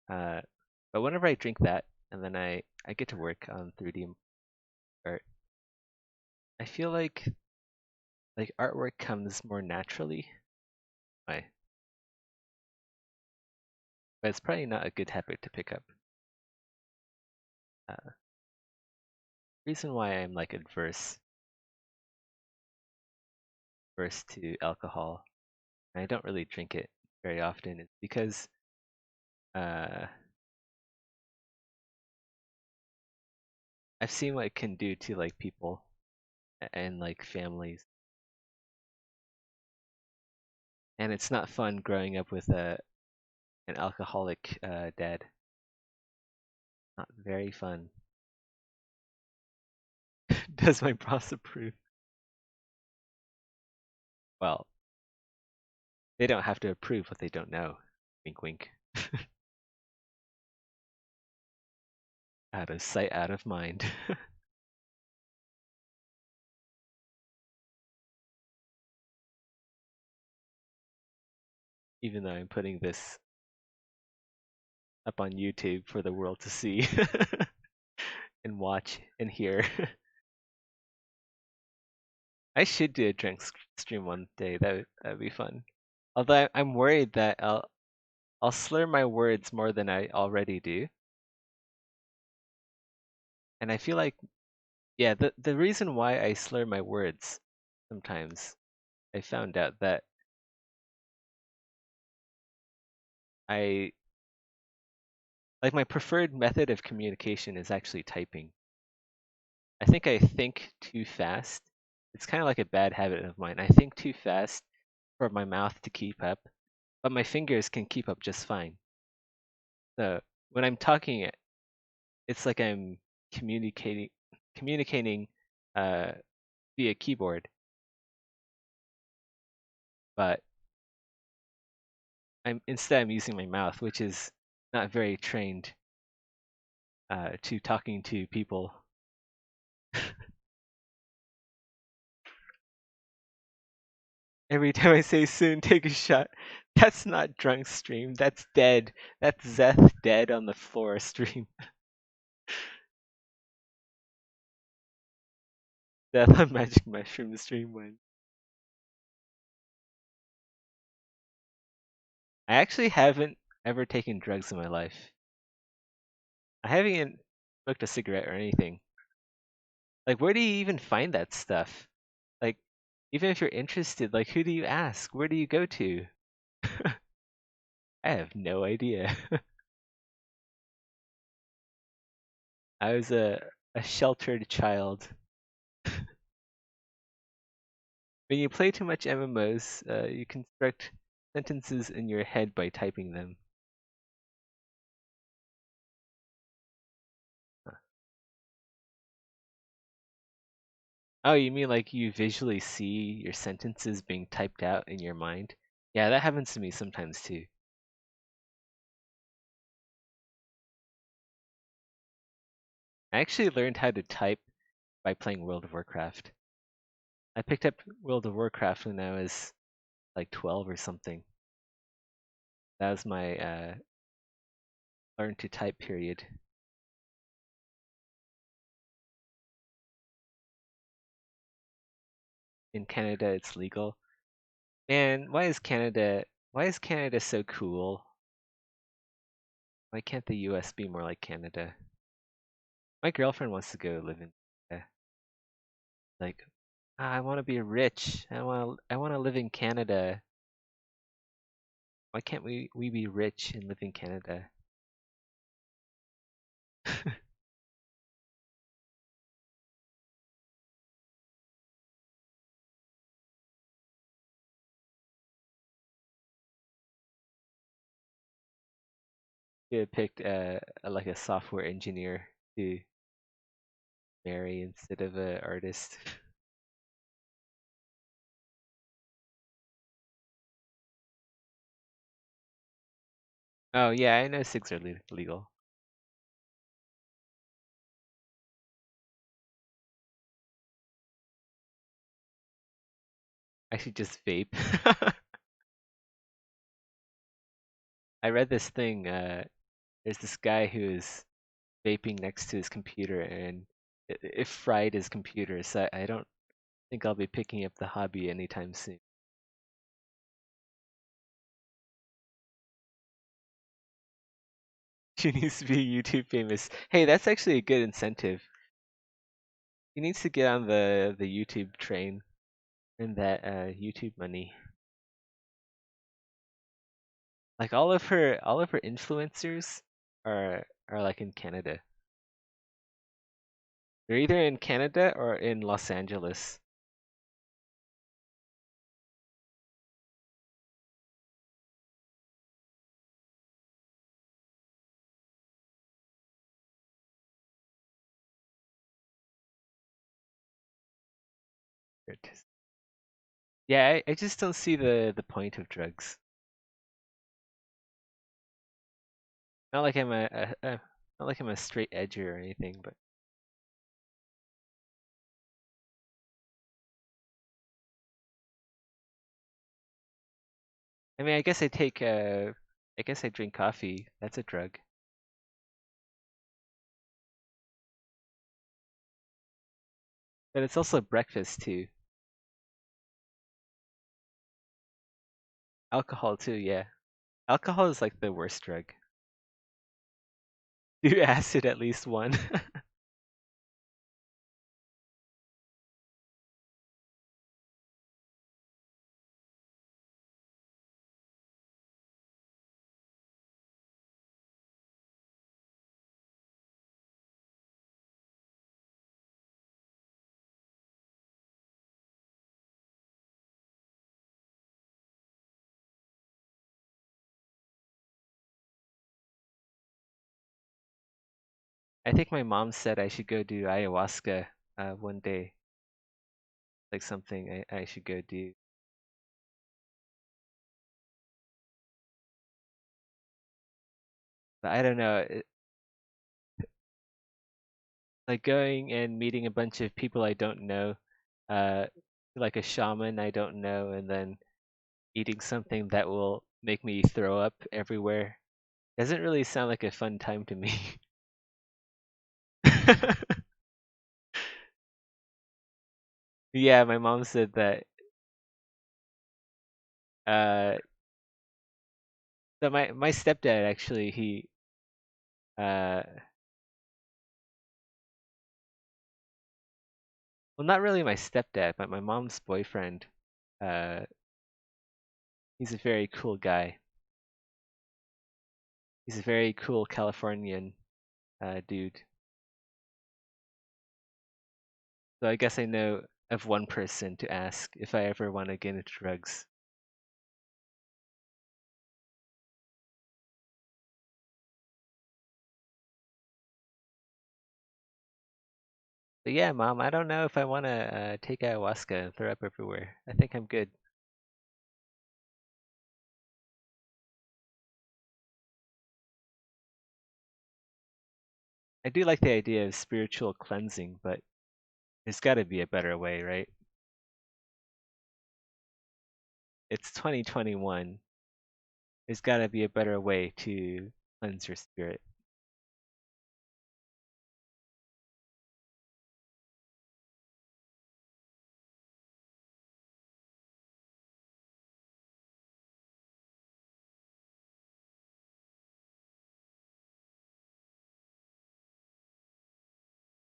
Uh, but whenever I drink that and then I get to work on 3D art, I feel like artwork comes more naturally. Why? But it's probably not a good habit to pick up. Uh, reason why I'm like adverse to alcohol, and I don't really drink it very often, is because uh, I've seen what it can do to like people and like families, and it's not fun growing up with an alcoholic dad. Not very fun. Does my boss approve? Well, they don't have to approve what they don't know. Wink, wink. Out of sight, out of mind. Even though I'm putting this up on YouTube for the world to see and watch and hear. I should do a drink stream one day. That'd be fun. Although I'm worried that I'll slur my words more than I already do. And I feel like, yeah, the reason why I slur my words sometimes, I found out that I like my preferred method of communication is actually typing. I think I think too fast. It's kind of like a bad habit of mine. I think too fast for my mouth to keep up, but my fingers can keep up just fine. So when I'm talking, it's like I'm communicating uh, via keyboard, but I'm using my mouth, which is not very trained to talking to people. Every time I say soon, take a shot. That's not drunk stream. That's dead. That's Zeth dead on the floor stream. Death on magic mushroom stream when I actually haven't ever taken drugs in my life. I haven't even smoked a cigarette or anything. Like, where do you even find that stuff? Like, even if you're interested, like, who do you ask? Where do you go to? I have no idea. I was a sheltered child. When you play too much MMOs, you construct sentences in your head by typing them. Huh. Oh, you mean like you visually see your sentences being typed out in your mind? Yeah, that happens to me sometimes too. I actually learned how to type by playing World of Warcraft. I picked up World of Warcraft when I was like 12 or something. That was my learn to type period. In Canada, it's legal. Man, why is Canada so cool? Why can't the US be more like Canada? My girlfriend wants to go live in Canada. Like, I want to be rich. I want to live in Canada. Why can't we be rich and live in Canada? You have picked like a software engineer to marry instead of an artist. Oh yeah, I know SIGs are legal. I should just vape. I read this thing. There's this guy who is vaping next to his computer, and it fried his computer. So I don't think I'll be picking up the hobby anytime soon. She needs to be YouTube famous. Hey, that's actually a good incentive. He needs to get on the YouTube train and that YouTube money. Like all of her influencers are like in Canada. They're either in Canada or in Los Angeles. Yeah, I just don't see the point of drugs. Not like I'm not like I'm a straight edger or anything, but I mean, I guess I drink coffee. That's a drug. But it's also breakfast too. Alcohol too, yeah. Alcohol is like the worst drug. Do acid at least one. I think my mom said I should go do ayahuasca one day. Like something I should go do. But I don't know. Like going and meeting a bunch of people I don't know, uh, like a shaman I don't know, and then eating something that will make me throw up everywhere. Doesn't really sound like a fun time to me. Yeah, my mom said that. Uh, so my stepdad actually uh, well, not really my stepdad, but my mom's boyfriend. Uh, he's a very cool guy. He's a very cool Californian dude. So I guess I know of one person to ask if I ever want to get into drugs. But yeah, mom, I don't know if I want to take ayahuasca and throw up everywhere. I think I'm good. I do like the idea of spiritual cleansing, but there's got to be a better way, right? It's 2021. There's got to be a better way to cleanse your spirit.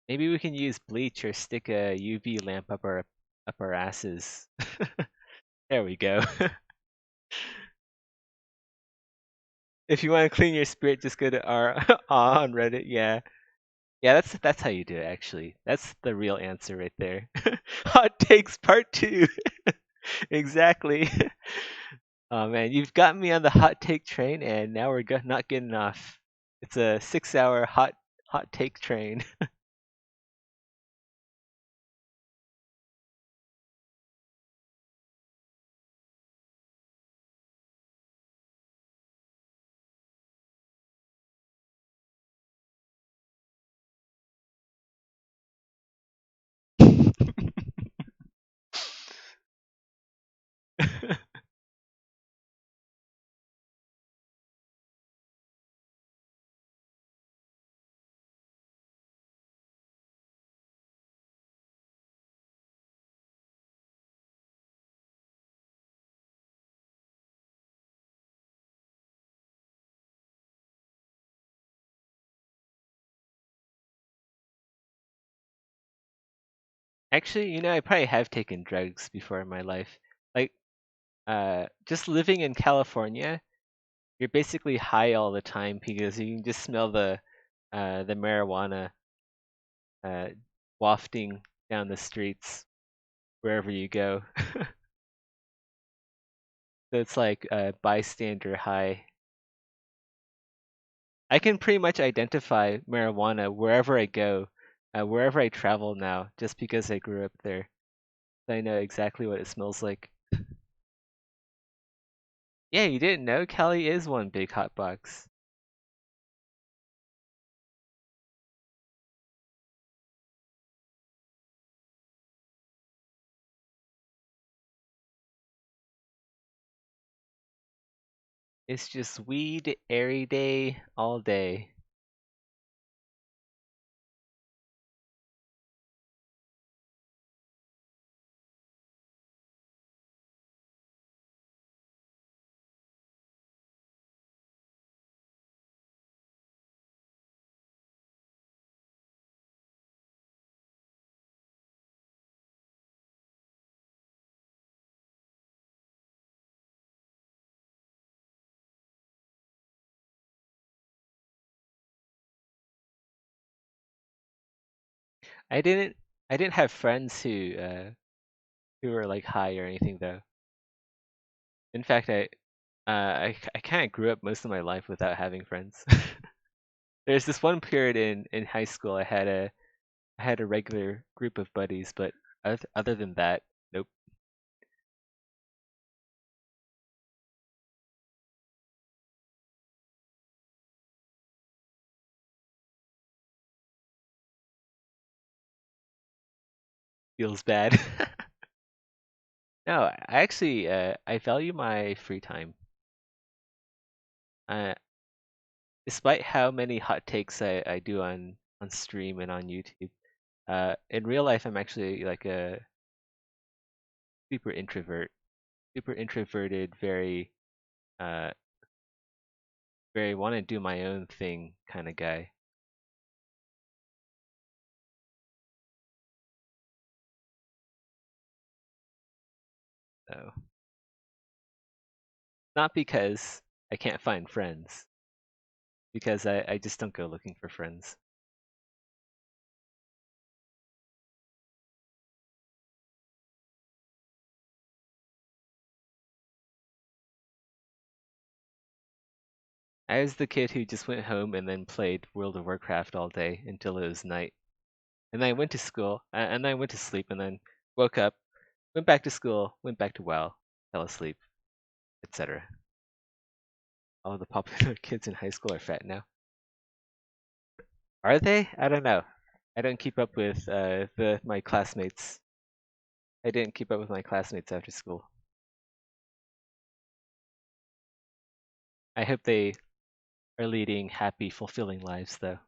Maybe we can use bleach or stick a UV lamp up our asses. There we go. If you want to clean your spirit, just go to our on Reddit. Yeah, yeah, that's how you do it. Actually, that's the real answer right there. Hot takes part two. Exactly. Oh man, you've got me on the hot take train, and now we're not getting off. It's a 6 hour hot take train. Actually, I probably have taken drugs before in my life. Like, just living in California, you're basically high all the time because you can just smell the marijuana uh, wafting down the streets wherever you go. So it's like bystander high. I can pretty much identify marijuana wherever I go, wherever I travel now, just because I grew up there. I know exactly what it smells like. Yeah, you didn't know Cali is one big hot box. It's just weed every day, all day. I didn't I didn't have friends who were like high or anything though. In fact, I kind of grew up most of my life without having friends. There's this one period in high school I had a regular group of buddies, but other than that, nope. Feels bad. No, I actually I value my free time. Uh, Despite how many hot takes I do on stream and on YouTube, in real life I'm actually like a super introvert, super introverted, uh very want to do my own thing kind of guy. So not because I can't find friends, because I just don't go looking for friends. I was the kid who just went home and then played World of Warcraft all day until it was night. And then I went to school, and then I went to sleep, and then woke up, went back to school, went back to WoW, fell asleep, etc. All the popular kids in high school are fat now. Are they? I don't know. I don't keep up with the my classmates. I didn't keep up with my classmates after school. I hope they are leading happy, fulfilling lives, though.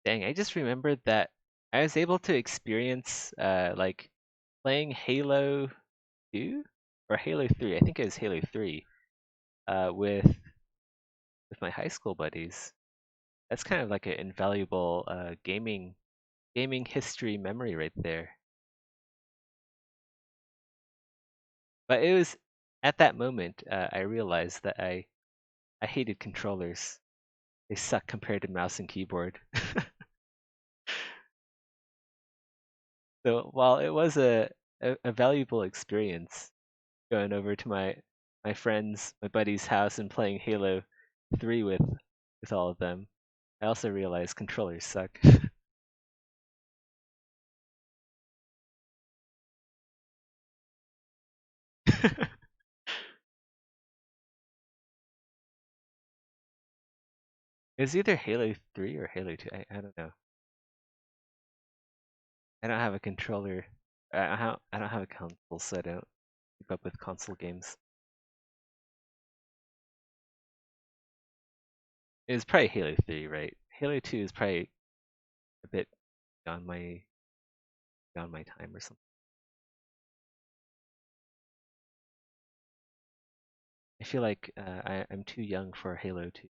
Dang, I just remembered that I was able to experience like playing Halo 2 or Halo 3. I think it was Halo 3 with my high school buddies. That's kind of like an invaluable gaming history memory right there. But it was at that moment I realized that I hated controllers. They suck compared to mouse and keyboard. So while it was a valuable experience going over to my friends, my buddy's house and playing Halo 3 with all of them, I also realized controllers suck. It was either Halo 3 or Halo 2. I don't know. I don't have a controller. I don't have a console, so I don't keep up with console games. It was probably Halo 3, right? Halo 2 is probably a bit beyond my time or something. I feel like I'm too young for Halo 2.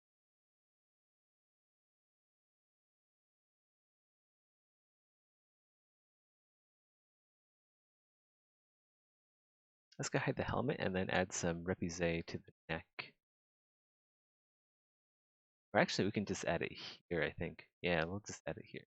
Let's go hide the helmet and then add some repoussé to the neck. Or actually, we can just add it here, I think. Yeah, we'll just add it here.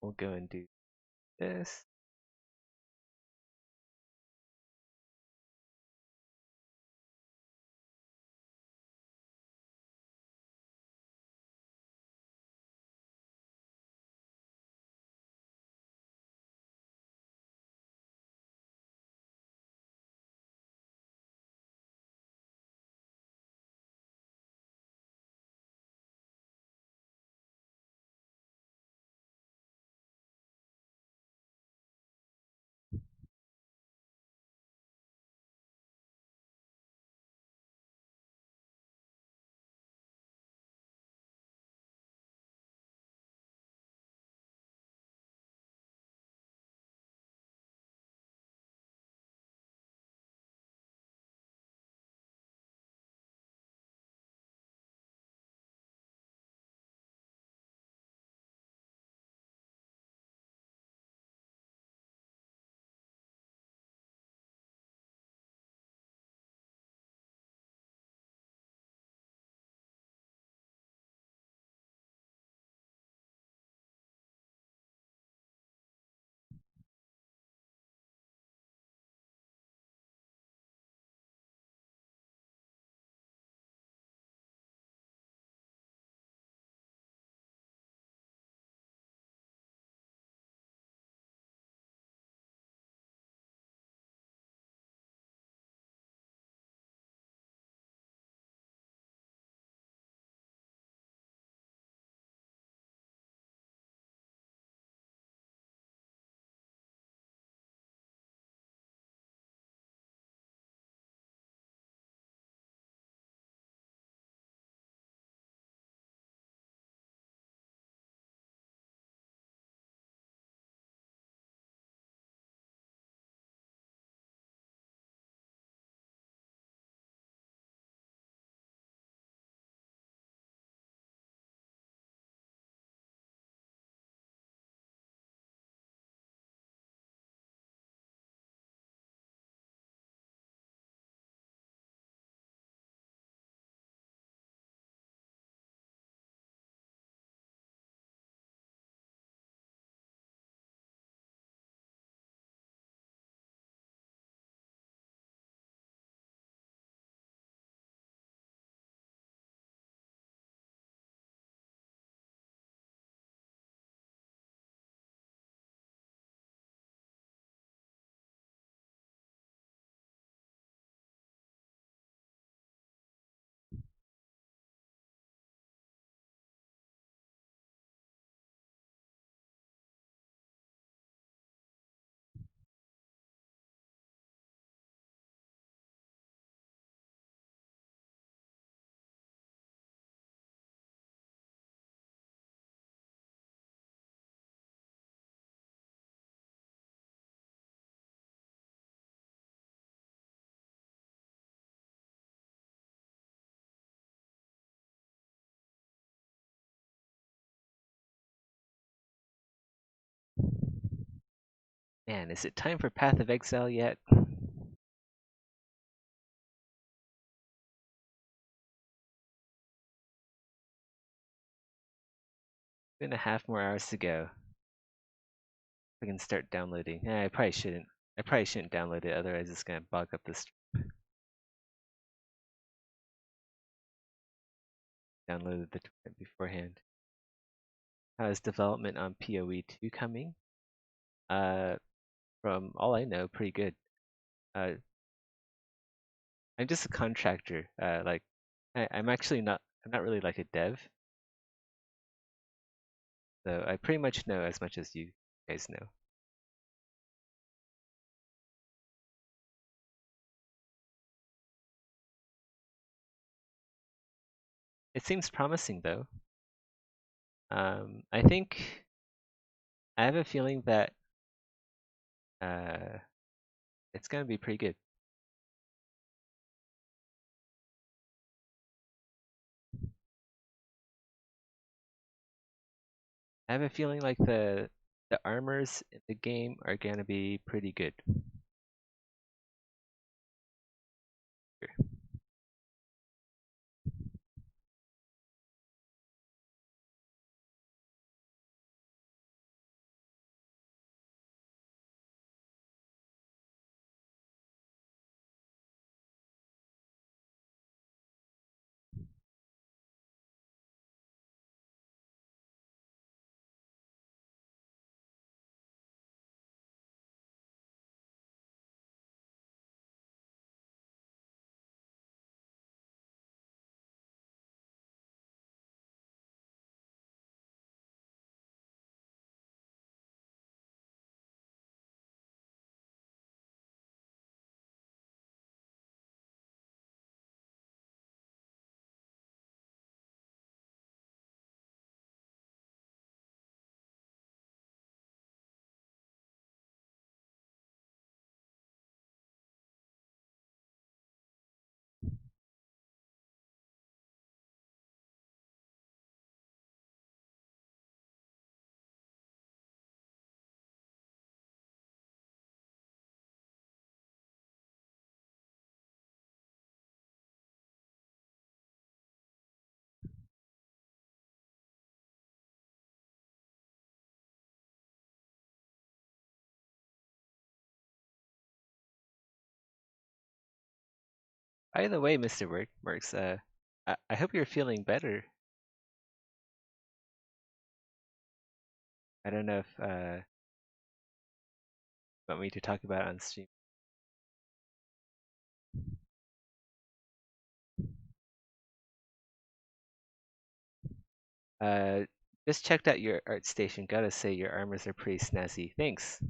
We'll go and do this. Man, is it time for Path of Exile yet? 2.5 more hours to go. I can start downloading. I probably shouldn't. I probably shouldn't download it, otherwise it's gonna bog up the stream. Downloaded the torrent beforehand. How is development on PoE 2 coming? From all I know, pretty good. Uh, I'm just a contractor. Like, I'm actually not. I'm not really like a dev, so I pretty much know as much as you guys know. It seems promising though. I think I have a feeling that uh, it's gonna be pretty good. I have a feeling like the armors in the game are gonna be pretty good. By the way, Mr. Works, I hope you're feeling better. I don't know if you want me to talk about it on stream. Uh, just checked out your art station. Gotta say, your armors are pretty snazzy. Thanks.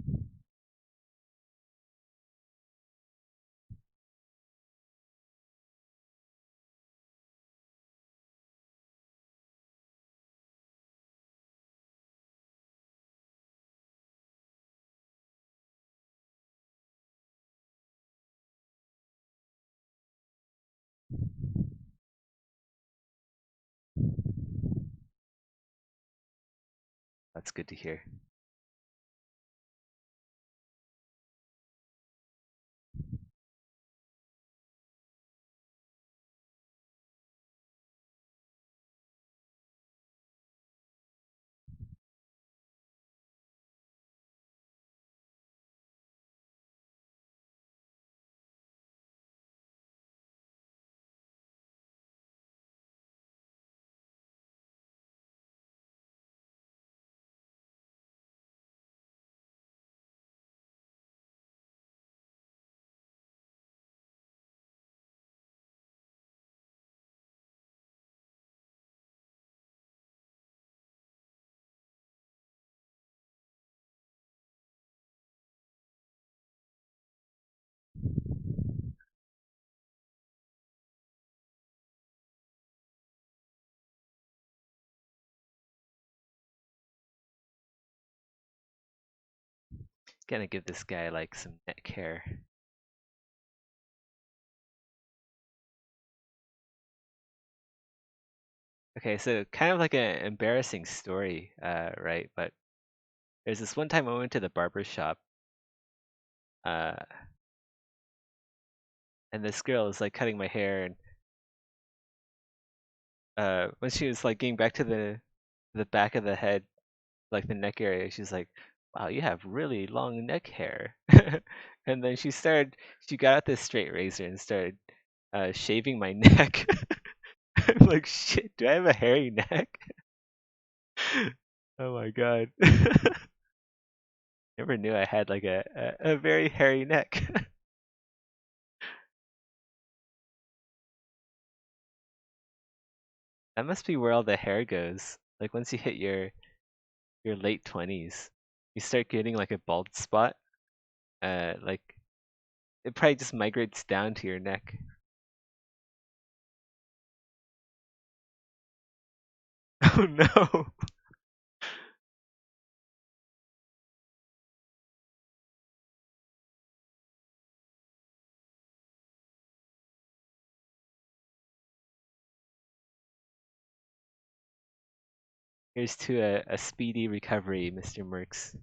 That's good to hear. Gonna give this guy like some neck hair. Okay, so kind of like an embarrassing story, right? But there's this one time I went to the barber shop, uh, and this girl was like cutting my hair, and when she was like getting back to the back of the head, like the neck area, she's like, wow, you have really long neck hair. And then she got out this straight razor and started shaving my neck. I'm like, shit, do I have a hairy neck? Oh my god. Never knew I had like a very hairy neck. That must be where all the hair goes. Like once you hit your late 20s, you start getting like a bald spot. Like it probably just migrates down to your neck. Oh no. Here's to a speedy recovery, Mr. Merks.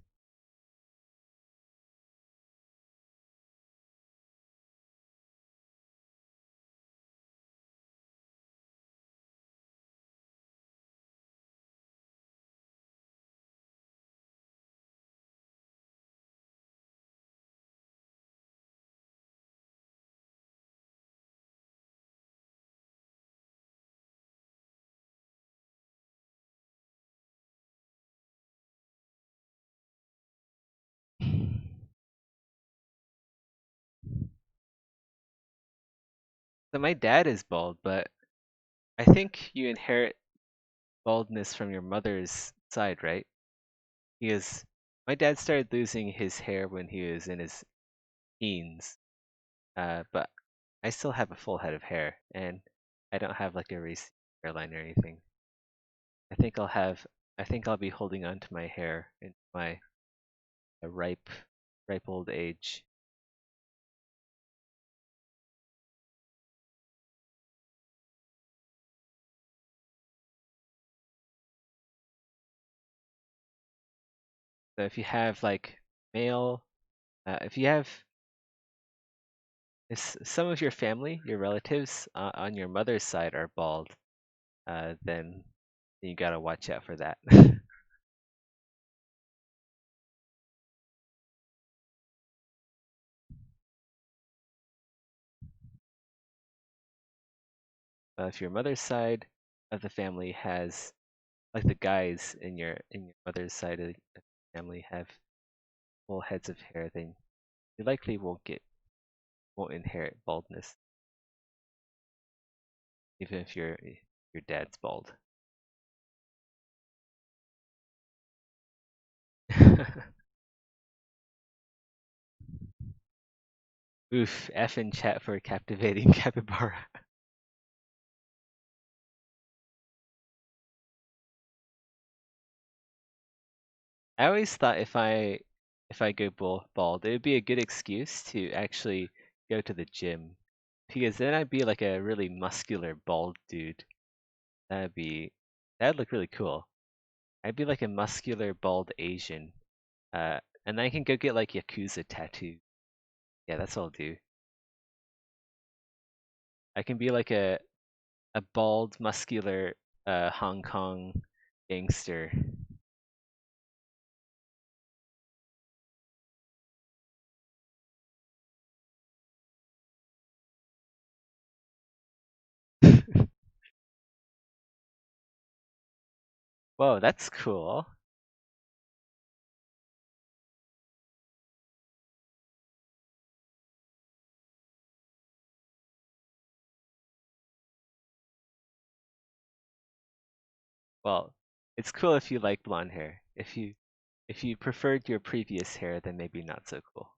So my dad is bald, but I think you inherit baldness from your mother's side, right? Because my dad started losing his hair when he was in his teens, but I still have a full head of hair, and I don't have like a raised hairline or anything. I think I think I'll be holding on to my hair in my ripe old age. So if you have like male, if you have if some of your family, your relatives on your mother's side are bald, then you gotta watch out for that. If your mother's side of the family has like the guys in your mother's side of the family have full heads of hair, then you likely won't inherit baldness, even if your dad's bald. Oof, F in chat for a captivating capybara. I always thought if I go bald, it would be a good excuse to actually go to the gym, because then I'd be like a really muscular bald dude. That'd be that'd look really cool. I'd be like a muscular bald Asian. And I can go get like Yakuza tattoo. Yeah, that's what I'll do. I can be like a bald, muscular Hong Kong gangster. Whoa, that's cool. Well, it's cool if you like blonde hair. If you preferred your previous hair, then maybe not so cool.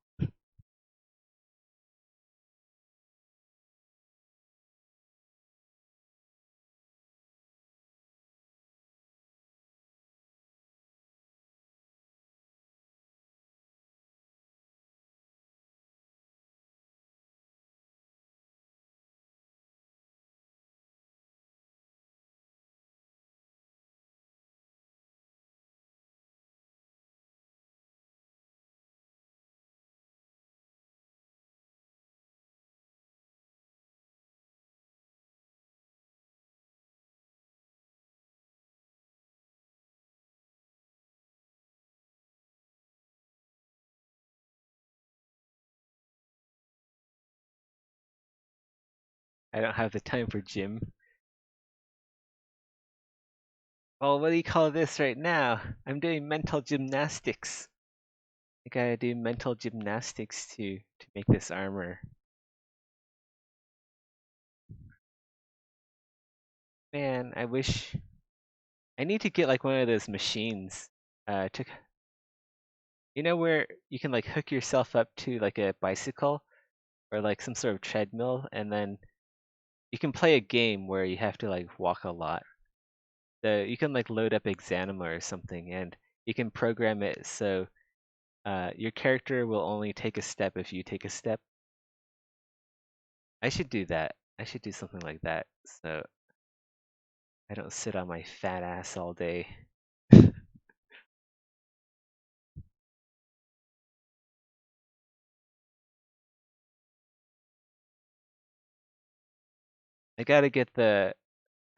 I don't have the time for gym. Well, what do you call this right now? I'm doing mental gymnastics. I gotta do mental gymnastics to make this armor. Man, I wish I need to get like one of those machines. To you know where you can like hook yourself up to like a bicycle or like some sort of treadmill, and then you can play a game where you have to like walk a lot. So you can like load up Exanima or something, and you can program it so your character will only take a step if you take a step. I should do that. I should do something like that so I don't sit on my fat ass all day. I gotta get the.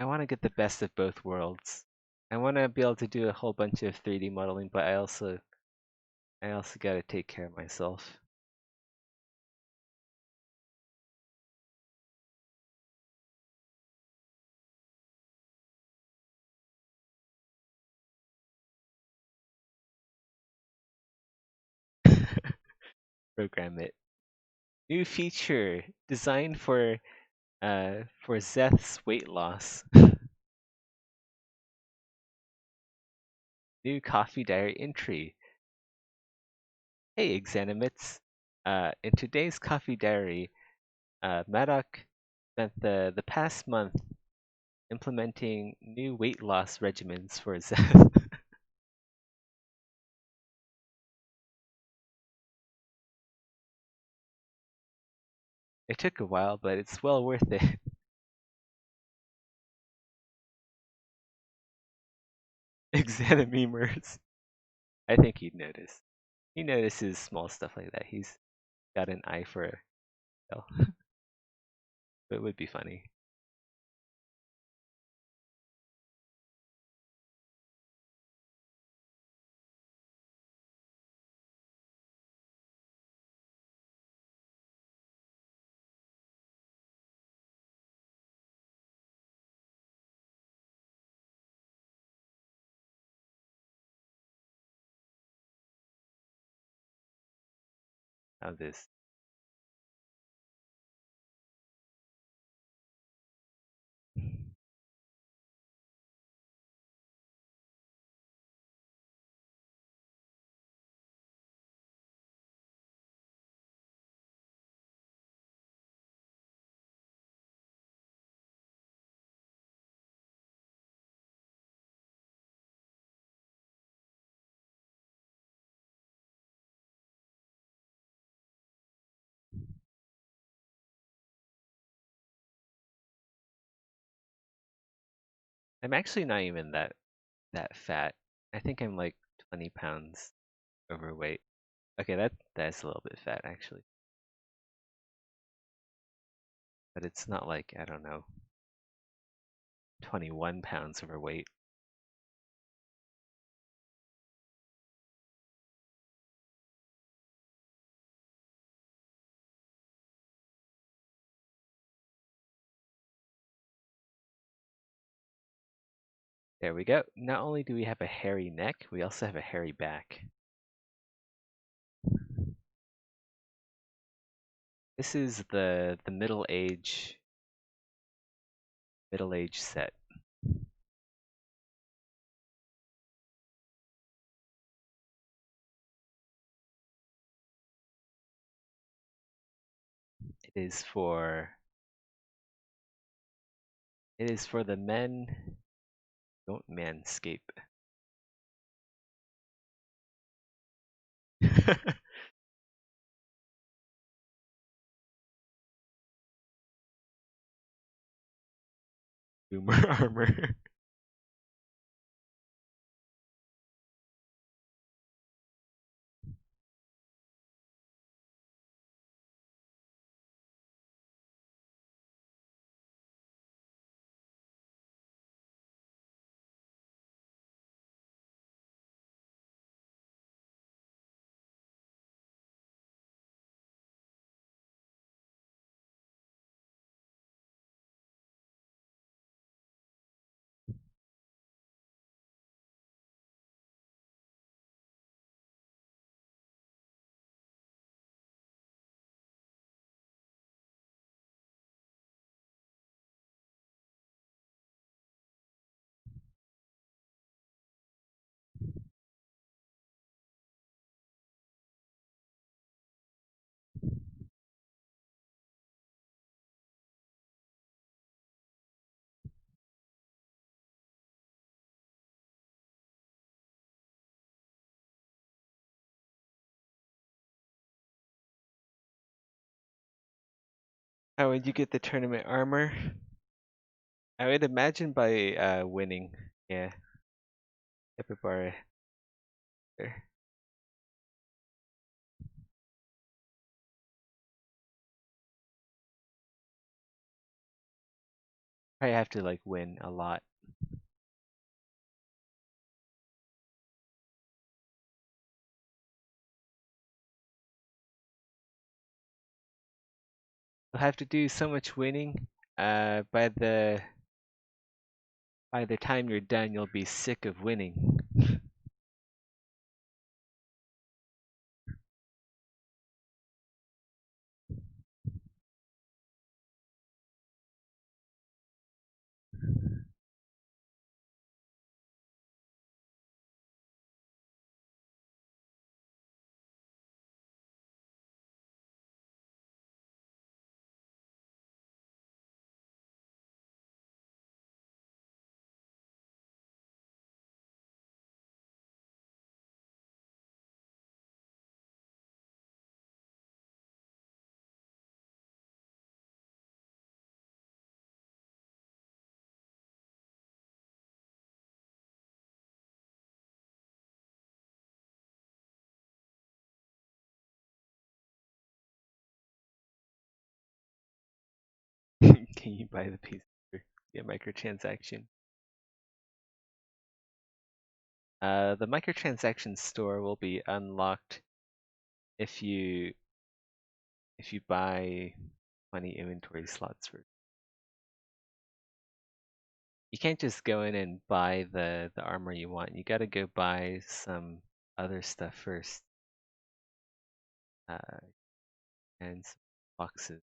I want to get the best of both worlds. I want to be able to do a whole bunch of 3D modeling, but I also gotta take care of myself. Program it. New feature designed for Zeth's weight loss. New coffee diary entry. Hey Exanimits. In today's coffee diary, Maddock spent the past month implementing new weight loss regimens for Zeth. It took a while, but it's well worth it. Exanimemers. I think he'd notice. He notices small stuff like that. He's got an eye for it. So it would be funny. How this. I'm actually not even that fat. I think I'm like 20 pounds overweight. Okay, that's a little bit fat actually, but it's not like I don't know, 21 pounds overweight. There we go. Not only do we have a hairy neck, we also have a hairy back. This is the middle age set. It is for it is for the men who don't manscape. Boomer armor. How would you get the tournament armor? I would imagine by winning. Yeah, Epibar there. I have to like win a lot. You'll have to do so much winning. By the time you're done, you'll be sick of winning. Can you buy the piece? Yeah, microtransaction. The microtransaction store will be unlocked if you buy 20 inventory slots for. You can't just go in and buy the armor you want. You gotta go buy some other stuff first. Uh, and some boxes.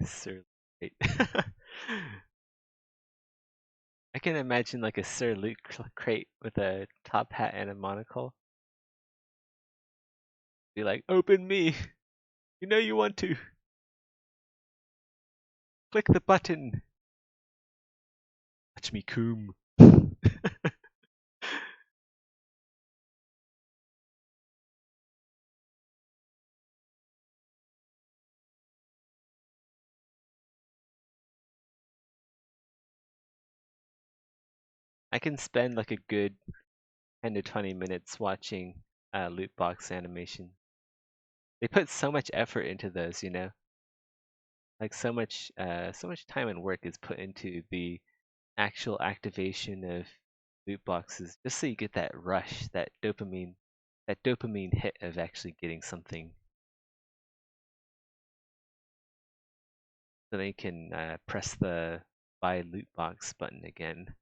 Sir, wait. I can imagine like a Sir Loot crate with a top hat and a monocle. Be like, open me. You know you want to. Click the button. Touch me, coom. I can spend like a good 10 to 20 minutes watching loot box animation. They put so much effort into those, you know? Like so much time and work is put into the actual activation of loot boxes just so you get that rush, that dopamine hit of actually getting something. So they can press the buy loot box button again.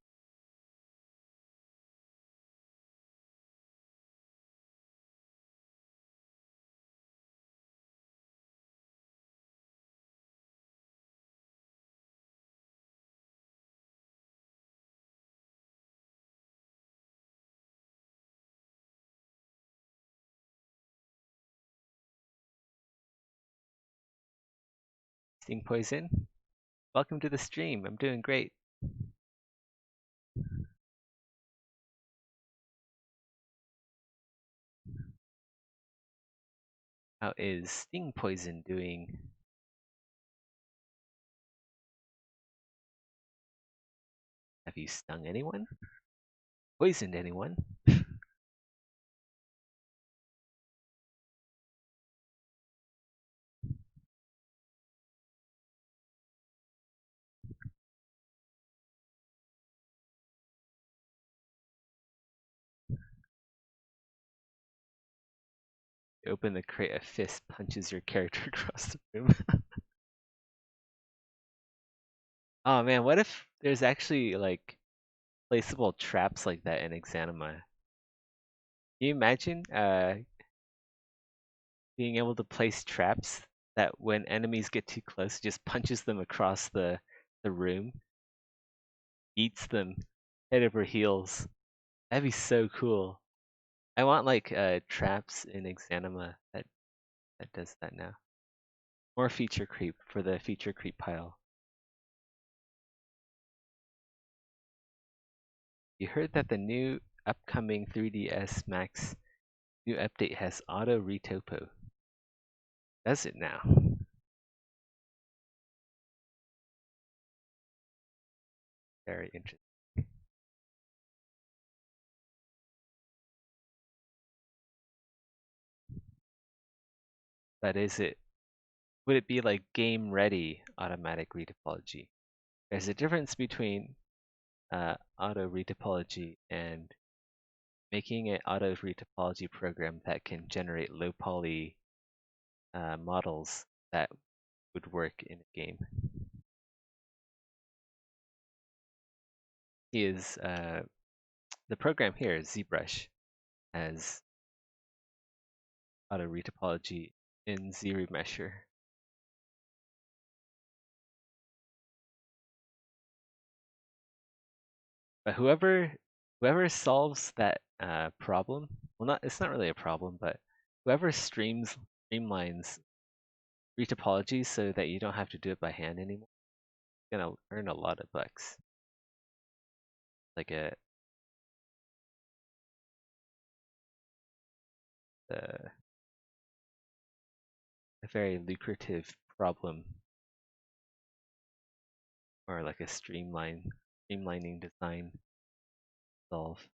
Sting Poison, welcome to the stream. I'm doing great. How is Sting Poison doing? Have you stung anyone? Poisoned anyone? You open the crate, a fist punches your character across the room. Oh man, what if there's actually like placeable traps like that in Exanima? Can you imagine being able to place traps that when enemies get too close, it just punches them across the room, eats them head over heels. That'd be so cool. I want like traps in Exanima that does that now. More feature creep for the feature creep pile. You heard that the new upcoming 3DS Max new update has auto retopo. Does it now? Very interesting. But is it, would it be like game ready automatic retopology? There's a difference between auto retopology and making an auto retopology program that can generate low poly models that would work in a game. Is the program here, ZBrush, has auto retopology in ZRemesher. But whoever solves that problem, well, not it's not really a problem, but whoever streamlines retopology so that you don't have to do it by hand anymore, is gonna earn a lot of bucks. Like a very lucrative problem, or like a streamlining design solve,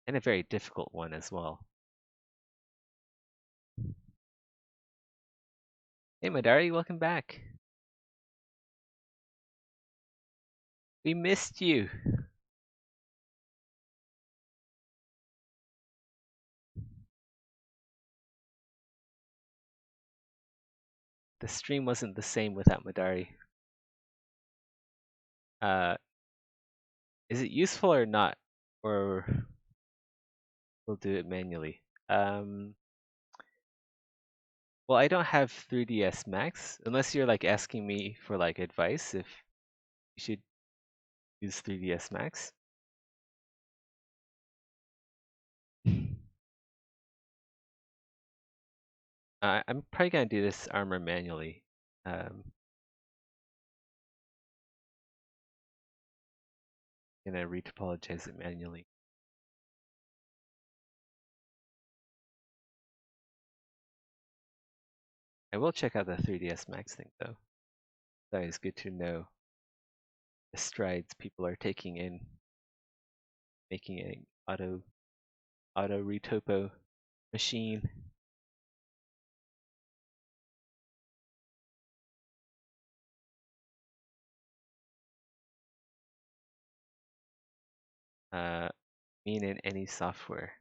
and a very difficult one as well. Hey Madari, welcome back. We missed you. The stream wasn't the same without Madari. Uh, is it useful or not? Or we'll do it manually. Well, I don't have 3DS Max, unless you're like asking me for like advice if you should use 3DS Max. I'm probably gonna do this Armour manually. Gonna retopologize it manually. I will check out the 3DS Max thing though. It's always good to know the strides people are taking in making an auto retopo machine. Mean in any software.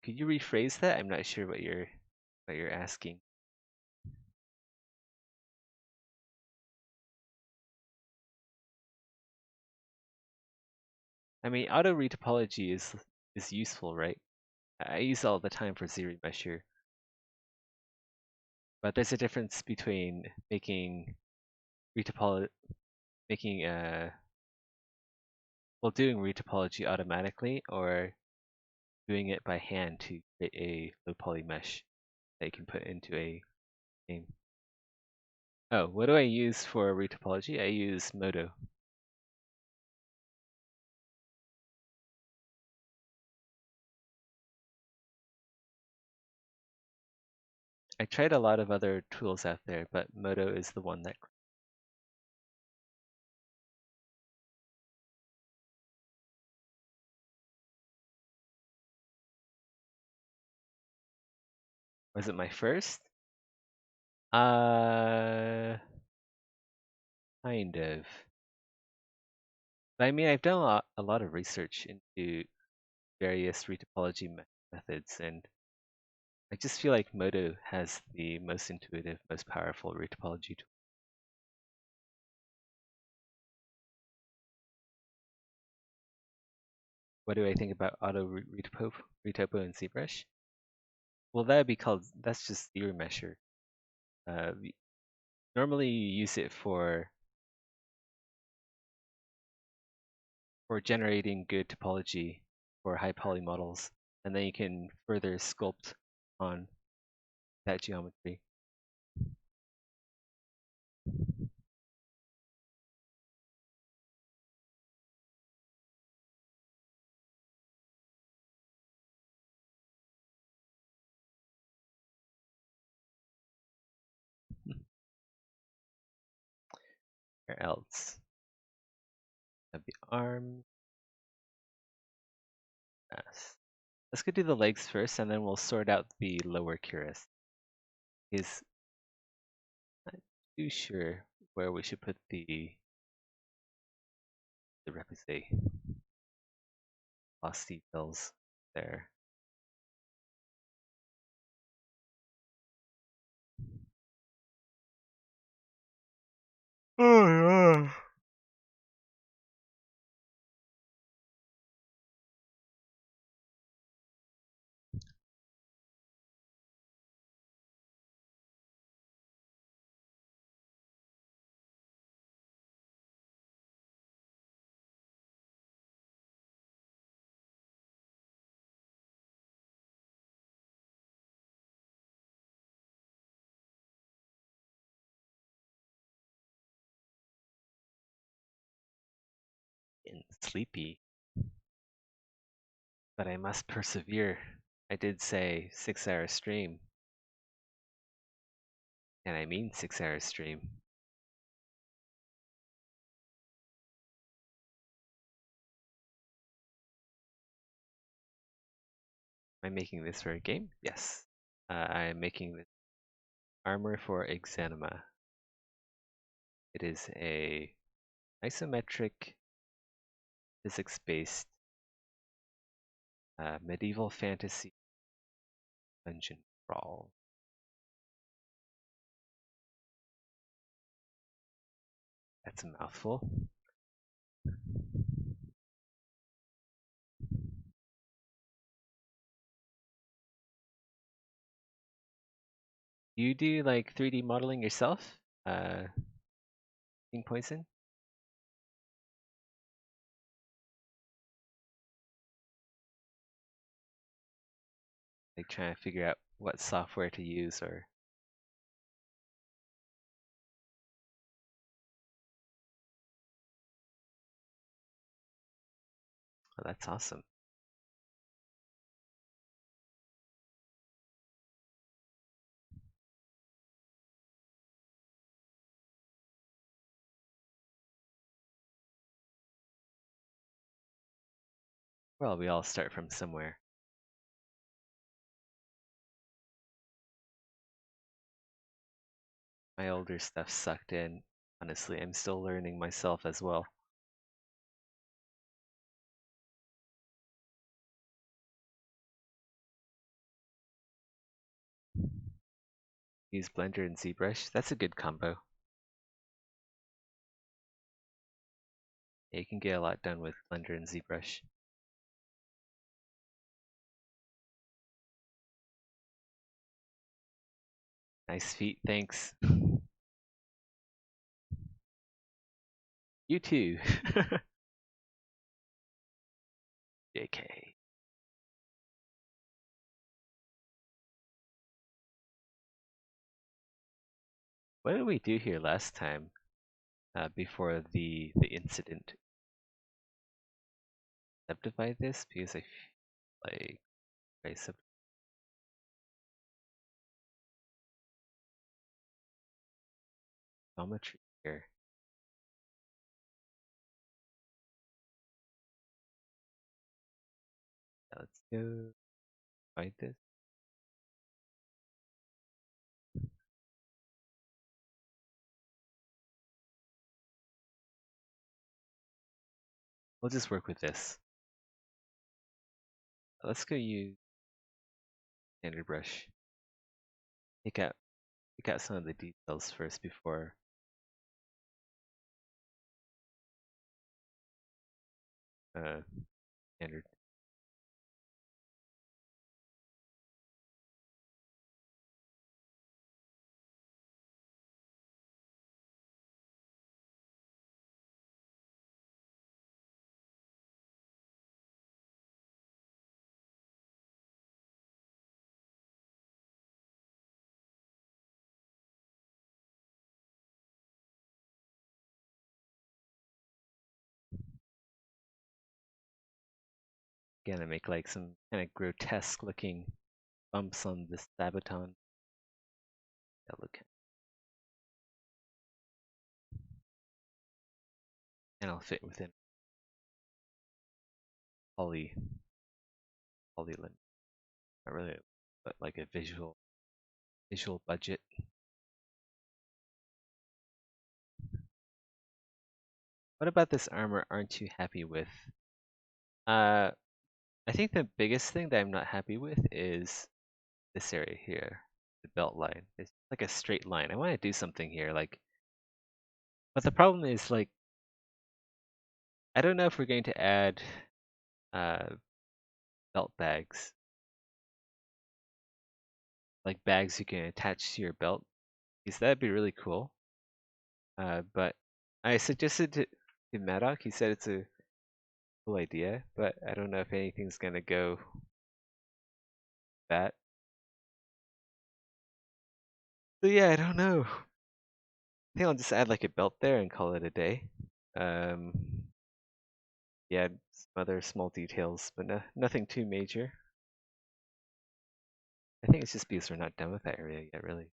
Could you rephrase that? I'm not sure what you're asking. I mean, auto retopology is useful, right? I use it all the time for ZRemesher. But there's a difference between making retopology, making well, doing retopology automatically or doing it by hand to create a low poly mesh that you can put into a game. Oh, what do I use for retopology? I use Modo. I tried a lot of other tools out there, but Modo is the one that. Was it my first? Uh, Kind of. But I mean, I've done a lot of research into various retopology methods, and I just feel like Modo has the most intuitive, most powerful retopology tool. What do I think about auto retopo and ZBrush? Well, that would be called, that's just theory measure. Normally you use it for generating good topology for high poly models, and then you can further sculpt on that geometry. Where else? Have the arm. Yes. Let's go do the legs first, and then we'll sort out the lower cuirass. Is not too sure where we should put the repoussé lost details there. Oh yeah. And sleepy, but I must persevere. I did say 6 hour stream, and I mean 6 hour stream. Am I making this for a game? Yes. I am making this Armour for Exanima. It is a isometric, physics-based medieval fantasy dungeon crawl. That's a mouthful. You do like 3D modeling yourself? King Poison? Like trying to figure out what software to use or oh, that's awesome. Well, we all start from somewhere. My older stuff sucked in. Honestly, I'm still learning myself as well. Use Blender and ZBrush. That's a good combo. Yeah, you can get a lot done with Blender and ZBrush. Nice feet, thanks. You too. JK. What did we do here last time before the incident? Subdivide this because I feel like I geometry here. Yeah, let's go divide this. We'll just work with this. Let's go use standard brush. Take out some of the details first before standard. Gonna make like some kind of grotesque looking bumps on this saboton. That look, and I'll fit within poly polyline. Not really, but like a visual budget. What about this armor aren't you happy with? I think the biggest thing that I'm not happy with is this area here, the belt line. It's like a straight line. I want to do something here, like, but the problem is like, I don't know if we're going to add uh, belt bags, like bags you can attach to your belt, because that'd be really cool. But I suggested to Maddock. He said it's a cool idea, but I don't know if anything's gonna go that. So yeah, I don't know. I think I'll just add like a belt there and call it a day. Um, yeah, some other small details, but nothing too major. I think it's just because we're not done with that area yet, really.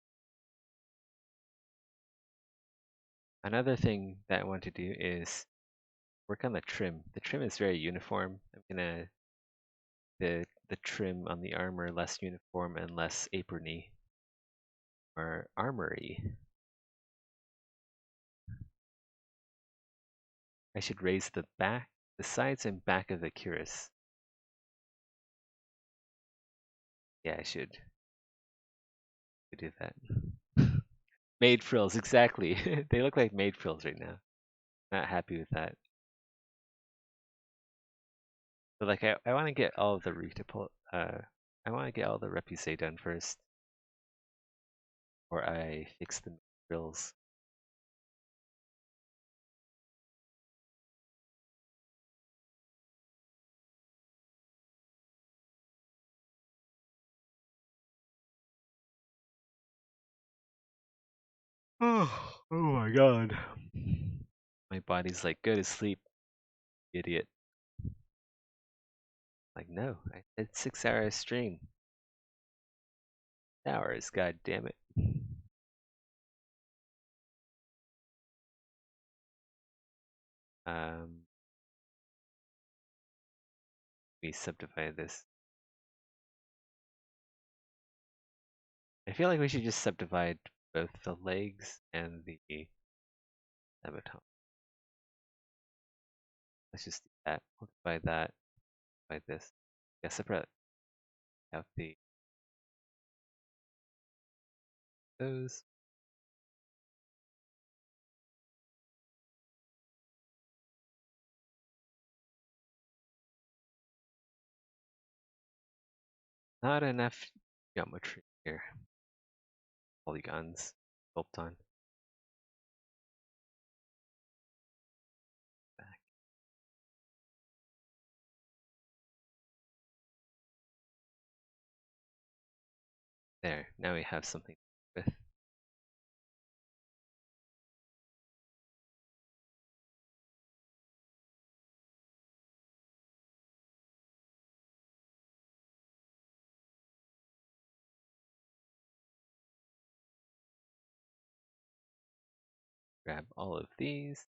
Another thing that I want to do is work on the trim. The trim is very uniform. I'm gonna the trim on the armor less uniform and less aprony or armory. I should raise the sides and back of the cuirass. Yeah, I should do that. Maid frills, exactly. They look like maid frills right now. Not happy with that. But like, I want to get all of the I want to get all the repoussé done first, or I fix the frills. Oh my god. My body's like, go to sleep, idiot. Like, no, I said 6 hour stream. Hours, god damn it. We subdivide this. I feel like we should just subdivide both the legs and the sabotage. Let's just do that. We'll divide that by this. Yeah, separate out those. Not enough geometry here. Polygons. Sculpt on. Back. There. Now we have something with. Grab all of these.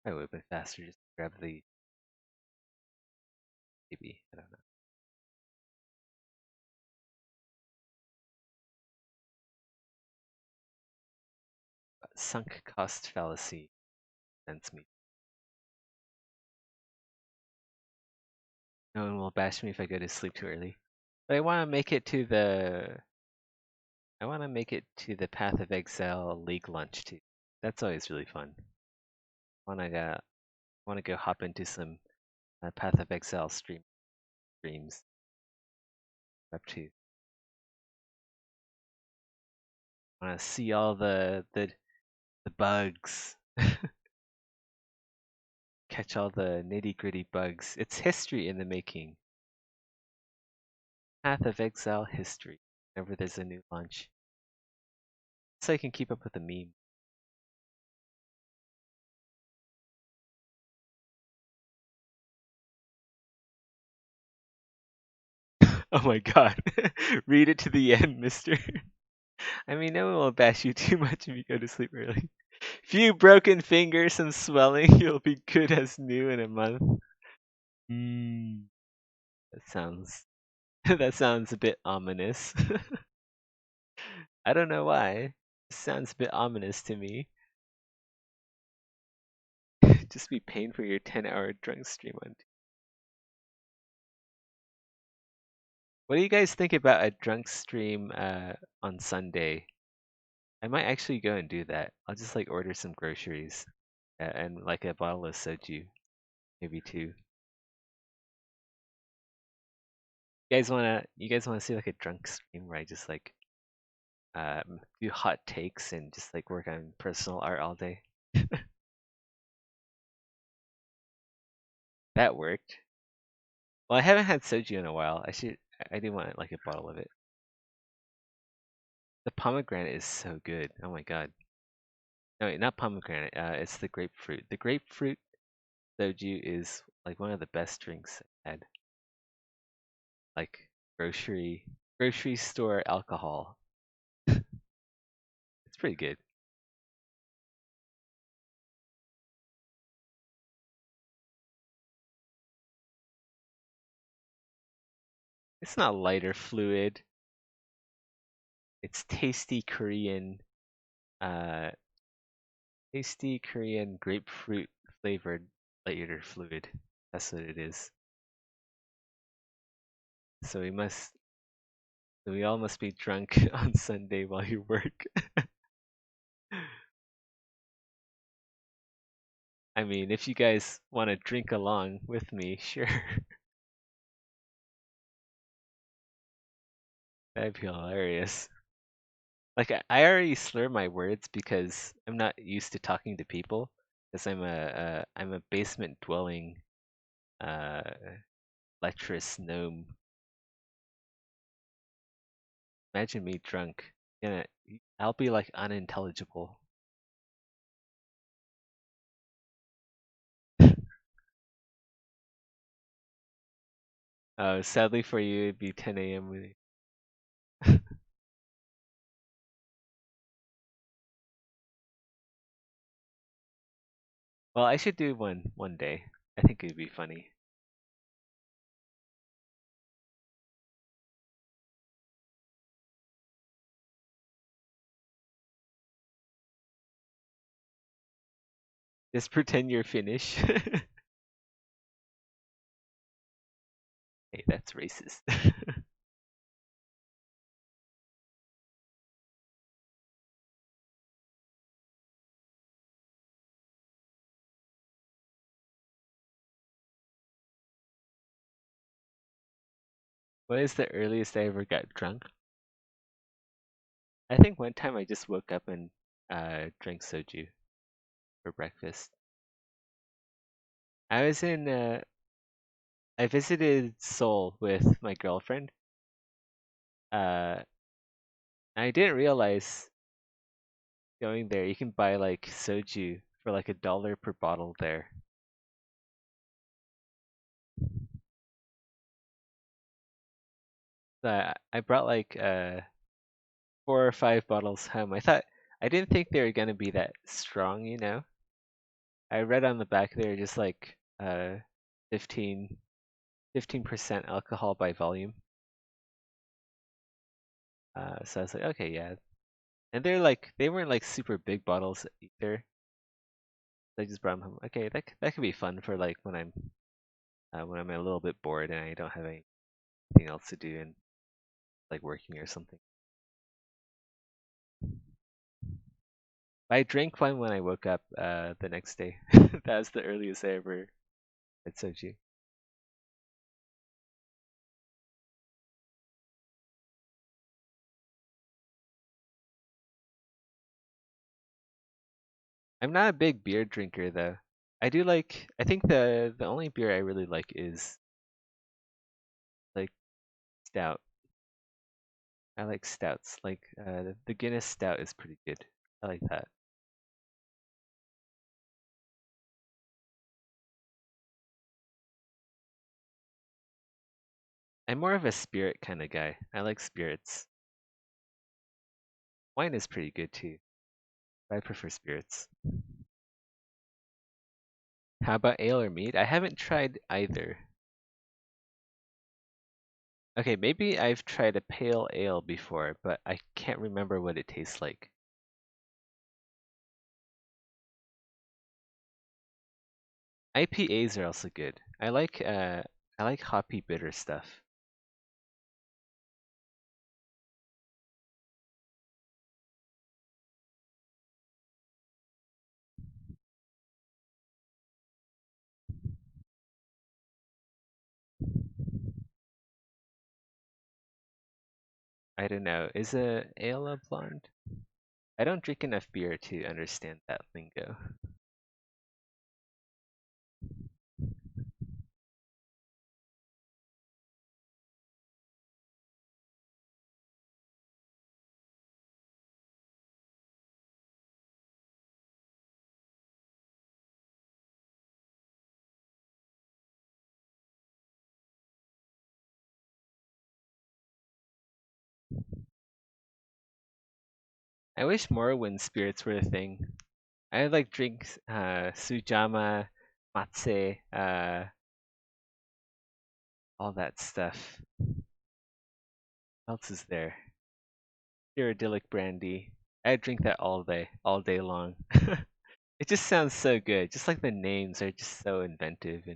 I would have been faster just to grab the maybe. I don't know. But sunk cost fallacy sends me. No one will bash me if I go to sleep too early. But I want to make it to the. I want to make it to the Path of Exile League lunch too. That's always really fun. Want to go hop into some Path of Exile streams up to. Want to see all the bugs. Catch all the nitty gritty bugs. It's history in the making. Path of Exile history. Whenever there's a new launch, so I can keep up with the meme. Oh my god. Read it to the end, mister. I mean, no one will bash you too much if you go to sleep early. Few broken fingers, some swelling, you'll be good as new in a month. Mm, that sounds that sounds a bit ominous. I don't know why. It sounds a bit ominous to me. Just be paying for your 10-hour drunk stream on. What do you guys think about a drunk stream on Sunday? I might actually go and do that. I'll just like order some groceries and like a bottle of soju, maybe two. You guys wanna see like a drunk stream where I just like do hot takes and just like work on personal art all day? That worked. Well, I haven't had soju in a while. I do want like a bottle of it. The pomegranate is so good. Oh my god. No, wait, not pomegranate. It's the grapefruit. The grapefruit soju is like one of the best drinks I've had. Like grocery store alcohol. It's pretty good. It's not light or fluid. It's uh, tasty Korean grapefruit flavored lighter fluid. That's what it is. So we all must be drunk on Sunday while you work. I mean, if you guys want to drink along with me, sure. That'd be hilarious. Like I already slur my words because I'm not used to talking to people. Because I'm a basement dwelling uh lecherous gnome. Imagine me drunk. Gonna I'll be like unintelligible. Sadly for you, it'd be 10 a.m. with you. Well, I should do one day. I think it'd be funny. Just pretend you're Finnish. Hey, that's racist. What is the earliest I ever got drunk? I think one time I just woke up and drank soju for breakfast. I was in I visited Seoul with my girlfriend. Uh, I didn't realize going there you can buy like soju for like $1 per bottle there. So I brought like 4 or 5 bottles home. I didn't think they were gonna be that strong, you know. I read on the back they were just like 15 15% alcohol by volume. So I was like, okay, yeah. And they weren't like super big bottles either. So I just brought them home. Okay, that could be fun for like when I'm when I'm a little bit bored and I don't have anything else to do and like working or something. I drank one when I woke up the next day. That was the earliest I ever had soju. I'm not a big beer drinker though. I think the only beer I really like is like stout. I like stouts. Like the Guinness stout is pretty good. I like that. I'm more of a spirit kind of guy. I like spirits. Wine is pretty good too, but I prefer spirits. How about ale or mead? I haven't tried either. Okay, maybe I've tried a pale ale before, but I can't remember what it tastes like. IPAs are also good. I like hoppy bitter stuff. I don't know. Is a ale a blonde? I don't drink enough beer to understand that lingo. I wish Morrowind spirits were a thing. I like drinks Sujama, Matse, all that stuff. What else is there? Iridilic brandy. I drink that all day long. It just sounds so good. Just like the names are just so inventive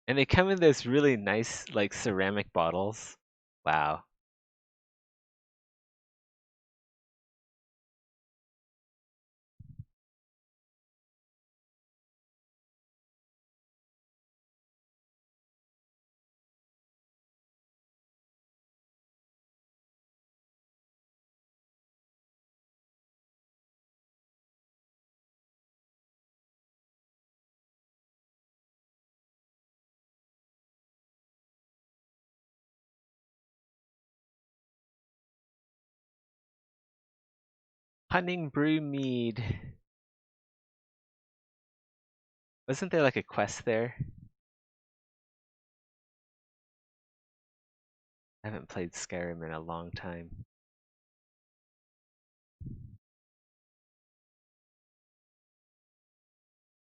and they come in those really nice like ceramic bottles. Wow. Hunting brew mead. Wasn't there like a quest there? I haven't played Skyrim in a long time.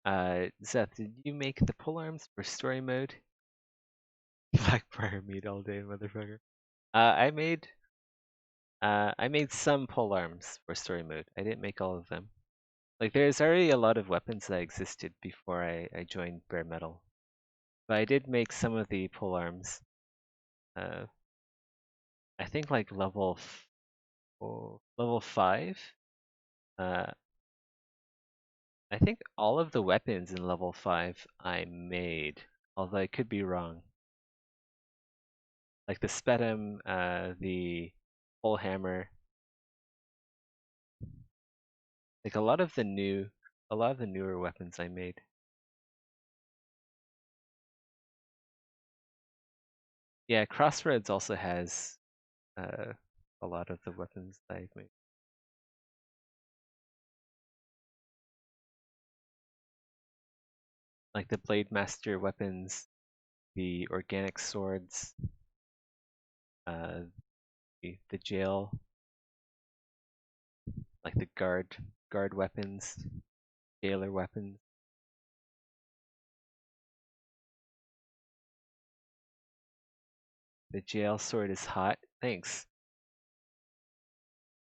Zeth, did you make the polearms for story mode? Blackbriar meat all day, motherfucker. I made I made some polearms for story mode. I didn't make all of them. Like there's already a lot of weapons that existed before I joined bare metal. But I did make some of the polearms. Uh, I think like level 5. Uh, I think all of the weapons in level 5 I made, although I could be wrong. Like the Spetum, the pole hammer, like a lot of the newer weapons I made. Yeah, Crossroads also has uh, a lot of the weapons that I've made. Like the Blade Master weapons, the organic swords, uh, the jail, like the guard weapons, jailer weapons. The jail sword is hot. Thanks.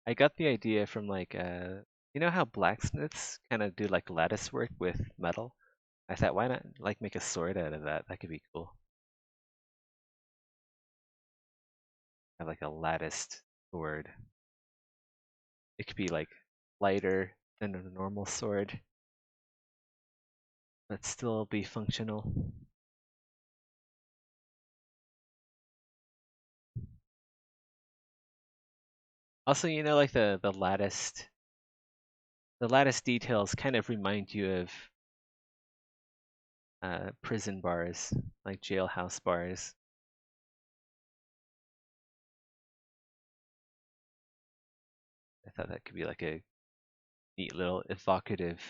I got the idea from like you know how blacksmiths kind of do like lattice work with metal? I thought, why not like make a sword out of that? That could be cool. Have like a latticed sword. It could be like lighter than a normal sword, but still be functional. Also, you know, like the lattice details kind of remind you of prison bars, like jailhouse bars. I thought that could be like a neat little evocative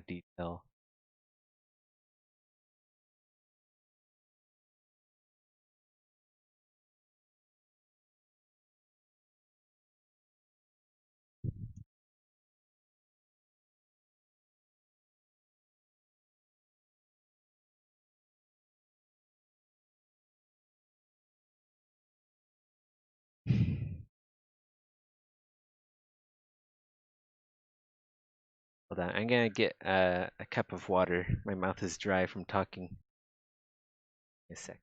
detail. Hold on, I'm gonna get a cup of water. My mouth is dry from talking. A sec.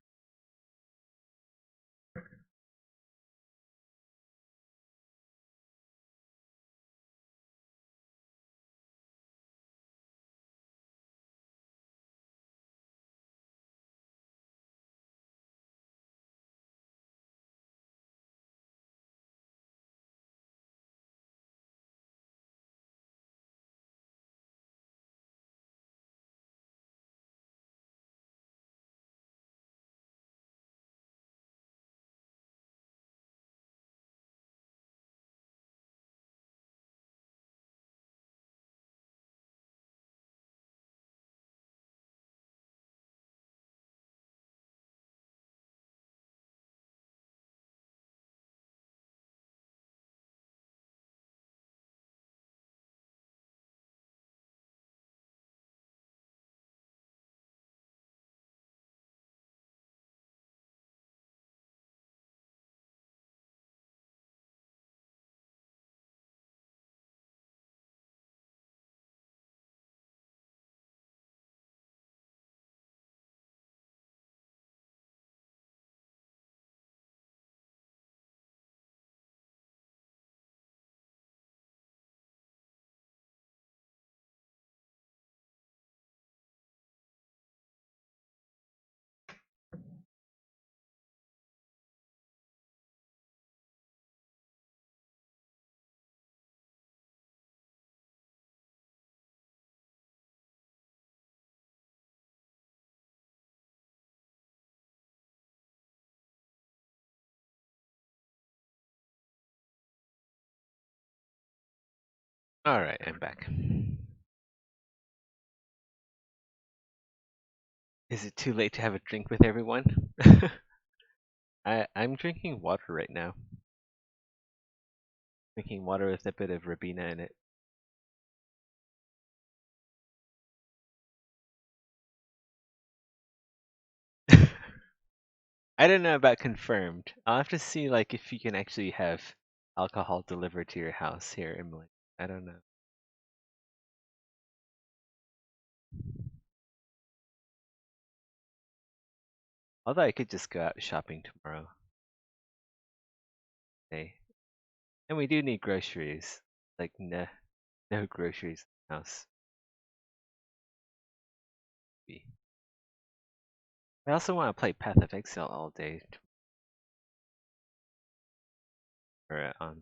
All right, I'm back. Is it too late to have a drink with everyone? I'm drinking water right now. Drinking water with a bit of Ribena in it. I don't know about confirmed. I'll have to see like if you can actually have alcohol delivered to your house here in Malaysia. I don't know. Although I could just go out shopping tomorrow. Hey. And we do need groceries. Like no groceries in the house. I also want to play Path of Exile all day or on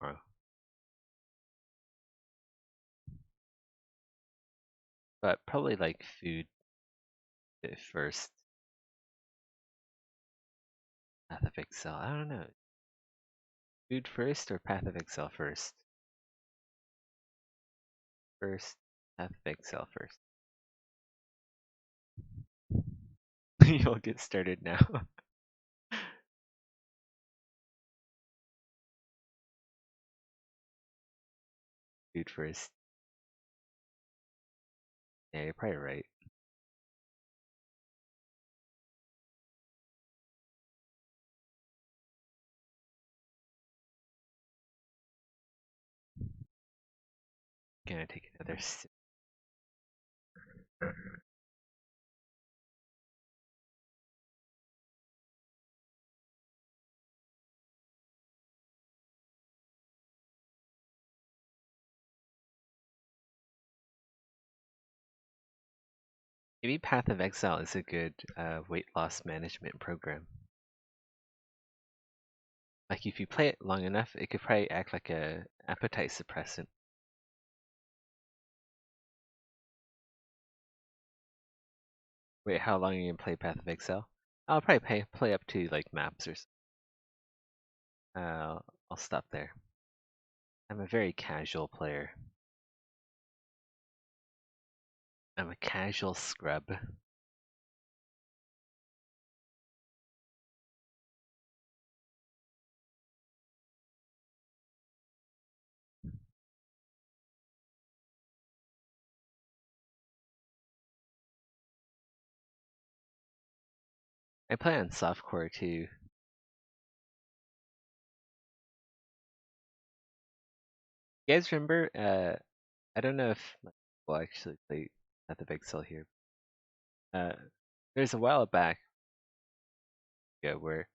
tomorrow. But probably like food first. Path of Exile. I don't know. Food first or Path of Exile first? First, Path of Exile first. You'll get started now. Food first. Yeah, you're probably right. Gonna take another sip. Maybe Path of Exile is a good weight loss management program. Like if you play it long enough, it could probably act like a appetite suppressant. Wait, how long are you gonna play Path of Exile? I'll probably play up to like maps or. I'll stop there. I'm a very casual player. I'm a casual scrub. I play on softcore too. You guys remember? I don't know if we'll actually play Path of Exile here. Uh, there's a while back ago where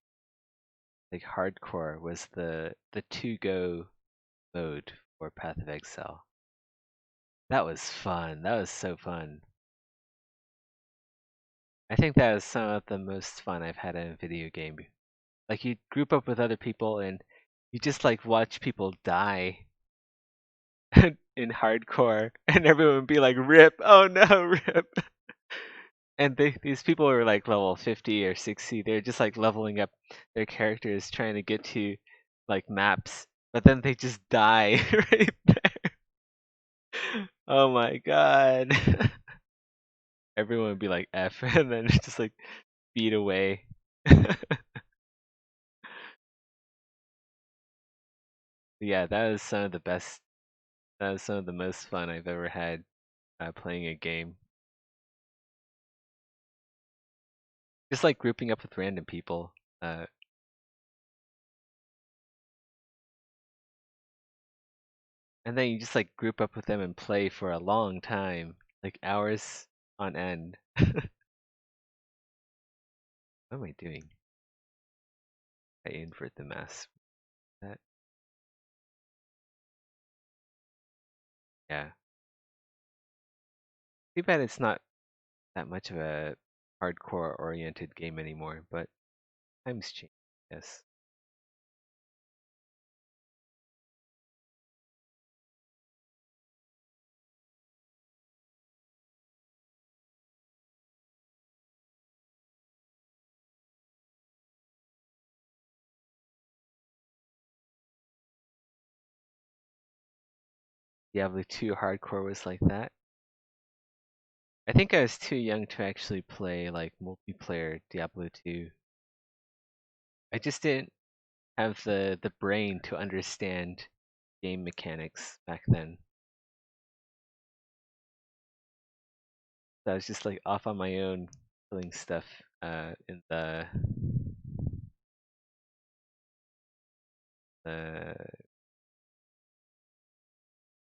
like hardcore was the to go mode for Path of Exile. That was fun. That was so fun. I think that was some of the most fun I've had in a video game. Like you group up with other people and you just like watch people die in hardcore, and everyone would be like, "Rip! Oh no, rip!" And these people were like level 50 or 60. They're just like leveling up their characters, trying to get to like maps, but then they just die right there. Oh my god! Everyone would be like F, and then just like beat away. Yeah, that was some of the best. That was some of the most fun I've ever had playing a game. Just like grouping up with random people. And then you just like group up with them and play for a long time, like hours on end. What am I doing? I invert the mask. That yeah. Too bad it's not that much of a hardcore oriented game anymore, but times change, yes. Diablo 2 hardcore was like that. I think I was too young to actually play like multiplayer Diablo 2. I just didn't have the brain to understand game mechanics back then. So I was just like off on my own doing stuff in the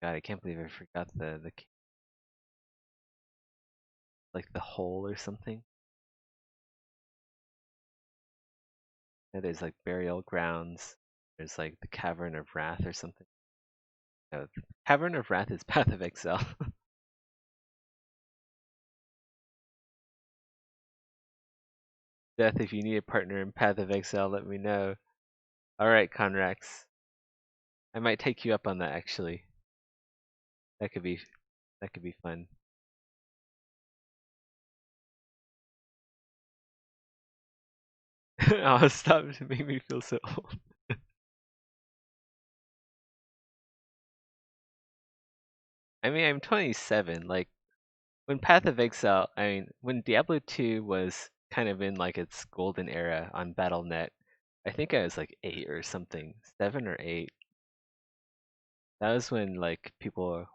God, I can't believe I forgot the like the hole or something. Yeah, there's like burial grounds. There's like the Cavern of Wrath or something. No, the Cavern of Wrath is Path of Exile. Death, if you need a partner in Path of Exile, let me know. Alright, Conrax. I might take you up on that actually. That could be fun. Oh, stop to make me feel so old. I mean, I'm 27. Like, when Path of Exile, I mean, when Diablo 2 was kind of in like its golden era on BattleNet, I think I was like 8 or something, 7 or 8. That was when like people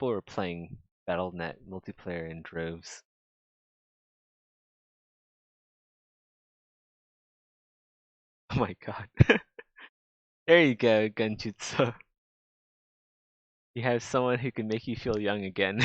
were playing BattleNet multiplayer in droves. Oh my god. There you go, Gunjutsu. You have someone who can make you feel young again.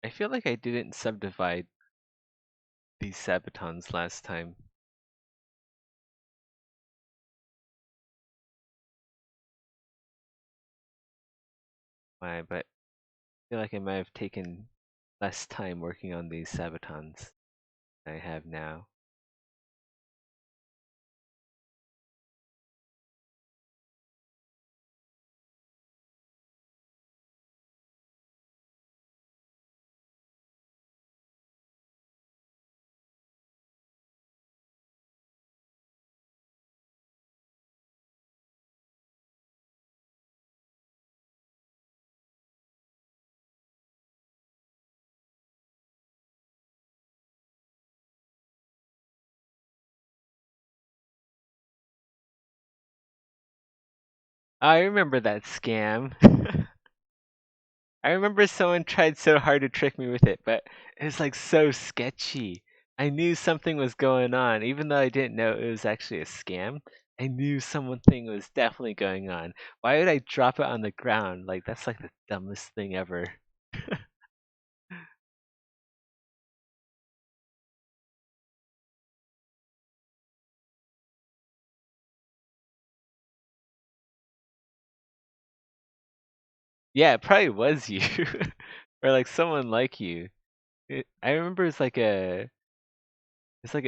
I feel like I didn't subdivide these Sabatons last time. Why? But I feel like I might have taken less time working on these Sabatons than I have now. I remember that scam. I remember someone tried so hard to trick me with it, but it was like so sketchy. I knew something was going on, even though I didn't know it was actually a scam. I knew something was definitely going on. Why would I drop it on the ground? Like, that's like the dumbest thing ever. Yeah, it probably was you. Or like someone like you. I remember it's like a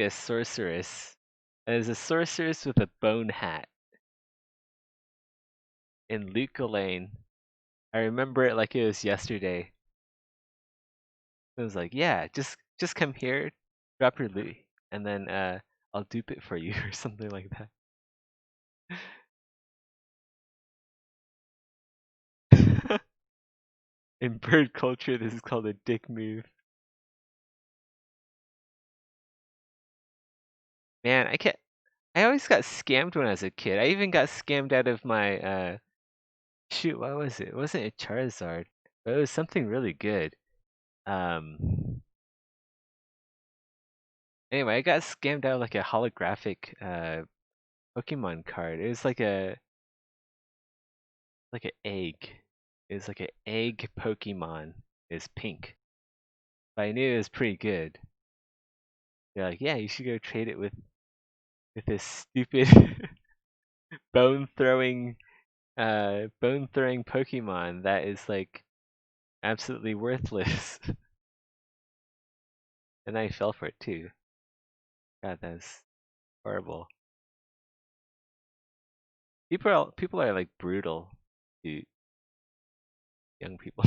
sorceress. There's a sorceress with a bone hat in Luca Lane. I remember it like it was yesterday. It was like, yeah, just come here, drop your loot, and then I'll dupe it for you or something like that. In bird culture, this is called a dick move. Man, I always got scammed when I was a kid. I even got scammed out of my shoot, what was it? It wasn't a Charizard, but it was something really good. Um anyway, I got scammed out of like a holographic Pokemon card. It was like an egg. It was like an egg Pokemon. It was pink. But I knew it was pretty good. They're like, yeah, you should go trade it with this stupid bone throwing Pokemon that is like absolutely worthless. And I fell for it too. God, that's horrible. People are like brutal to young people.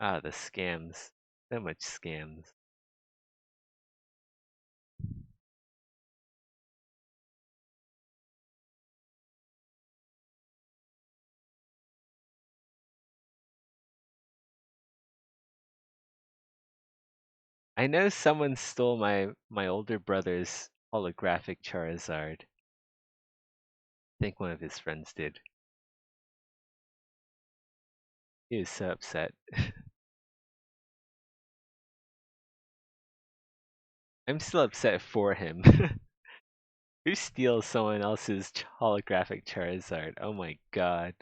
Ah, the scams. So much scams. I know someone stole my older brother's holographic Charizard. I think one of his friends did. He was so upset. I'm still upset for him. Who steals someone else's holographic Charizard? Oh my god.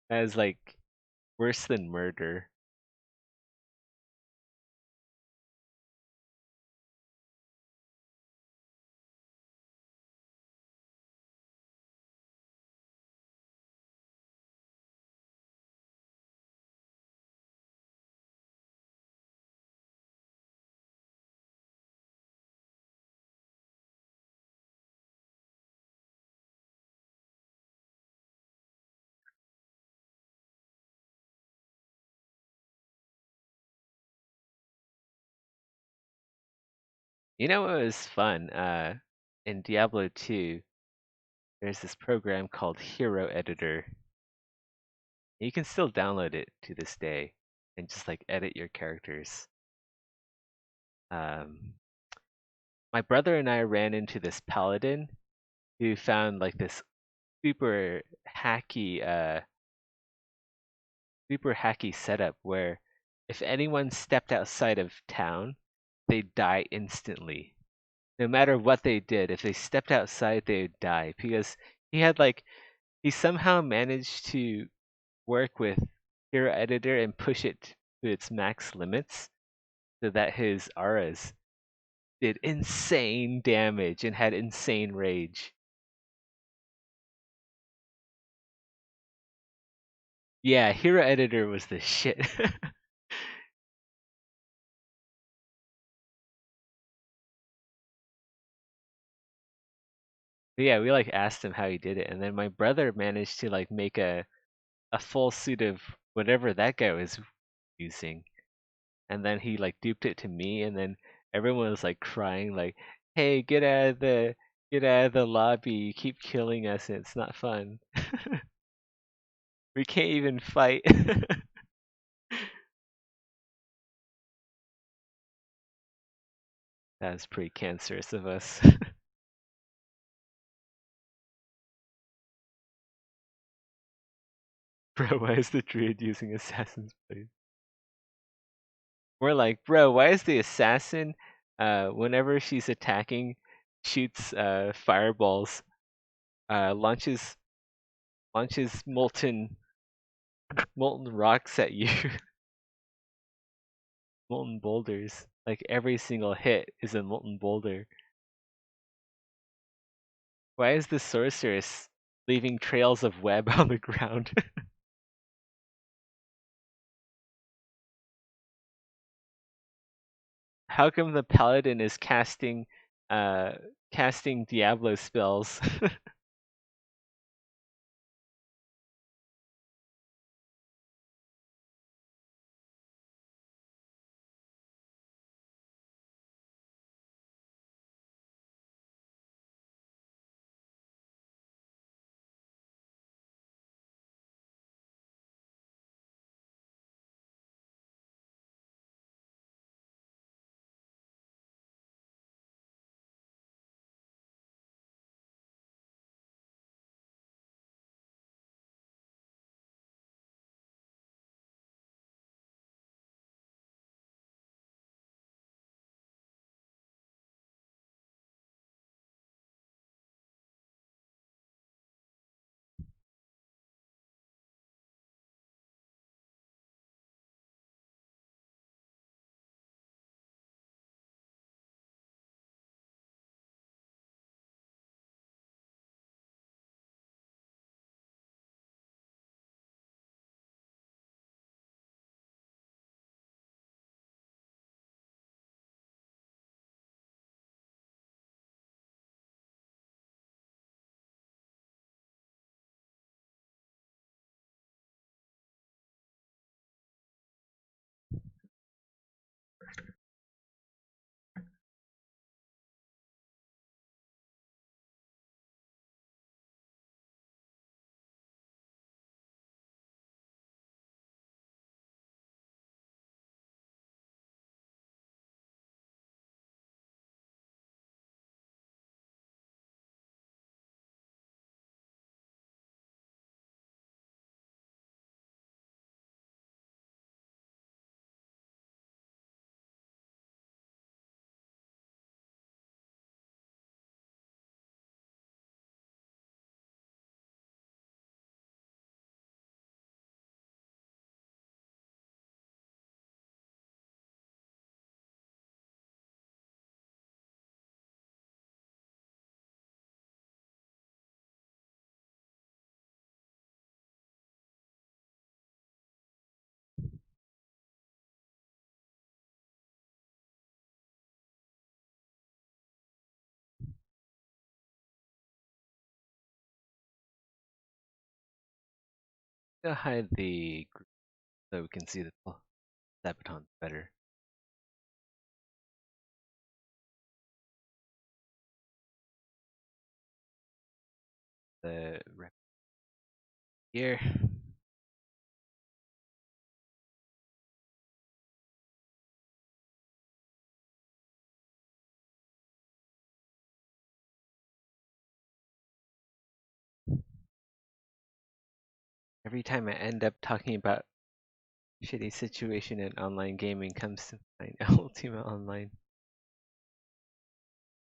That is like worse than murder. You know what was fun? In Diablo 2, there's this program called Hero Editor. You can still download it to this day and just like edit your characters. Um, my brother and I ran into this paladin who found like this super hacky setup where if anyone stepped outside of town, they'd die instantly. No matter what they did, if they stepped outside, they would die because he had like he somehow managed to work with Hero Editor and push it to its max limits so that his auras did insane damage and had insane rage. Yeah, Hero Editor was the shit. Yeah, we like asked him how he did it, and then my brother managed to like make a full suit of whatever that guy was using, and then he like duped it to me, and then everyone was like crying, like, "Hey, get out of the lobby! You keep killing us, and it's not fun. We can't even fight." That was pretty cancerous of us. Bro, why is the druid using assassin's blade? We're like, bro, why is the assassin, whenever she's attacking, shoots fireballs, launches molten rocks at you, molten boulders. Like every single hit is a molten boulder. Why is the sorceress leaving trails of web on the ground? How come the paladin is uh, casting Diablo spells? Go hide the group so we can see the Sabaton better. The rep here. Every time I end up talking about shitty situation in online gaming comes to mind Ultima Online.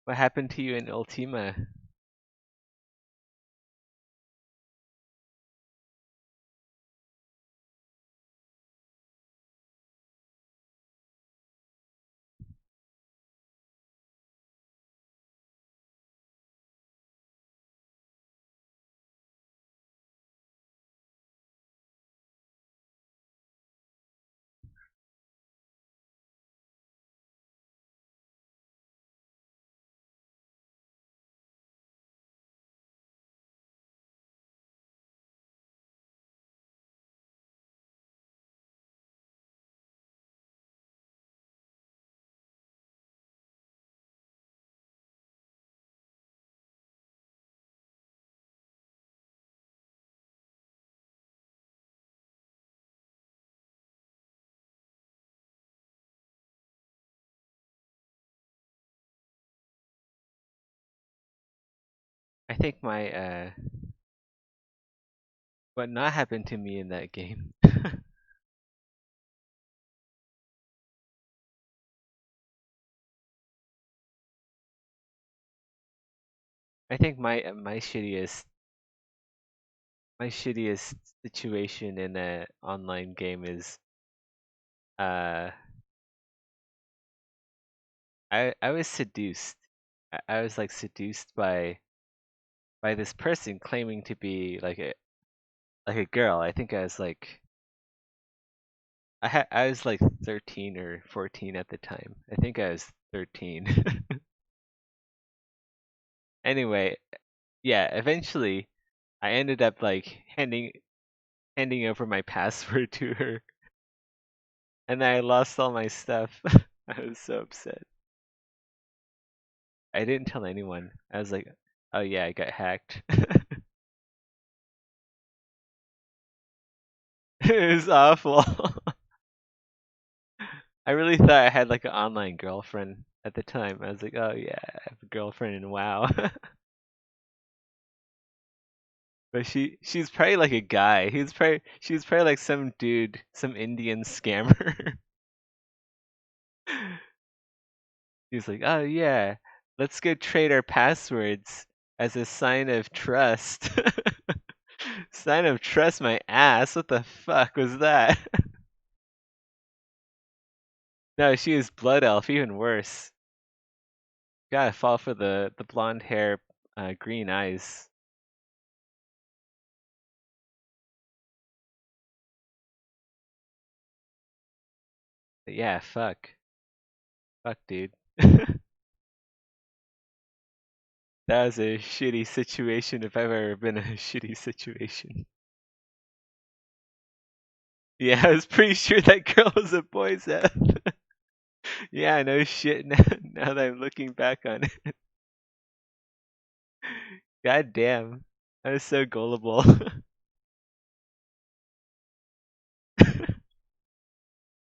What happened to you in Ultima? think my what not happened to me in that game. I think my shittiest situation in a online game is uh I was seduced. I was like seduced by this person claiming to be like a girl. I think I was like I was like 13 or 14 at the time. I think I was 13. Anyway, yeah, eventually I ended up like handing over my password to her, and I lost all my stuff. I was so upset. I didn't tell anyone. I was like, "Oh yeah, I got hacked." It was awful. I really thought I had like an online girlfriend at the time. I was like, "Oh yeah, I have a girlfriend in WoW." But she's probably like a guy. She's probably like some dude, some Indian scammer. He's like, "Oh yeah, let's go trade our passwords as a sign of trust." Sign of trust, my ass. What the fuck was that? No, she is blood elf, even worse. Gotta fall for the blonde hair, green eyes. But yeah, fuck, dude. That was a shitty situation if I've ever been in a shitty situation. Yeah, I was pretty sure that girl was a boy's F. Yeah, I know shit now that I'm looking back on it. God damn. I was so gullible.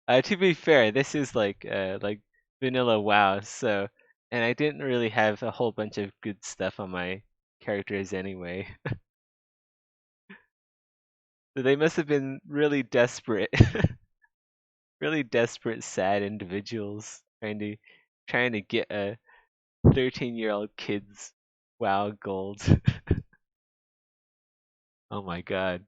To be fair, this is like vanilla WoW, so and I didn't really have a whole bunch of good stuff on my characters anyway. So they must have been really desperate. Really desperate, sad individuals trying to get a 13-year-old kid's WoW gold. Oh my god.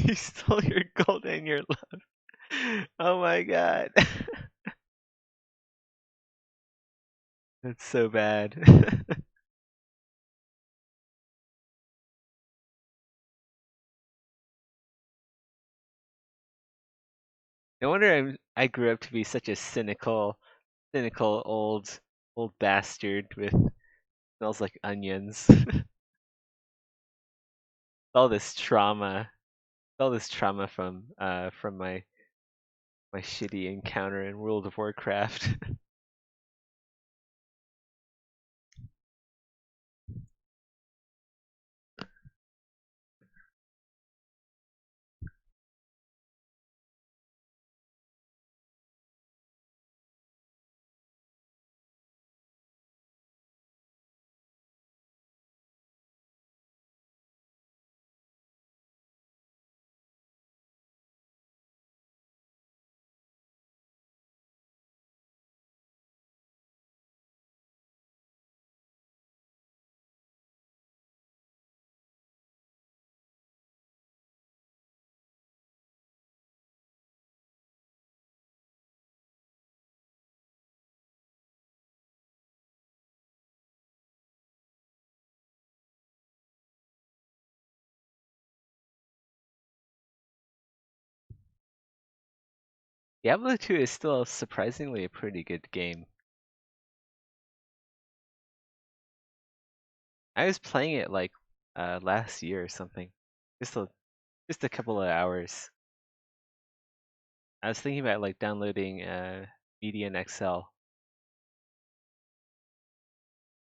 You stole your gold and your love. Oh my god. That's so bad. No wonder I grew up to be such a cynical old bastard with smells like onions. all this trauma, all this trauma from my shitty encounter in World of Warcraft. Diablo 2 is still surprisingly a pretty good game. I was playing it like last year or something. Just a just a couple of hours. I was thinking about like downloading Media in Excel,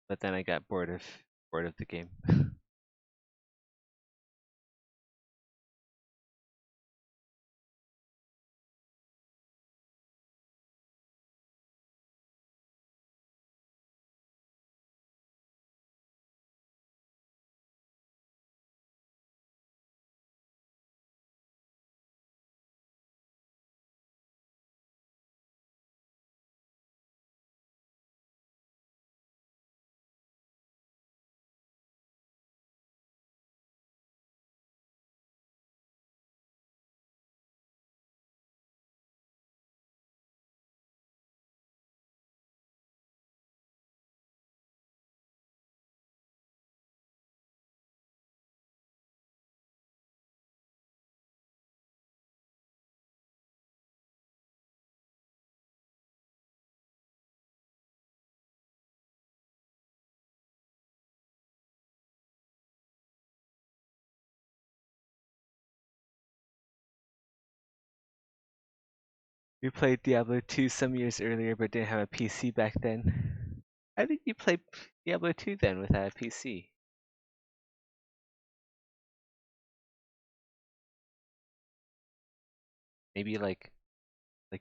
but then I got bored of the game. We played Diablo 2 some years earlier, but didn't have a PC back then. How did you play Diablo 2 then without a PC? Maybe like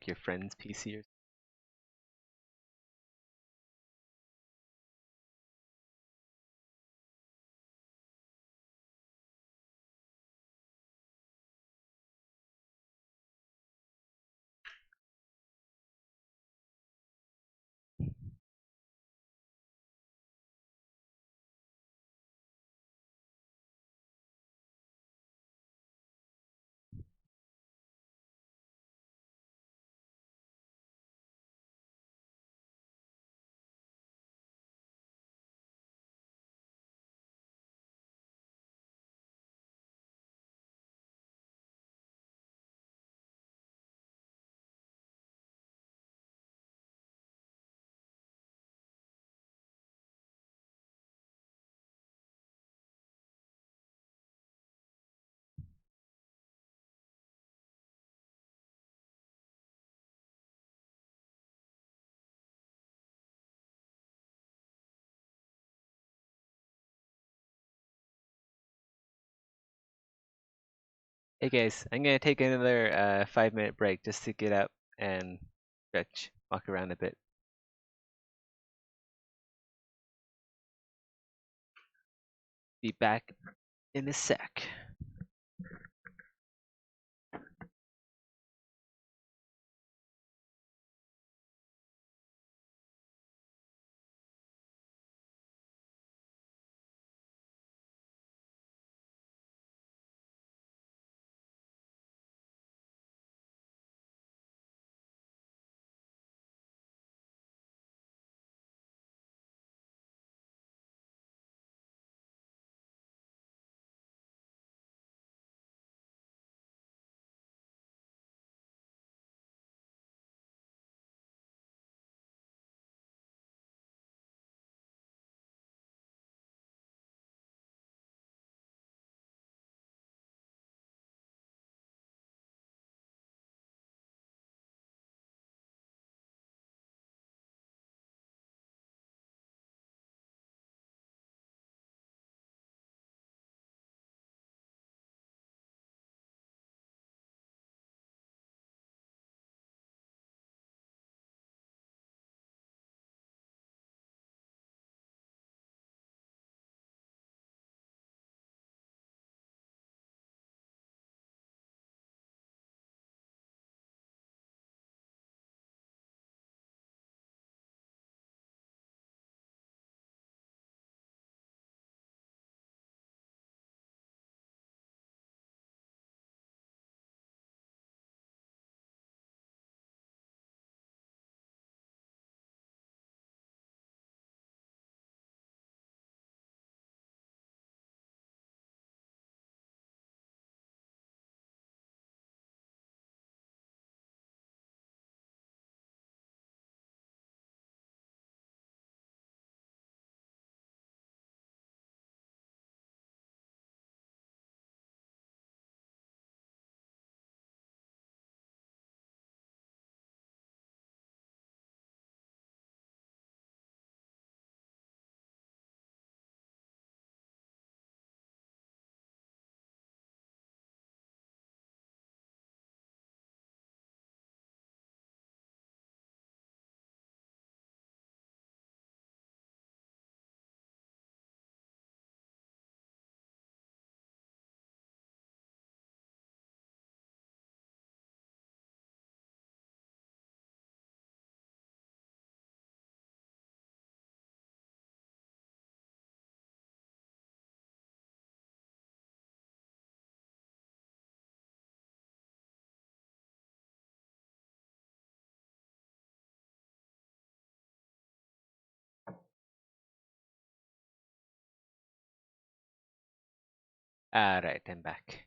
your friend's PC or Hey guys, I'm gonna take another 5 minute break just to get up and stretch, walk around a bit. Be back in a sec. Right, I'm back.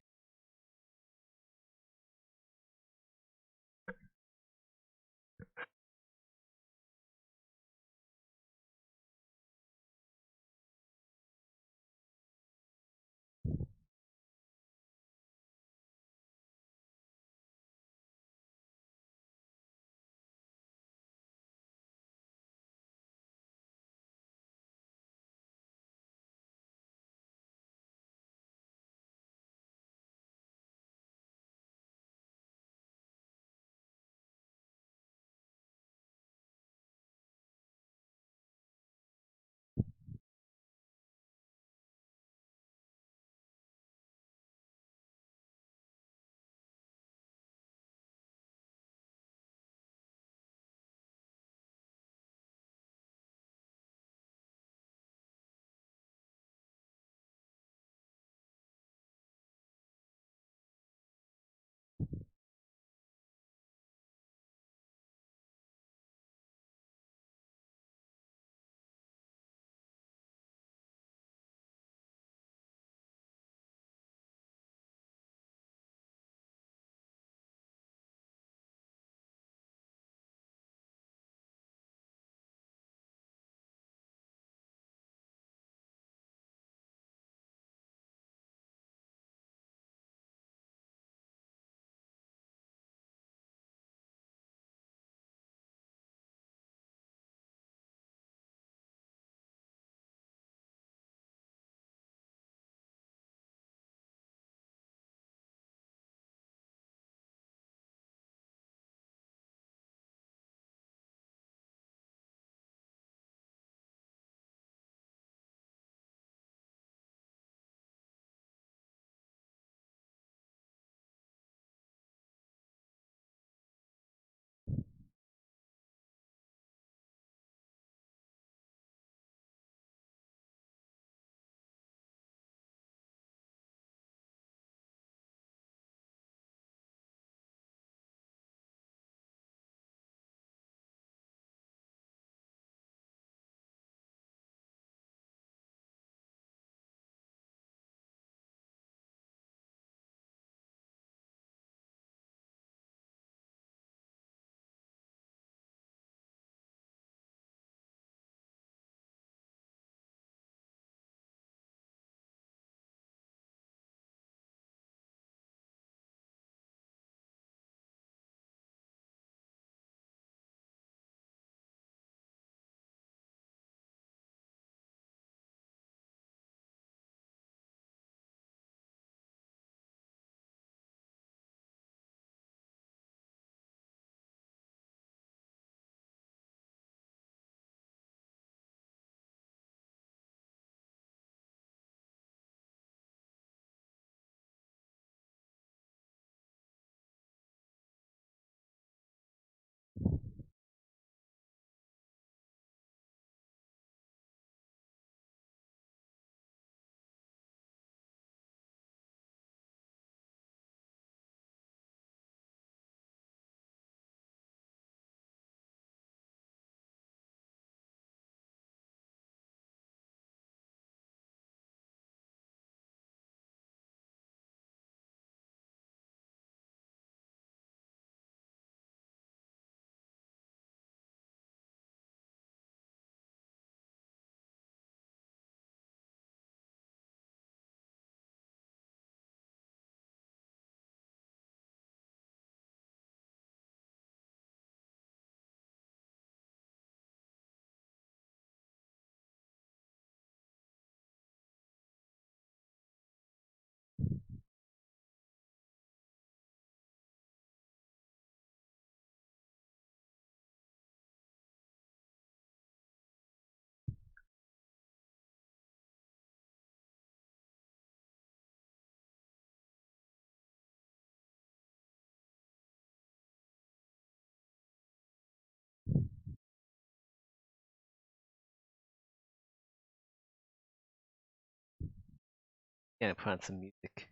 Yeah, put on some music.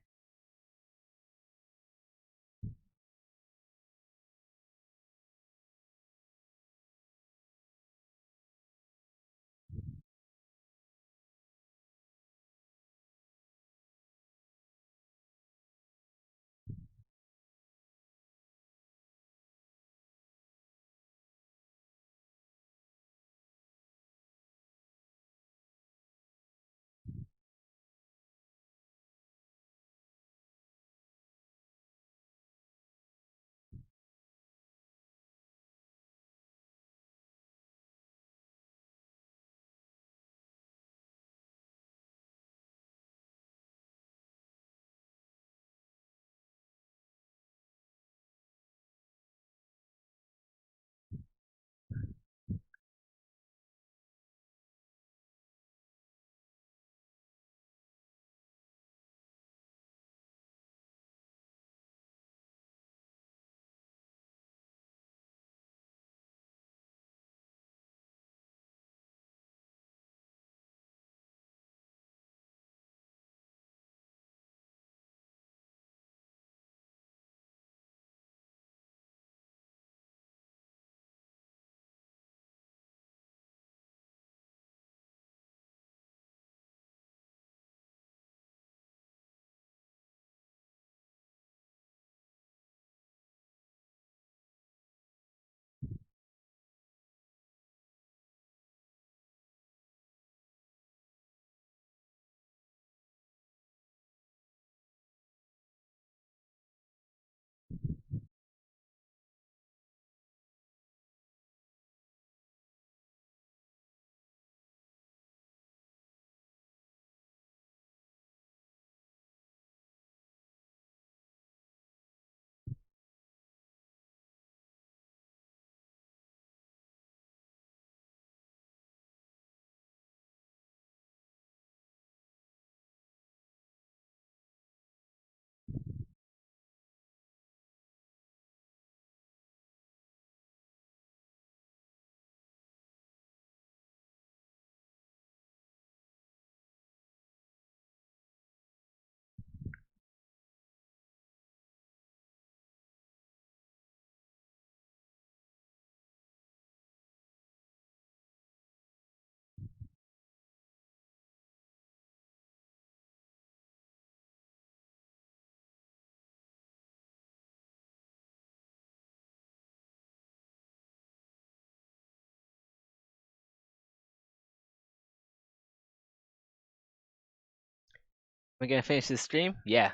Am I gonna finish this stream? Yeah,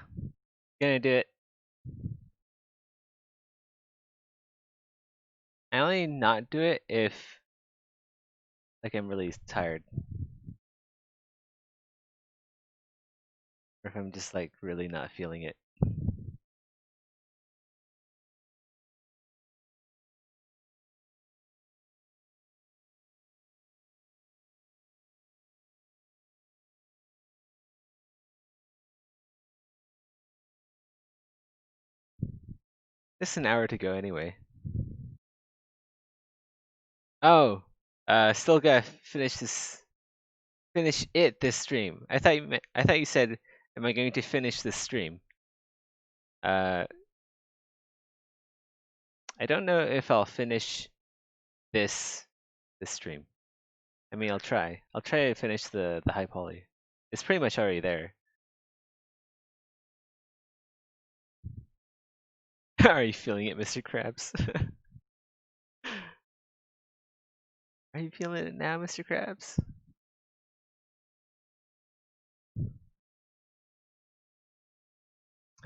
gonna do it. I only not do it if like I'm really tired, or if I'm just like really not feeling it. Just an hour to go anyway. Oh, still gotta finish this. Finish it this stream. I thought you said, am I going to finish this stream? Uh, I don't know if I'll finish this stream. I mean, I'll try. I'll try to finish the high poly. It's pretty much already there. Are you feeling it, Mr. Krabs? Are you feeling it now, Mr. Krabs?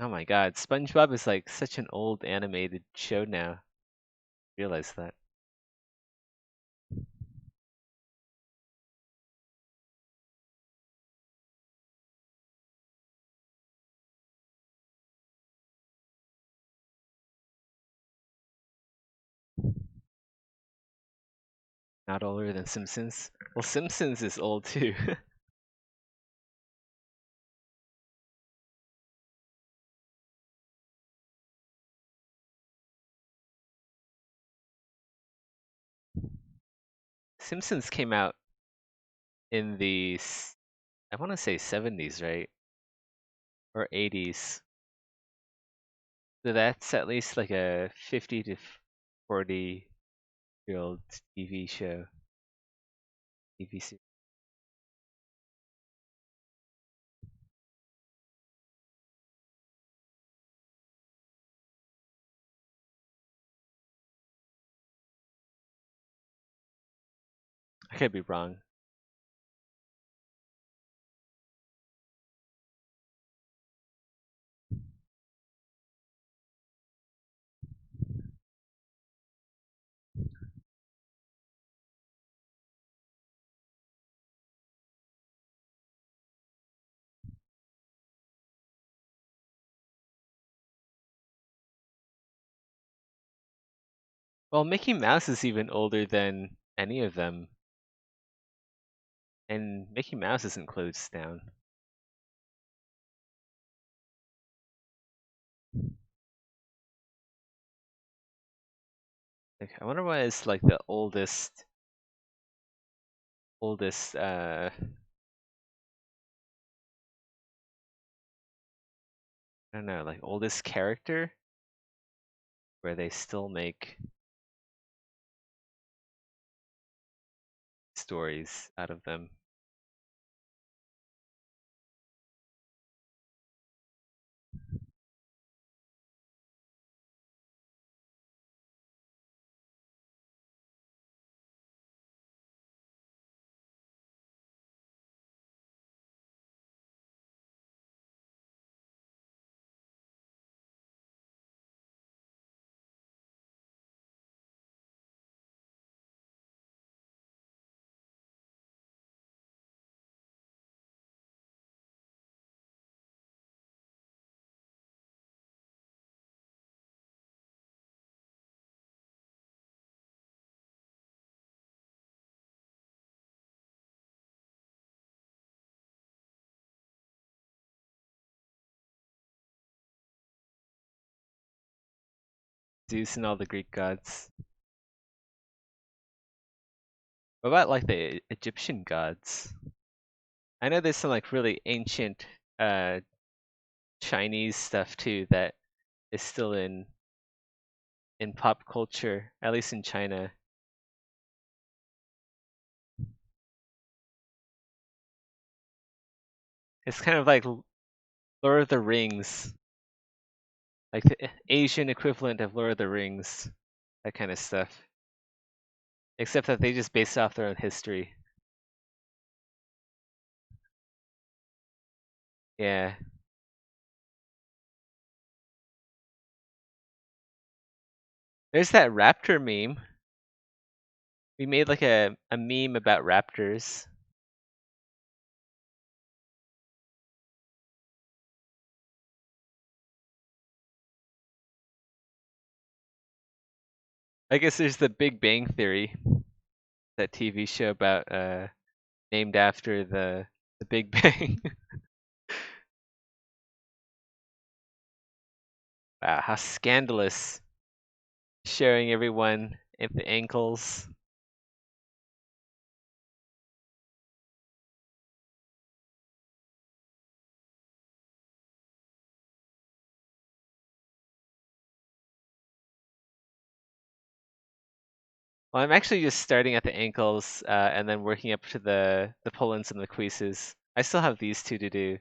Oh my god, SpongeBob is like such an old animated show now. Realize that. Not older than Simpsons. Well, Simpsons is old too. Simpsons came out in the I want to say 70s, right? Or 80s. So that's at least like a 50 to 40-year-old TV show. TV series. I could be wrong. Well, Mickey Mouse is even older than any of them. And Mickey Mouse isn't closed down. Like, I wonder what is like the oldest I don't know, like oldest character where they still make stories out of them. Zeus and all the Greek gods. What about like the Egyptian gods? I know there's some like really ancient uh Chinese stuff too that is still in pop culture, at least in China. It's kind of like Lord of the Rings, like the Asian equivalent of Lord of the Rings, that kind of stuff. Except that they just base it off their own history. Yeah. There's that raptor meme. We made like a meme about raptors. I guess there's the Big Bang Theory, that TV show about named after the Big Bang. Wow, how scandalous. Showing everyone at the ankles. Well, I'm actually just starting at the ankles and then working up to the pull-ins and the creases. I still have these two to do.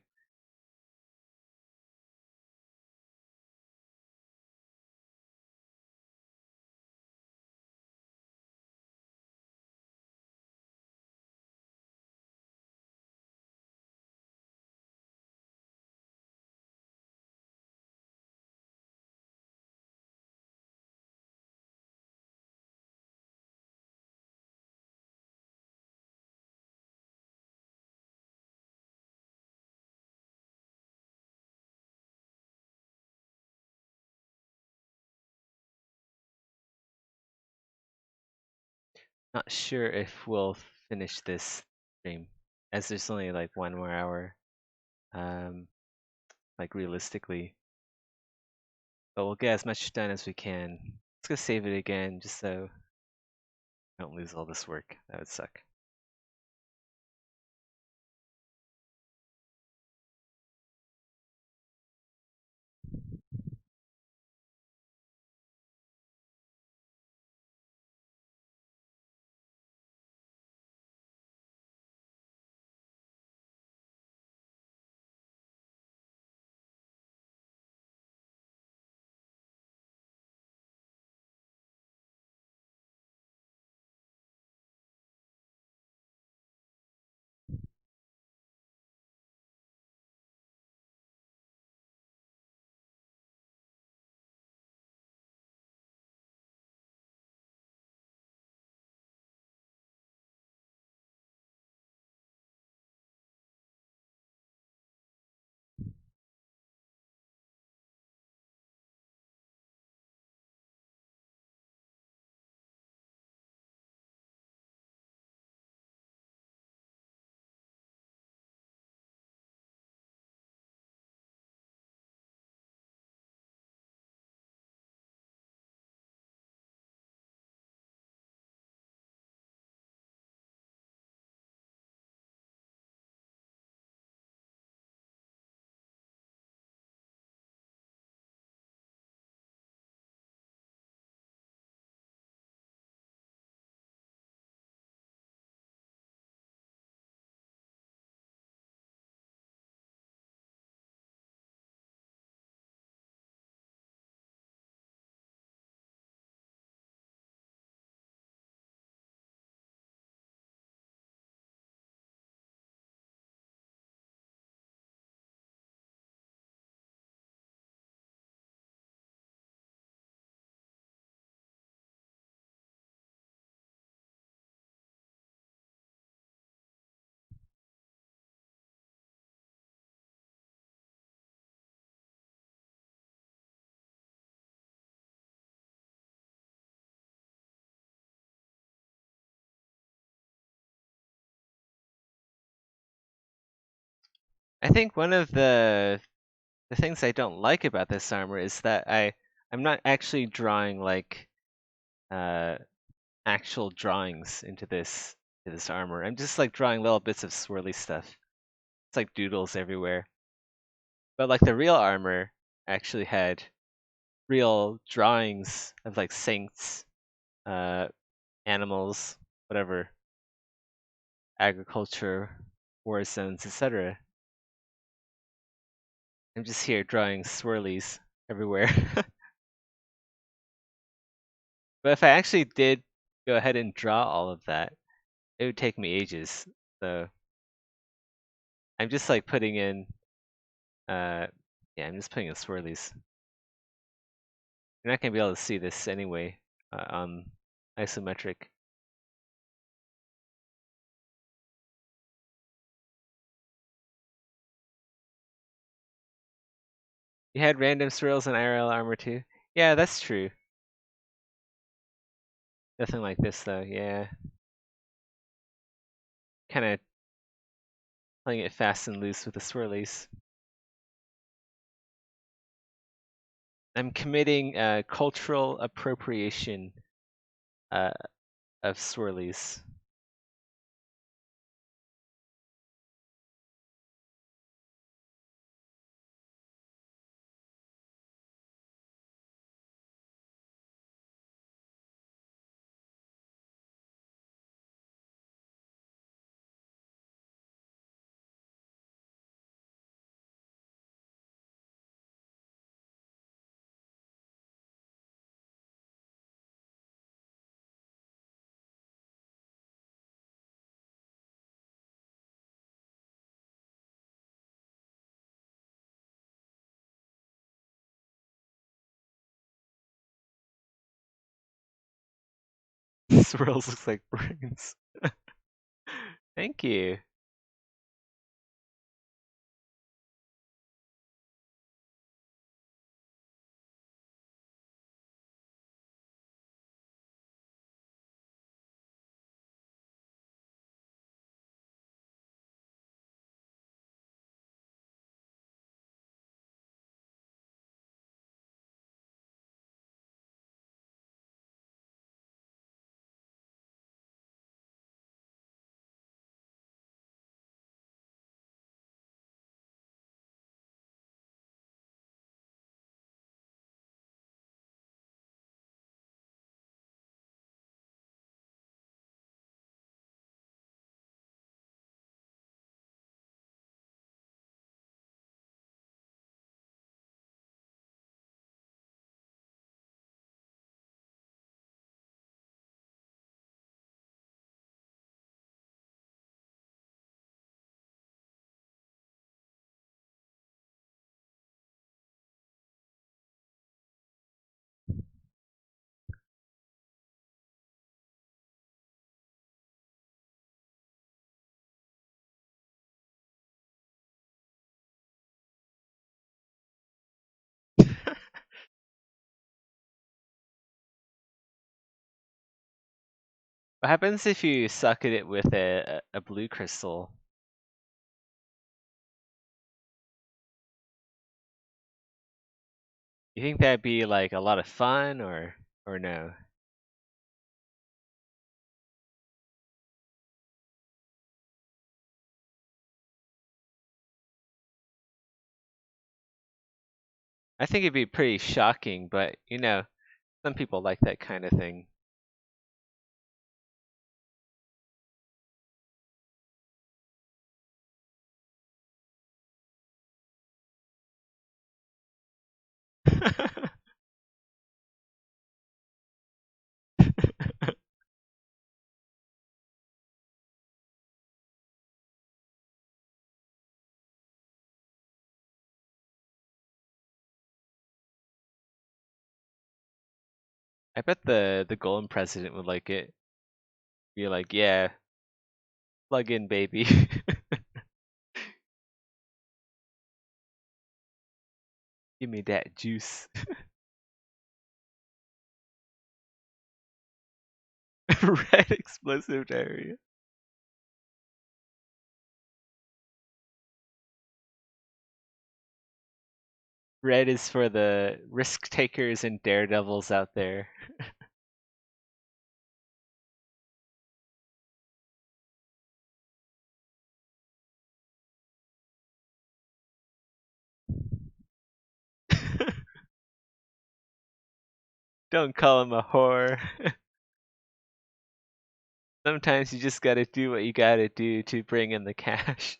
Not sure if we'll finish this stream, as there's only like 1 more hour, like realistically. But we'll get as much done as we can. Let's go save it again, just so I don't lose all this work. That would suck. I think one of the things I don't like about this armor is that I'm not actually drawing like uh actual drawings into this armor. I'm just like drawing little bits of swirly stuff. It's like doodles everywhere. But like the real armor actually had real drawings of like saints, uh, animals, whatever, agriculture, war zones, etc. I'm just here drawing swirlies everywhere. But if I actually did go ahead and draw all of that, it would take me ages. So I'm just like putting in Yeah, I'm just putting in swirlies. You're not gonna be able to see this anyway on isometric. You had random swirls in IRL Armour too? Yeah, that's true. Nothing like this though, yeah. Kinda playing it fast and loose with the swirlies. I'm committing cultural appropriation of swirlies. Swirls looks like brains. Thank you. What happens if you socket it with a blue crystal? You think that'd be like a lot of fun or no? I think it'd be pretty shocking, but you know, some people like that kind of thing. I bet the golden president would like it. Be like, yeah, plug in, baby. Give me that juice. Red explosive diarrhea. Red is for the risk takers and daredevils out there. Don't call him a whore. Sometimes you just gotta do what you gotta do to bring in the cash.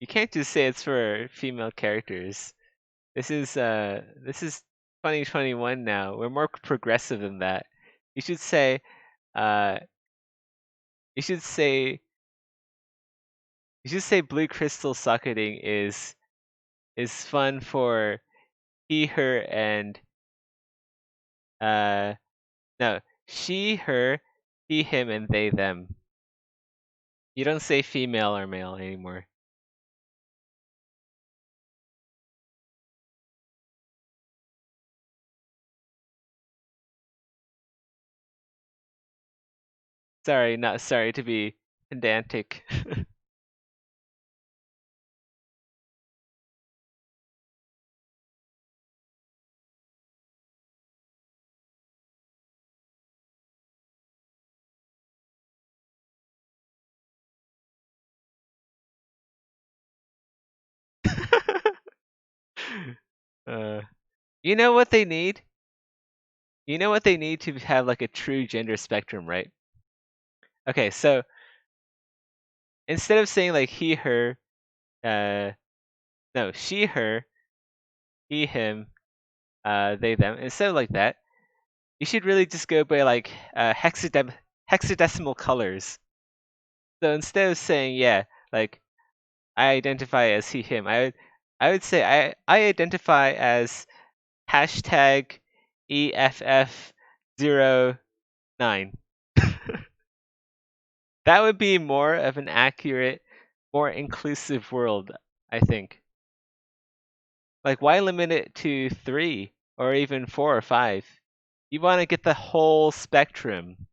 You can't just say it's for female characters. This is 2021 now. We're more progressive than that. You should say uh you should say blue crystal socketing is fun for he, her, and uh no, she, her, he, him, and they, them. You don't say female or male anymore. Sorry, not sorry to be pedantic. uh, you know what they need? You know what they need to have like a true gender spectrum, right? Okay, so instead of saying like he, her, uh, no, she, her, he, him, they, them, instead of like that, you should really just go by like hexadecimal colors. So instead of saying, yeah, like I identify as he, him, I would say I identify as hashtag EFF09. That would be more of an accurate, more inclusive world, I think. Like, why limit it to 3 or even 4 or 5? You want to get the whole spectrum.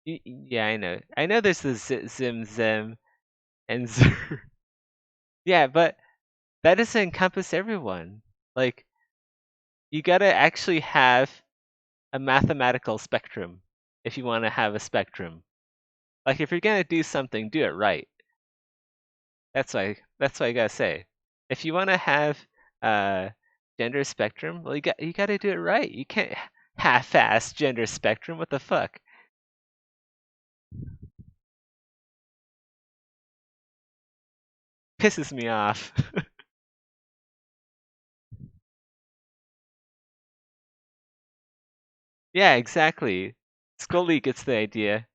Yeah, I know. I know there's the Zim, Zim, and Zer. Yeah, but that doesn't encompass everyone. Like, you gotta actually have a mathematical spectrum if you want to have a spectrum. Like, if you're gonna do something, do it right. That's why I gotta say. If you want to have uh gender spectrum, well, you gotta do it right. You can't half-ass gender spectrum. What the fuck? Pisses me off. Yeah, exactly. Scully gets the idea.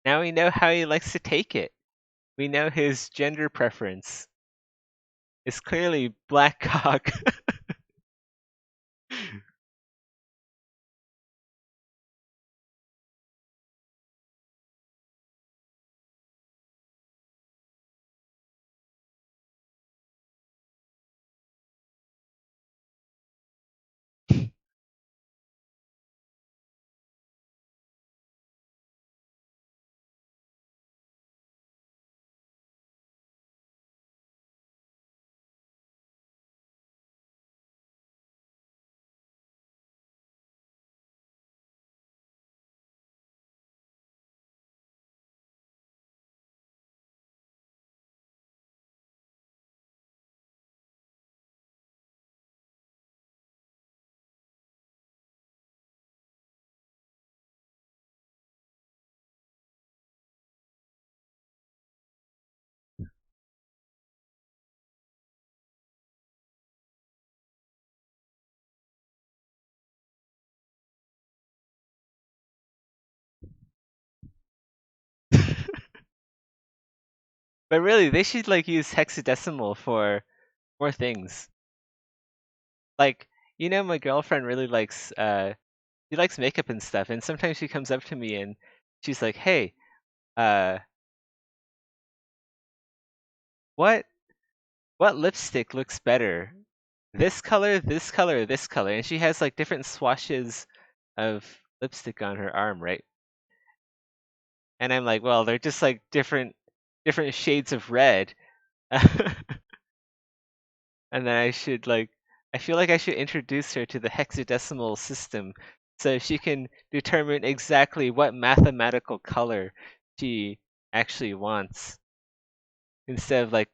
Now we know how he likes to take it. We know his gender preference is clearly black cock. But really, they should like use hexadecimal for more things. Like, my girlfriend really likes she likes makeup and stuff, and sometimes she comes up to me and she's like, "Hey, uh, what lipstick looks better? This color, or this color?" And she has like different swatches of lipstick on her arm, right? And I'm like, "Well, they're just like different shades of red." And then I feel like I should introduce her to the hexadecimal system so she can determine exactly what mathematical color she actually wants. Instead of like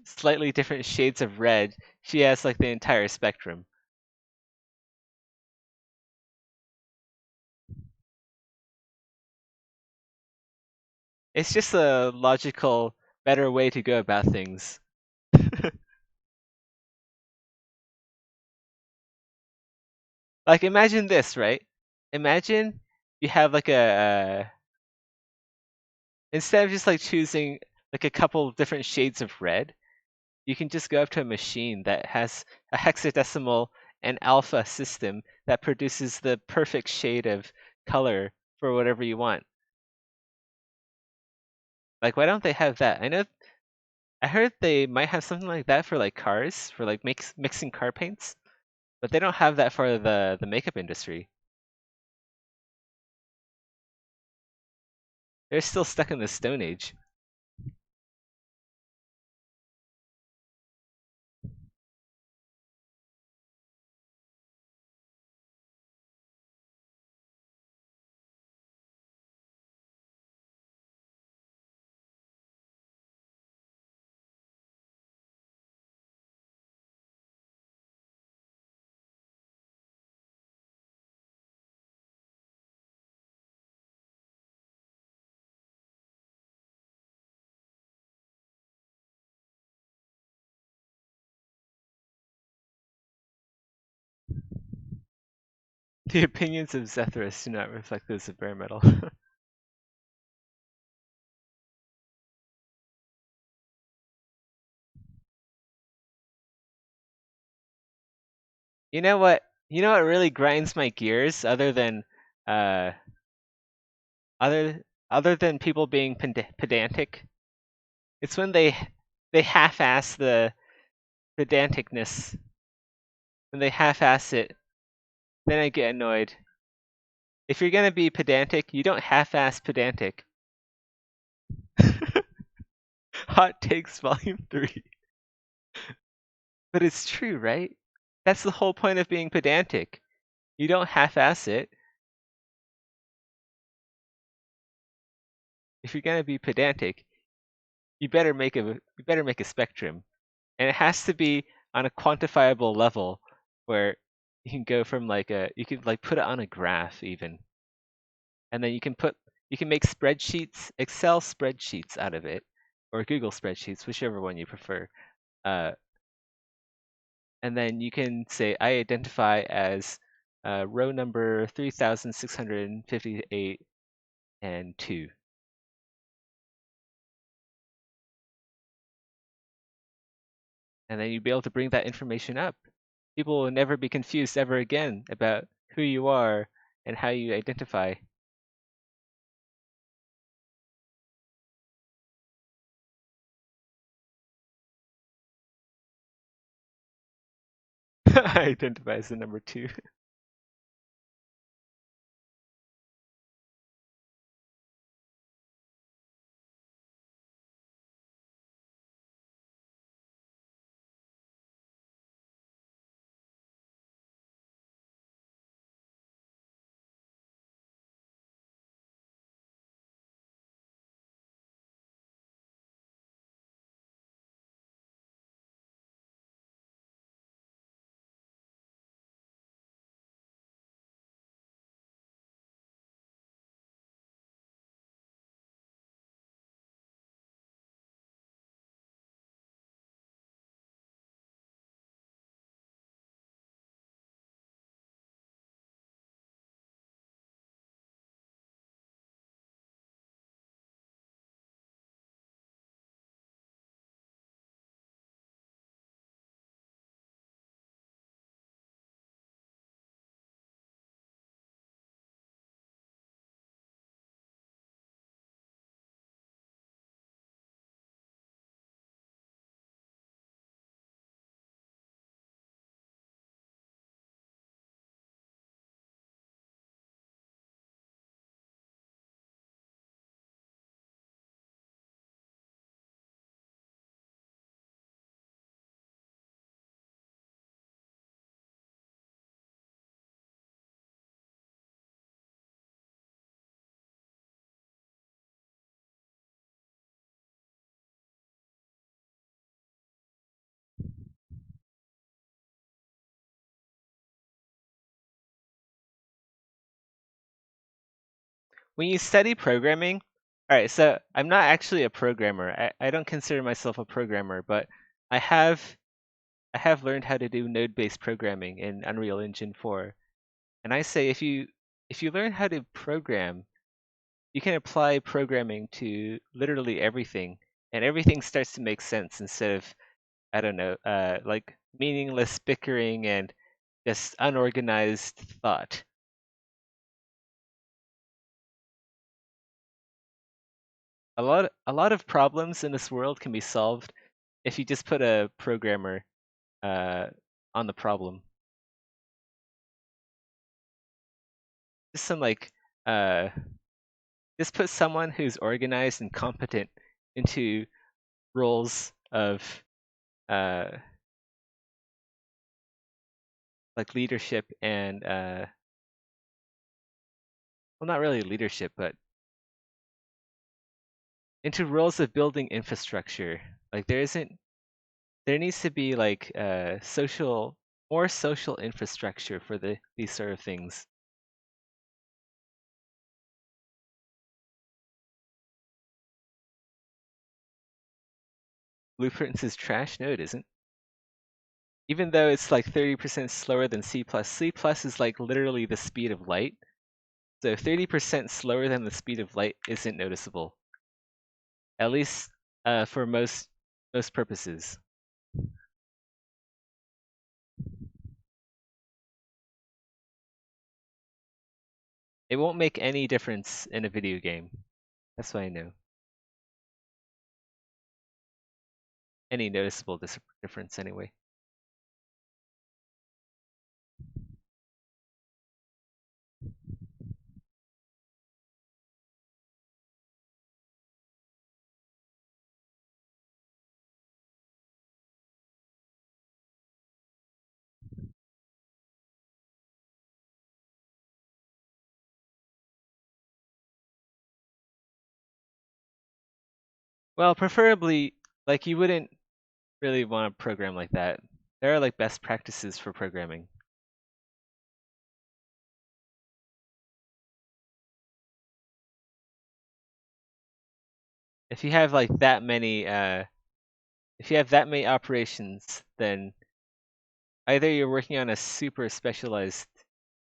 slightly different shades of red, she has like the entire spectrum. It's just a logical, better way to go about things. Like, imagine this, right? Imagine you have like instead of just like choosing like a couple different shades of red, you can just go up to a machine that has a hexadecimal and alpha system that produces the perfect shade of color for whatever you want. Like, why don't they have that? I heard they might have something like that for like cars, for like mixing car paints, but they don't have that for the makeup industry. They're still stuck in the Stone Age. The opinions of Zethras do not reflect those of bare metal. You know what? You know what really grinds my gears, uh, other than people being pedantic? It's when they half-ass the pedanticness. When they half-ass it, then I get annoyed. If you're gonna be pedantic, you don't half-ass pedantic. Hot Takes Volume 3. But it's true, right? That's the whole point of being pedantic. You don't half-ass it. If you're gonna be pedantic, you better make a spectrum, and it has to be on a quantifiable level where you can go from you could like put it on a graph even, and then you can make spreadsheets, Excel spreadsheets out of it, or Google spreadsheets, whichever one you prefer. Uh, and then you can say I identify as row number 3658 and 2. And then you'd be able to bring that information up. People will never be confused ever again about who you are and how you identify. I identify as the number 2. When you study programming, All right, so I'm not actually a programmer. I don't consider myself a programmer, but I have I have learned how to do node-based programming in Unreal Engine 4. And I say if you learn how to program, you can apply programming to literally everything, and everything starts to make sense instead of, I don't know, like meaningless bickering and just unorganized thought. A lot of problems in this world can be solved if you just put a programmer uh, on the problem. Just some like uh, just put someone who's organized and competent into roles of uh, like leadership and well, not really leadership, but into roles of building infrastructure. Like there needs to be like more social infrastructure for these sort of things. Blueprints is trash? No, it isn't. Even though it's like 30% slower than C++, C++ is like literally the speed of light. So 30% slower than the speed of light isn't noticeable, at least for most purposes. It won't make any difference in a video game. That's what I know. Any noticeable difference anyway. Well, preferably, like you wouldn't really want to program like that. There are like best practices for programming. If you have like that many if you have that many operations, then either you're working on a super specialized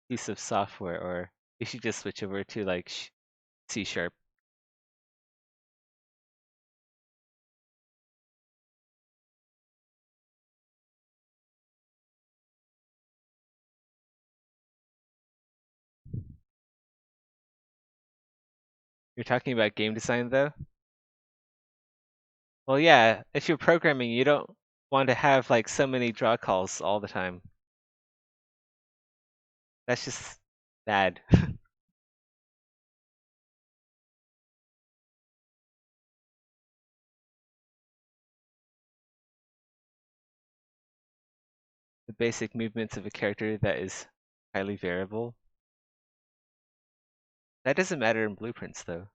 piece of software or you should just switch over to like C sharp. You're talking about game design though? Well, yeah, if you're programming, you don't want to have like so many draw calls all the time. That's just bad. The basic movements of a character that is highly variable. That doesn't matter in blueprints though.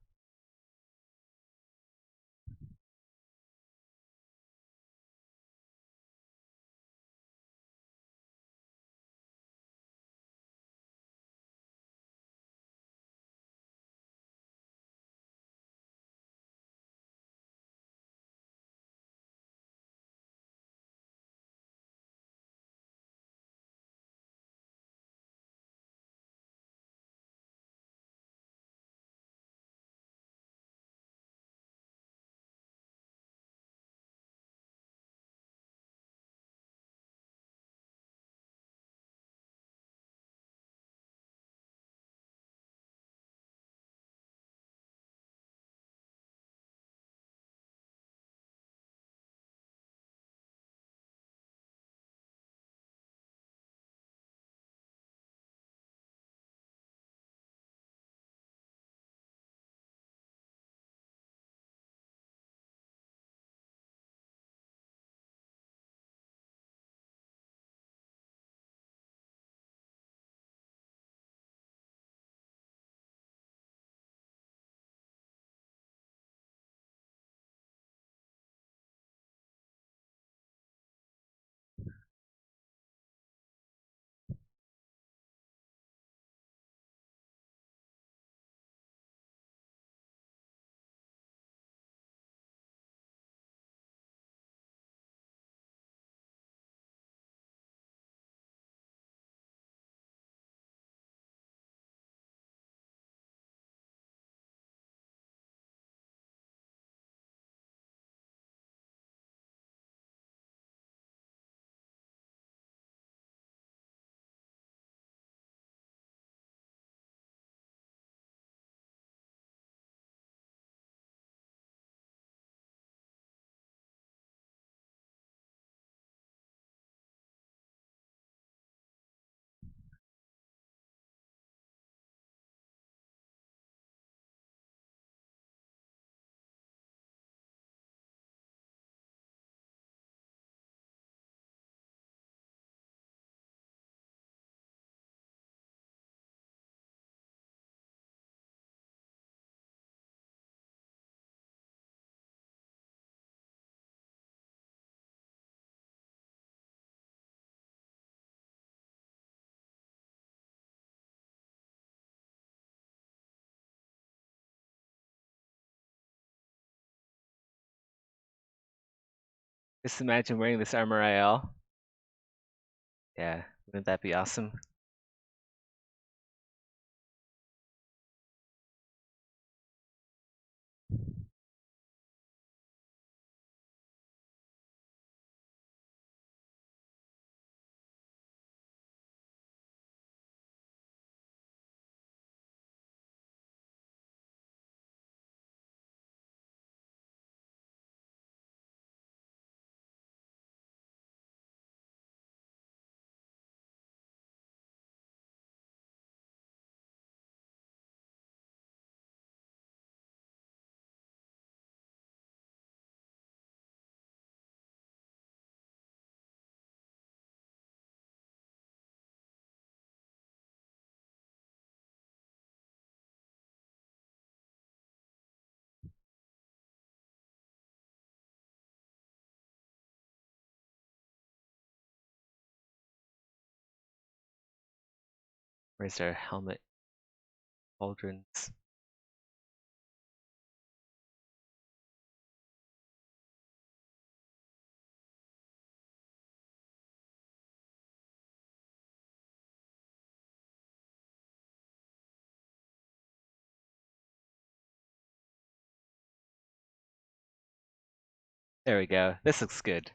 Just imagine wearing this Armour IL. Yeah, wouldn't that be awesome? Where's our helmet pauldrons? There we go. This looks good.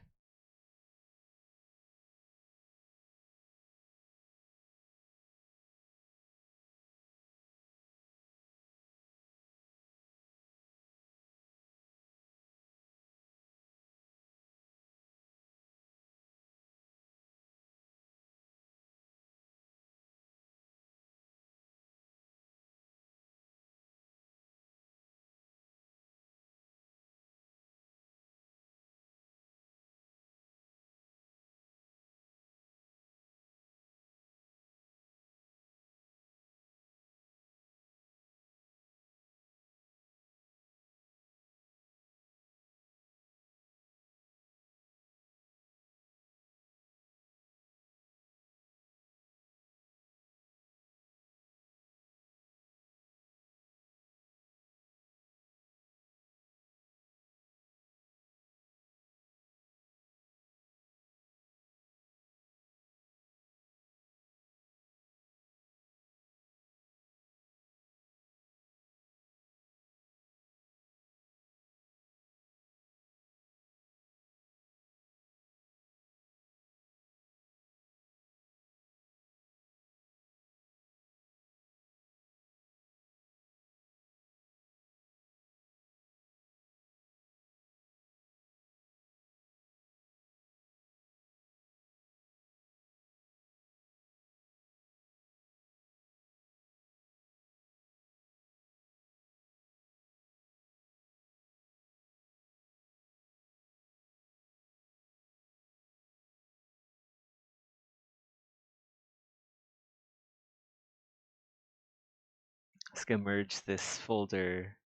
Let's go merge this folder.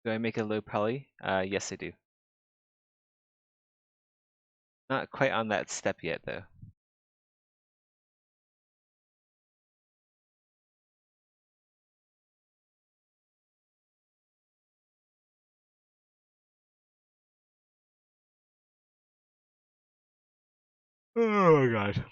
Do I make a low poly? Yes I do. Not quite on that step yet though. Oh god.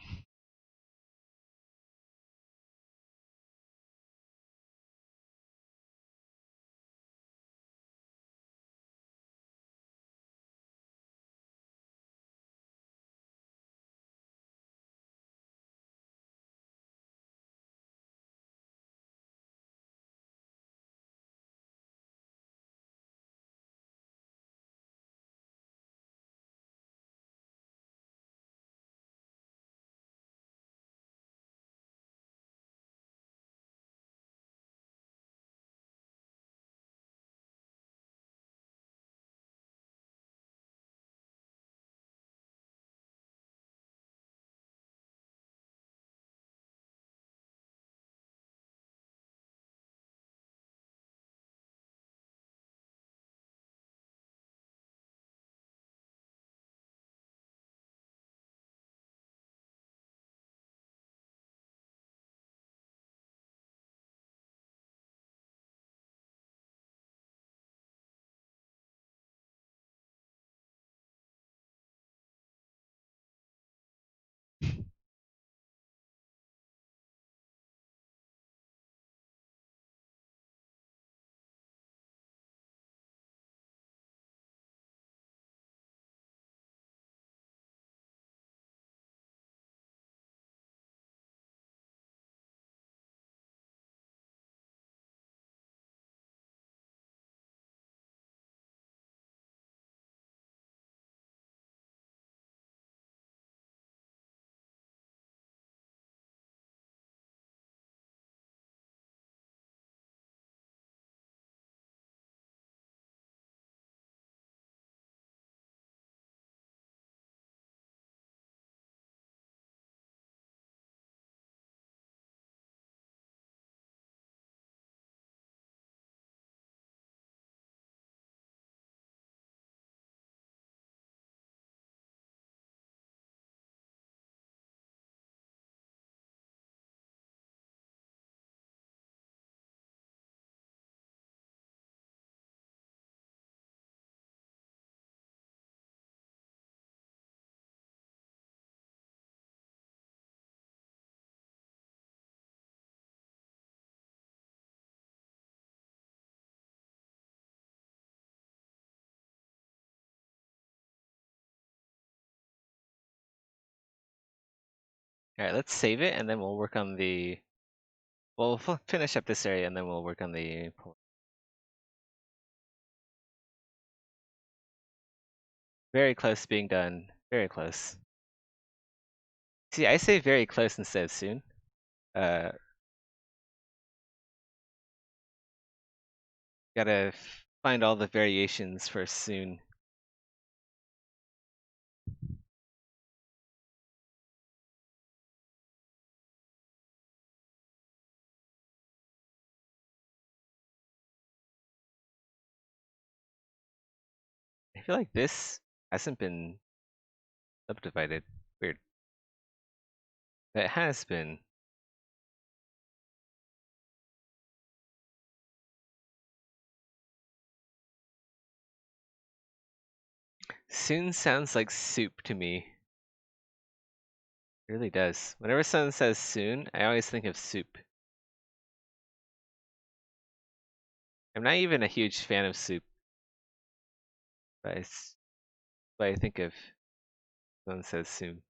Alright, let's save it and then we'll work on the... We'll finish up this area and then we'll work on the... Very close to being done. Very close. See, I say very close instead of soon. Gotta find all the variations for soon. I feel like this hasn't been subdivided. Weird. But it has been. Soon sounds like soup to me. It really does. Whenever someone says soon, I always think of soup. I'm not even a huge fan of soup, but it's what I think of when someone says soon.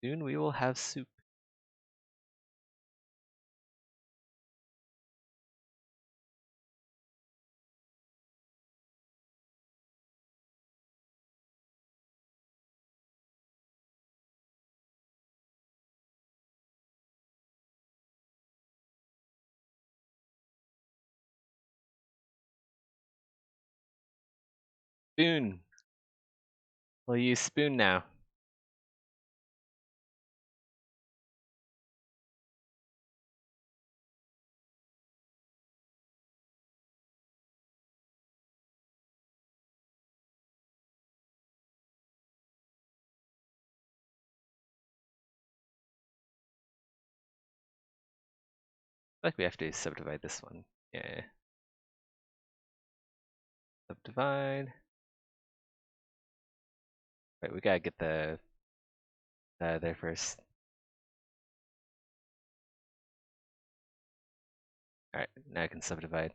Soon we will have soup. Spoon. We'll use spoon now. I feel like we have to subdivide this one. Yeah. Subdivide. Right, we gotta get the there first. Alright, now I can subdivide.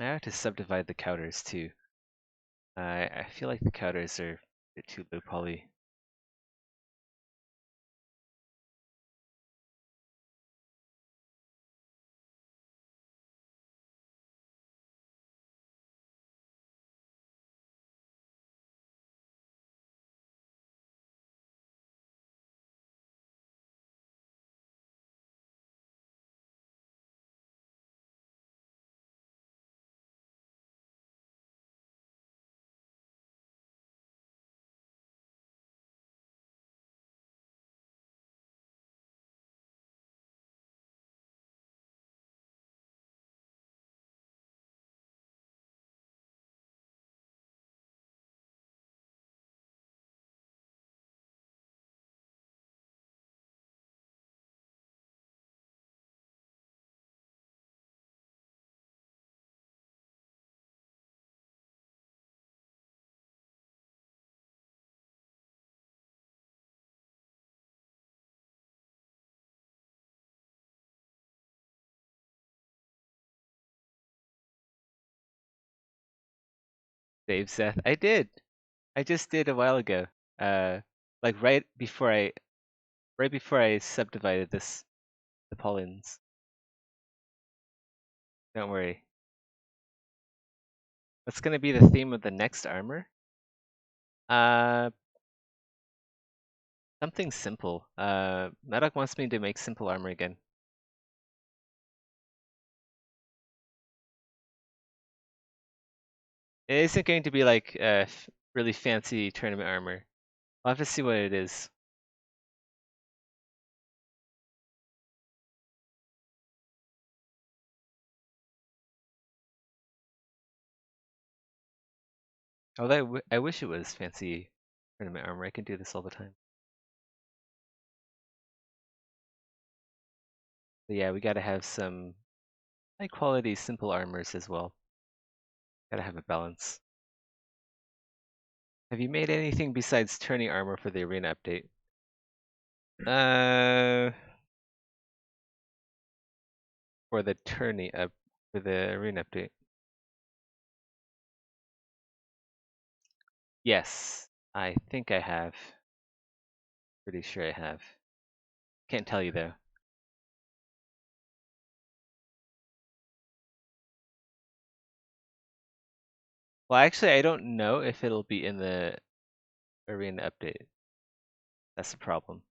I have to subdivide the counters too. I feel like the counters are a bit too low poly. Save Seth. I did. I just did a while ago. Like right before I subdivided the polygons. Don't worry. What's gonna be the theme of the next armor? Uh, Something simple. Maddock wants me to make simple armor again. It isn't going to be like really fancy tournament armor. I'll have to see what it is. Although I wish it was fancy tournament armor. I can do this all the time. But yeah, we gotta have some high quality, simple armors as well. Gotta have a balance. Have you made anything besides tourney armor for the arena update? Uh, for the tourney up for the arena update. Yes, I think I have. Pretty sure I have. Can't tell you though. Well, actually, I don't know if it'll be in the arena update. That's the problem.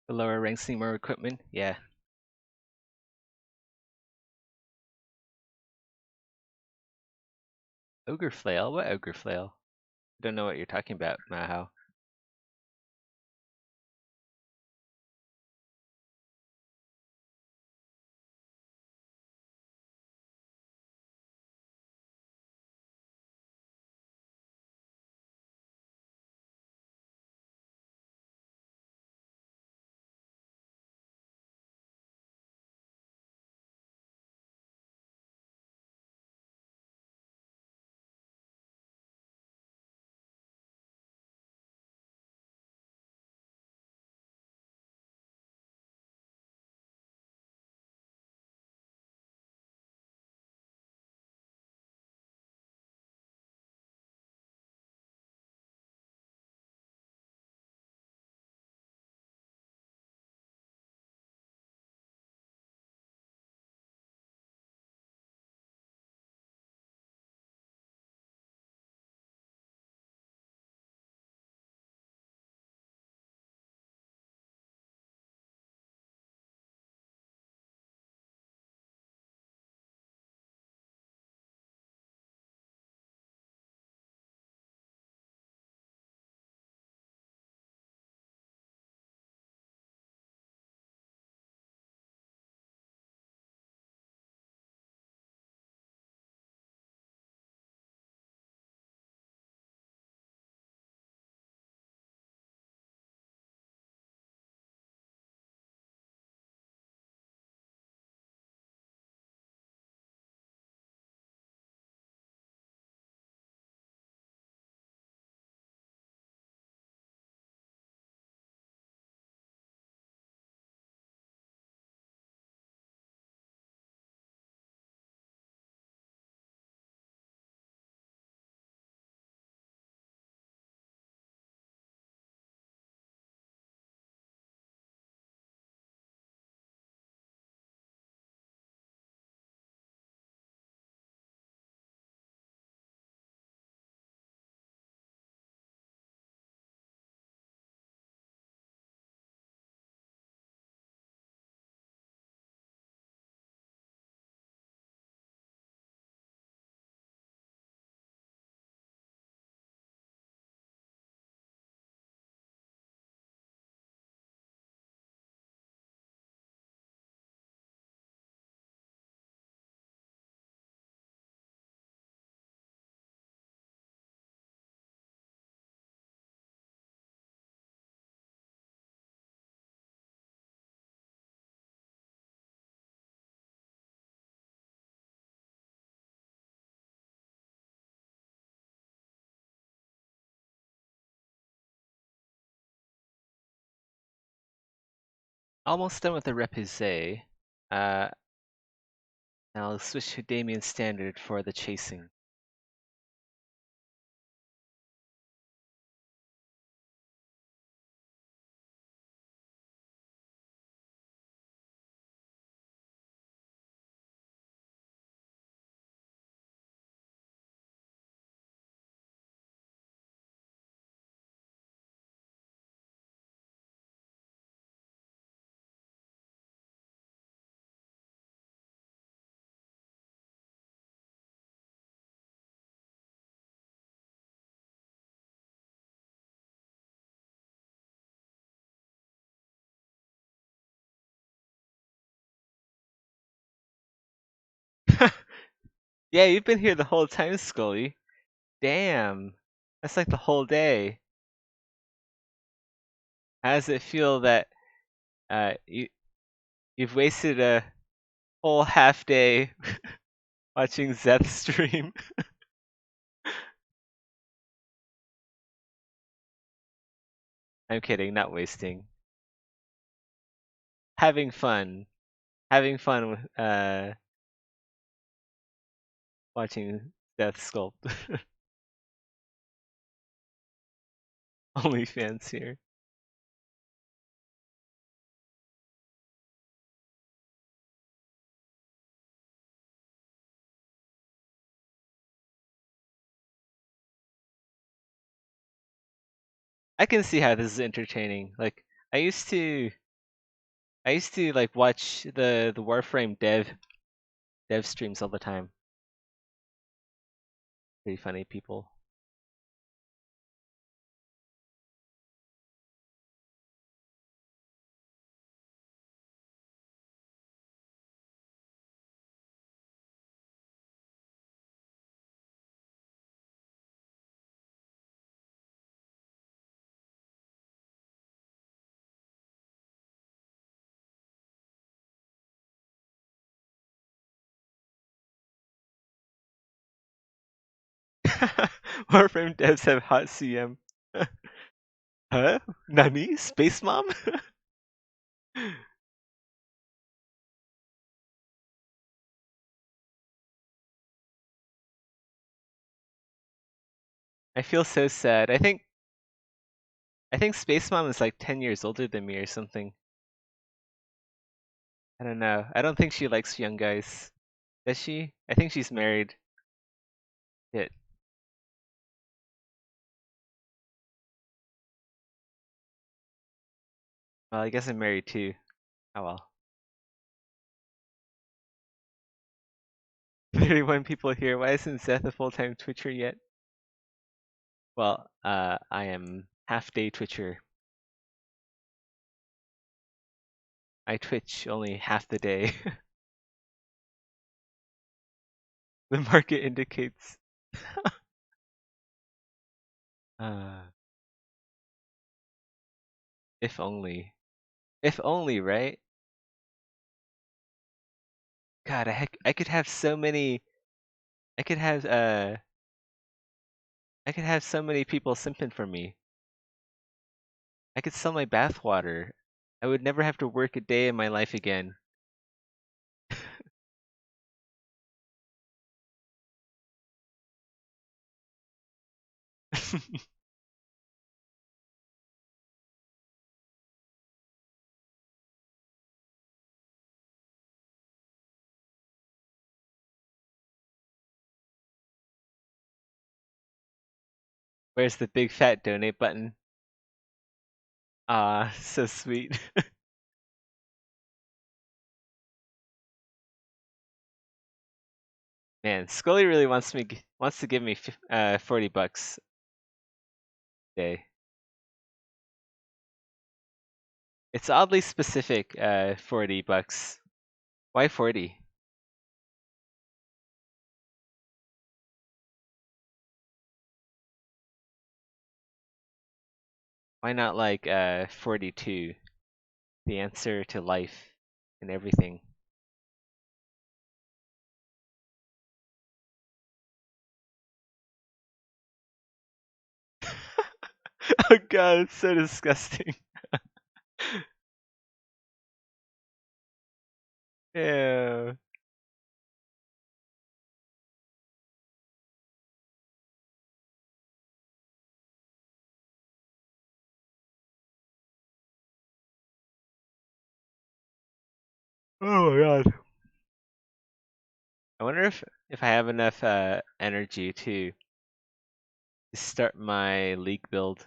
The lower ranks need more equipment. Yeah. Ogre flail? What ogre flail? I don't know what you're talking about, Maho. Almost done with the repoussé. Now I'll switch to Damien Standard for the chasing. Yeah, you've been here the whole time, Scully. Damn. That's like the whole day. How does it feel that you've wasted a whole half day watching Zeth stream? I'm kidding, not wasting. Having fun. Having fun with watching Death Sculpt. Only fans here. I can see how this is entertaining. Like I used to like watch the Warframe dev streams all the time. Pretty funny people. Warframe devs have hot CM. Huh? Nani? Space Mom? I feel so sad. I think Space Mom is like 10 years older than me or something. I don't know. I don't think she likes young guys. Does she? I think she's married. Shit. Well, I guess I'm married too. Oh well. 31 people here. Why isn't Seth a full-time Twitcher yet? Well, I am half-day Twitcher. I Twitch only half the day. The market indicates. uh, if only. If only, right? God, I could have so many. I could have I could have so many people simping for me. I could sell my bathwater. I would never have to work a day in my life again. Where's the big fat donate button? Ah, so sweet. Man, Scully really wants to give me 40 bucks a day. It's oddly specific, 40 bucks. Why 40? Why not like 42? The answer to life and everything. Oh god, it's so disgusting. Ew. Oh my god. I wonder if I have enough energy to start my League build.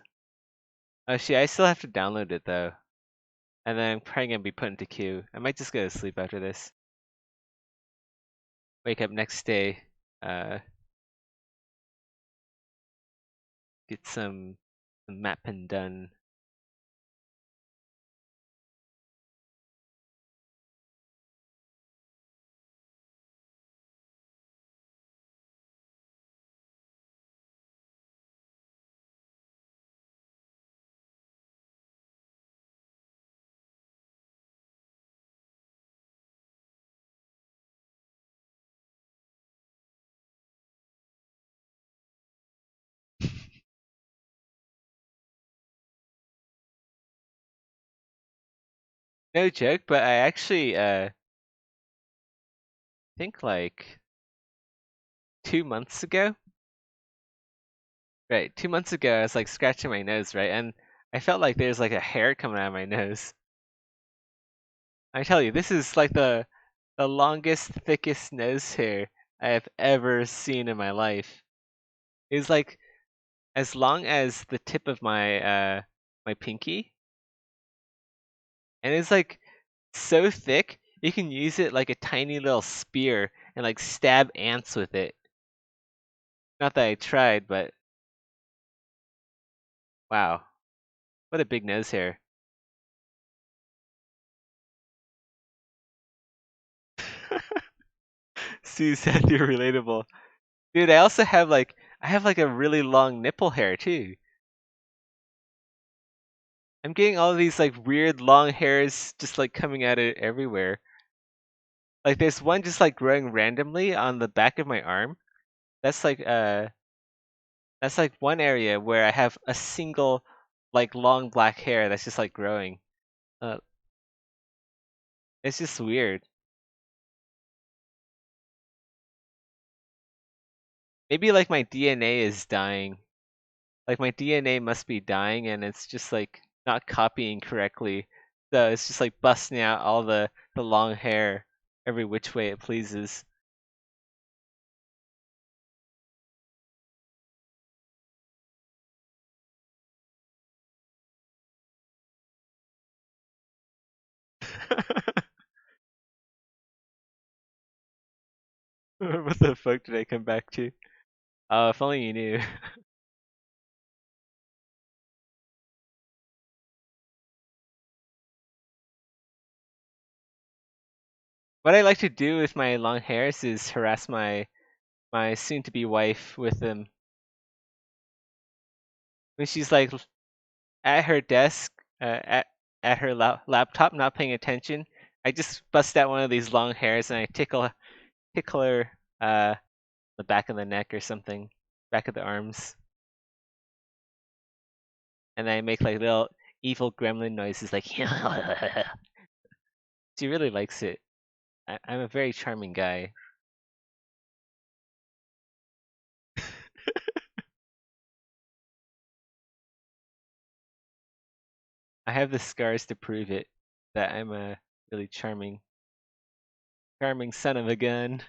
Oh shit, I still have to download it though. And then I'm probably gonna be put into queue. I might just go to sleep after this. Wake up next day, get some mapping done. No joke, but I actually think like 2 months ago. Right, 2 months ago I was like scratching my nose, right? And I felt like there's like a hair coming out of my nose. I tell you, this is like the longest, thickest nose hair I have ever seen in my life. It's like as long as the tip of my pinky, and it's like so thick you can use it like a tiny little spear and like stab ants with it. Not that I tried, but wow, what a big nose hair. Sue said you're relatable. Dude, I have like a really long nipple hair too. I'm getting all these like weird long hairs just like coming out of everywhere. Like there's one just like growing randomly on the back of my arm. That's like that's like one area where I have a single like long black hair that's just like growing. Uh, it's just weird. Maybe like my DNA is dying. Like my DNA must be dying and it's just like not copying correctly. So it's just like busting out all the long hair every which way it pleases. What the fuck did I come back to? Oh, if only you knew. What I like to do with my long hairs is harass my soon-to-be wife with them. When she's like at her desk, at her laptop, not paying attention, I just bust out one of these long hairs and I tickle her the back of the neck or something, back of the arms, and then I make like little evil gremlin noises like. She really likes it. I'm a very charming guy. I have the scars to prove it that I'm a really charming son of a gun.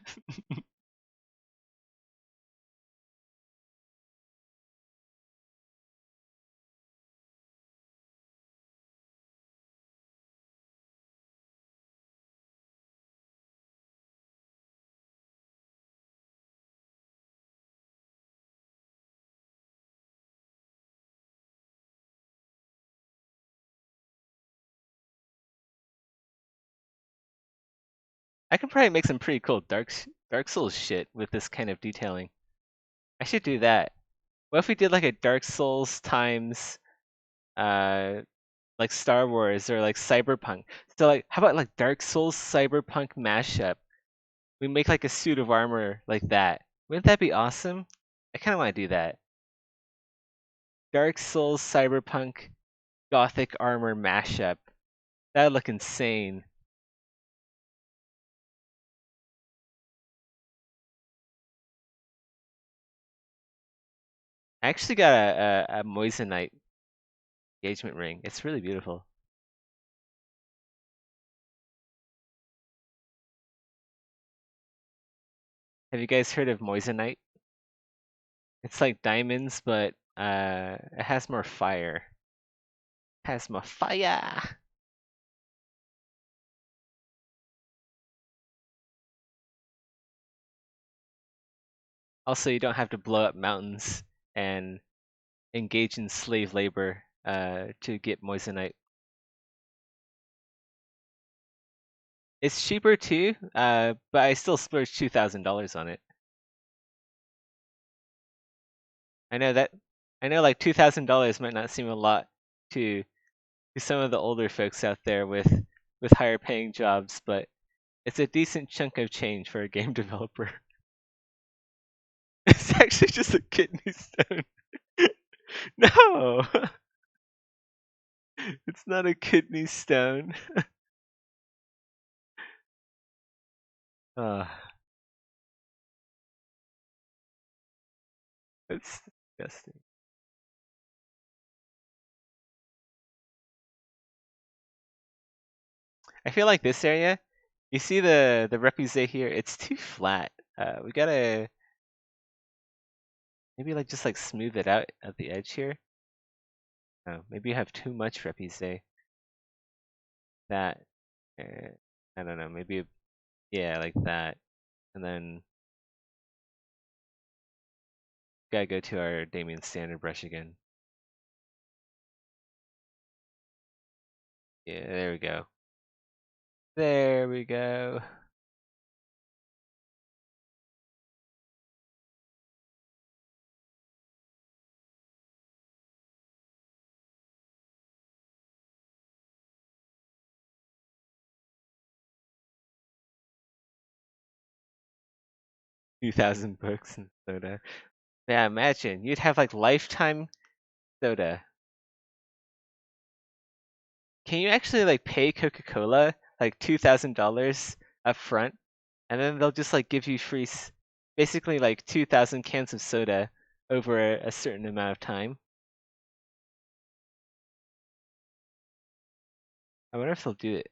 I can probably make some pretty cool Dark Souls shit with this kind of detailing. I should do that. What if we did like a Dark Souls times uh like Star Wars or like Cyberpunk? So like how about like Dark Souls Cyberpunk mashup? We make like a suit of armor like that. Wouldn't that be awesome? I kind of want to do that. Dark Souls Cyberpunk Gothic armor mashup. That would look insane. I actually got a moissanite engagement ring. It's really beautiful. Have you guys heard of moissanite? It's like diamonds, but it has more fire. Has more fire. Also, you don't have to blow up mountains and engage in slave labor to get moissanite. It's cheaper too, but I still splurged $2,000 on it. I know that I know like $2,000 might not seem a lot to some of the older folks out there with higher paying jobs, but it's a decent chunk of change for a game developer. It's actually just a kidney stone. No, it's not a kidney stone. Oh, that's disgusting. I feel like this area, you see the repoussé here, it's too flat. We gotta maybe like just like smooth it out at the edge here. Oh, maybe you have too much repoussé. That, I don't know, maybe yeah, like that, and then gotta go to our Damien standard brush again. Yeah, there we go. There we go. $2,000 in soda. Yeah, imagine you'd have like lifetime soda. Can you actually like pay Coca-Cola like $2,000 up front, and then they'll just like give you free, basically like 2,000 cans of soda over a certain amount of time? I wonder if they'll do it,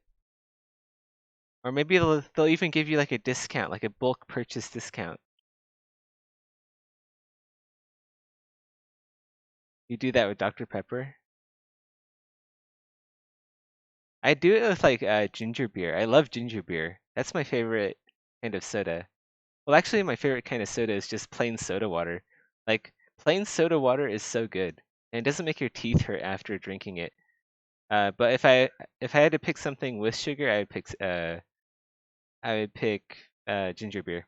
or maybe they'll even give you like a discount, like a bulk purchase discount. You do that with Dr. Pepper? I do it with like ginger beer. I love ginger beer. That's my favorite kind of soda. Well, actually, my favorite kind of soda is just plain soda water. Like plain soda water is so good, and it doesn't make your teeth hurt after drinking it. But if I had to pick something with sugar, I would pick ginger beer.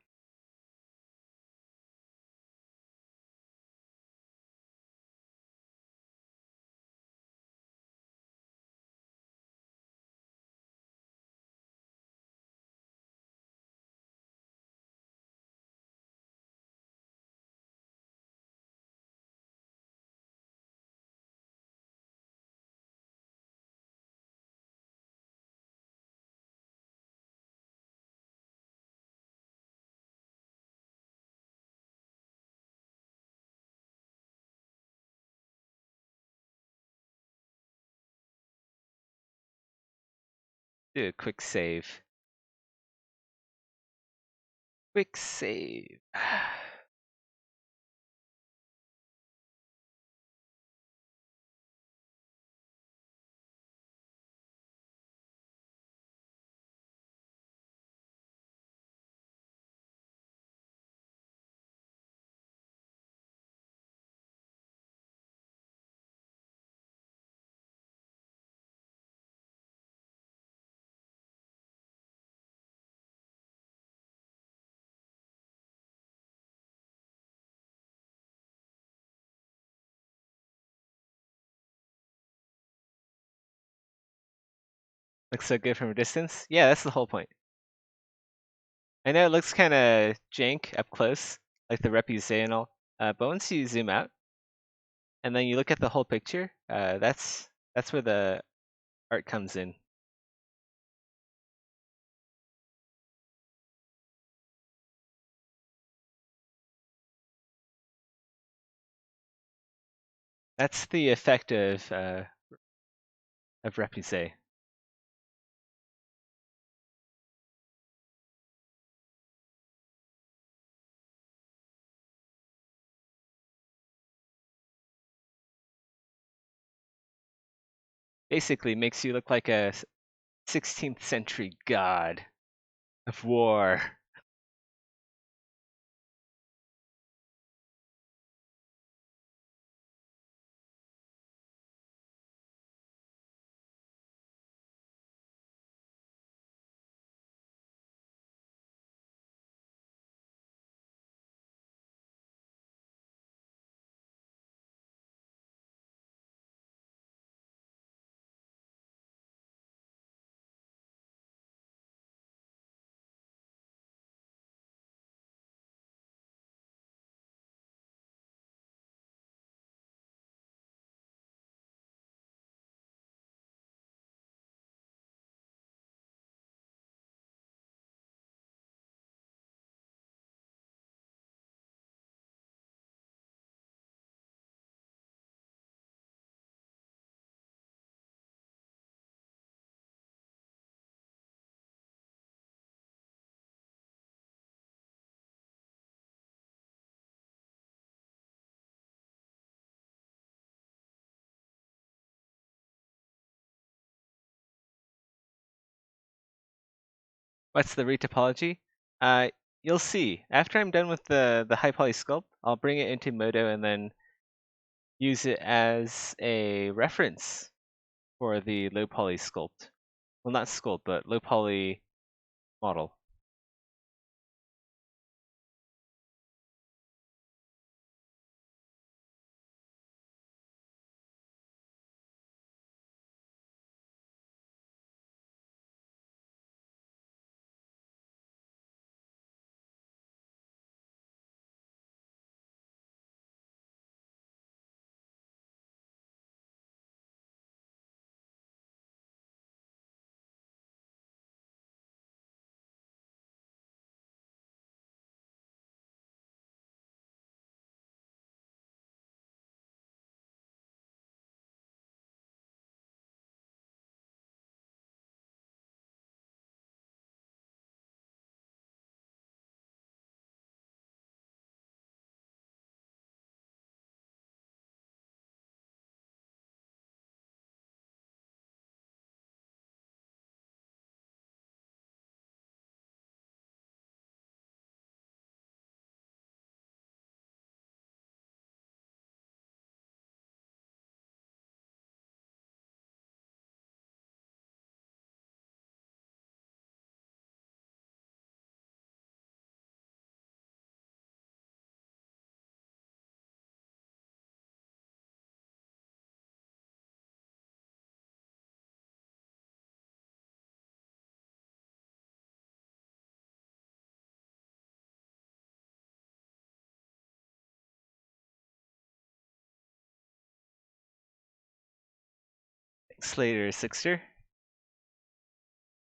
Do a quick save. Quick save. Looks so good from a distance. Yeah, that's the whole point. I know it looks kind of jank up close, like the repoussé and all. But once you zoom out and then you look at the whole picture, that's where the art comes in. That's the effect of repoussé. Basically makes you look like a 16th century god of war. What's the retopology? Uh, you'll see. After I'm done with the high poly sculpt, I'll bring it into Modo and then use it as a reference for the low poly sculpt. Well, not sculpt, but low poly model. Slater Sixter,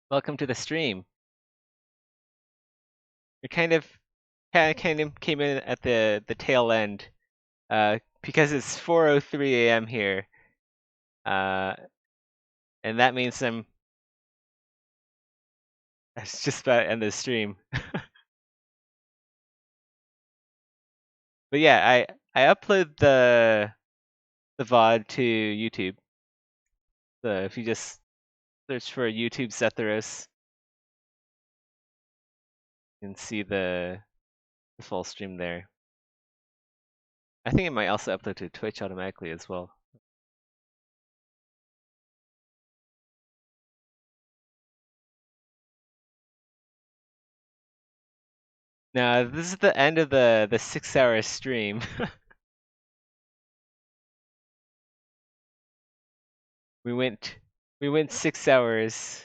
welcome to the stream. You kind of came in at the tail end, because it's 4:03 a.m. here, uh, and that means it's just about to end the stream. But yeah, I upload the VOD to YouTube. So if you just search for YouTube Setharos, you can see the full stream there. I think it might also upload to Twitch automatically as well. Now this is the end of the 6-hour stream. we went 6 hours.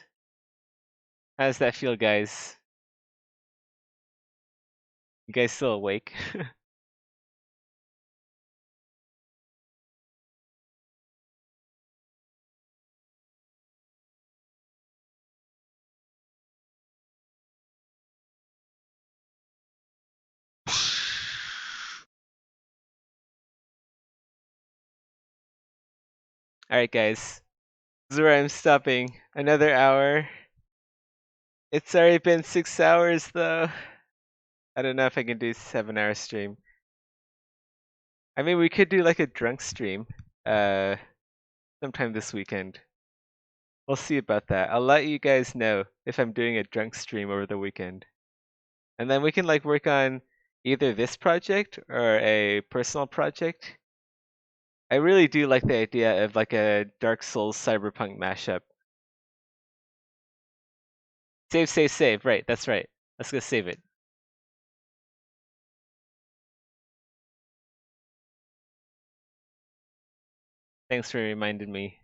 How does that feel, guys? You guys still awake? Alright, guys. This is where I'm stopping. Another hour. It's already been 6 hours, though. I don't know if I can do 7-hour stream. I mean, we could do like a drunk stream. Sometime this weekend. We'll see about that. I'll let you guys know if I'm doing a drunk stream over the weekend. And then we can like work on either this project or a personal project. I really do like the idea of like a Dark Souls Cyberpunk mashup. Save, save, save. Right, that's right. Let's go save it. Thanks for reminding me.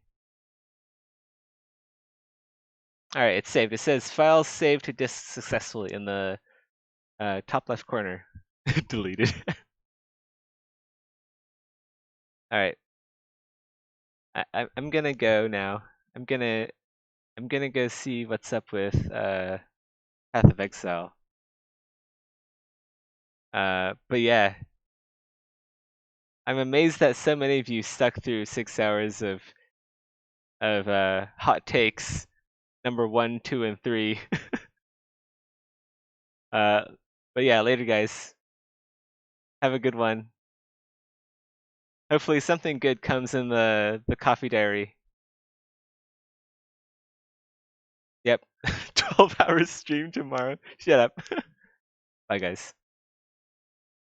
Alright, it's saved. It says files saved to disk successfully in the top left corner. Deleted. Alright. I'm gonna go now. I'm gonna go see what's up with Path of Exile. But yeah, I'm amazed that so many of you stuck through 6 hours of hot takes, number 1, 2, and 3. But yeah, later, guys. Have a good one. Hopefully, something good comes in the coffee diary. Yep, 12 hours stream tomorrow. Shut up. Bye, guys.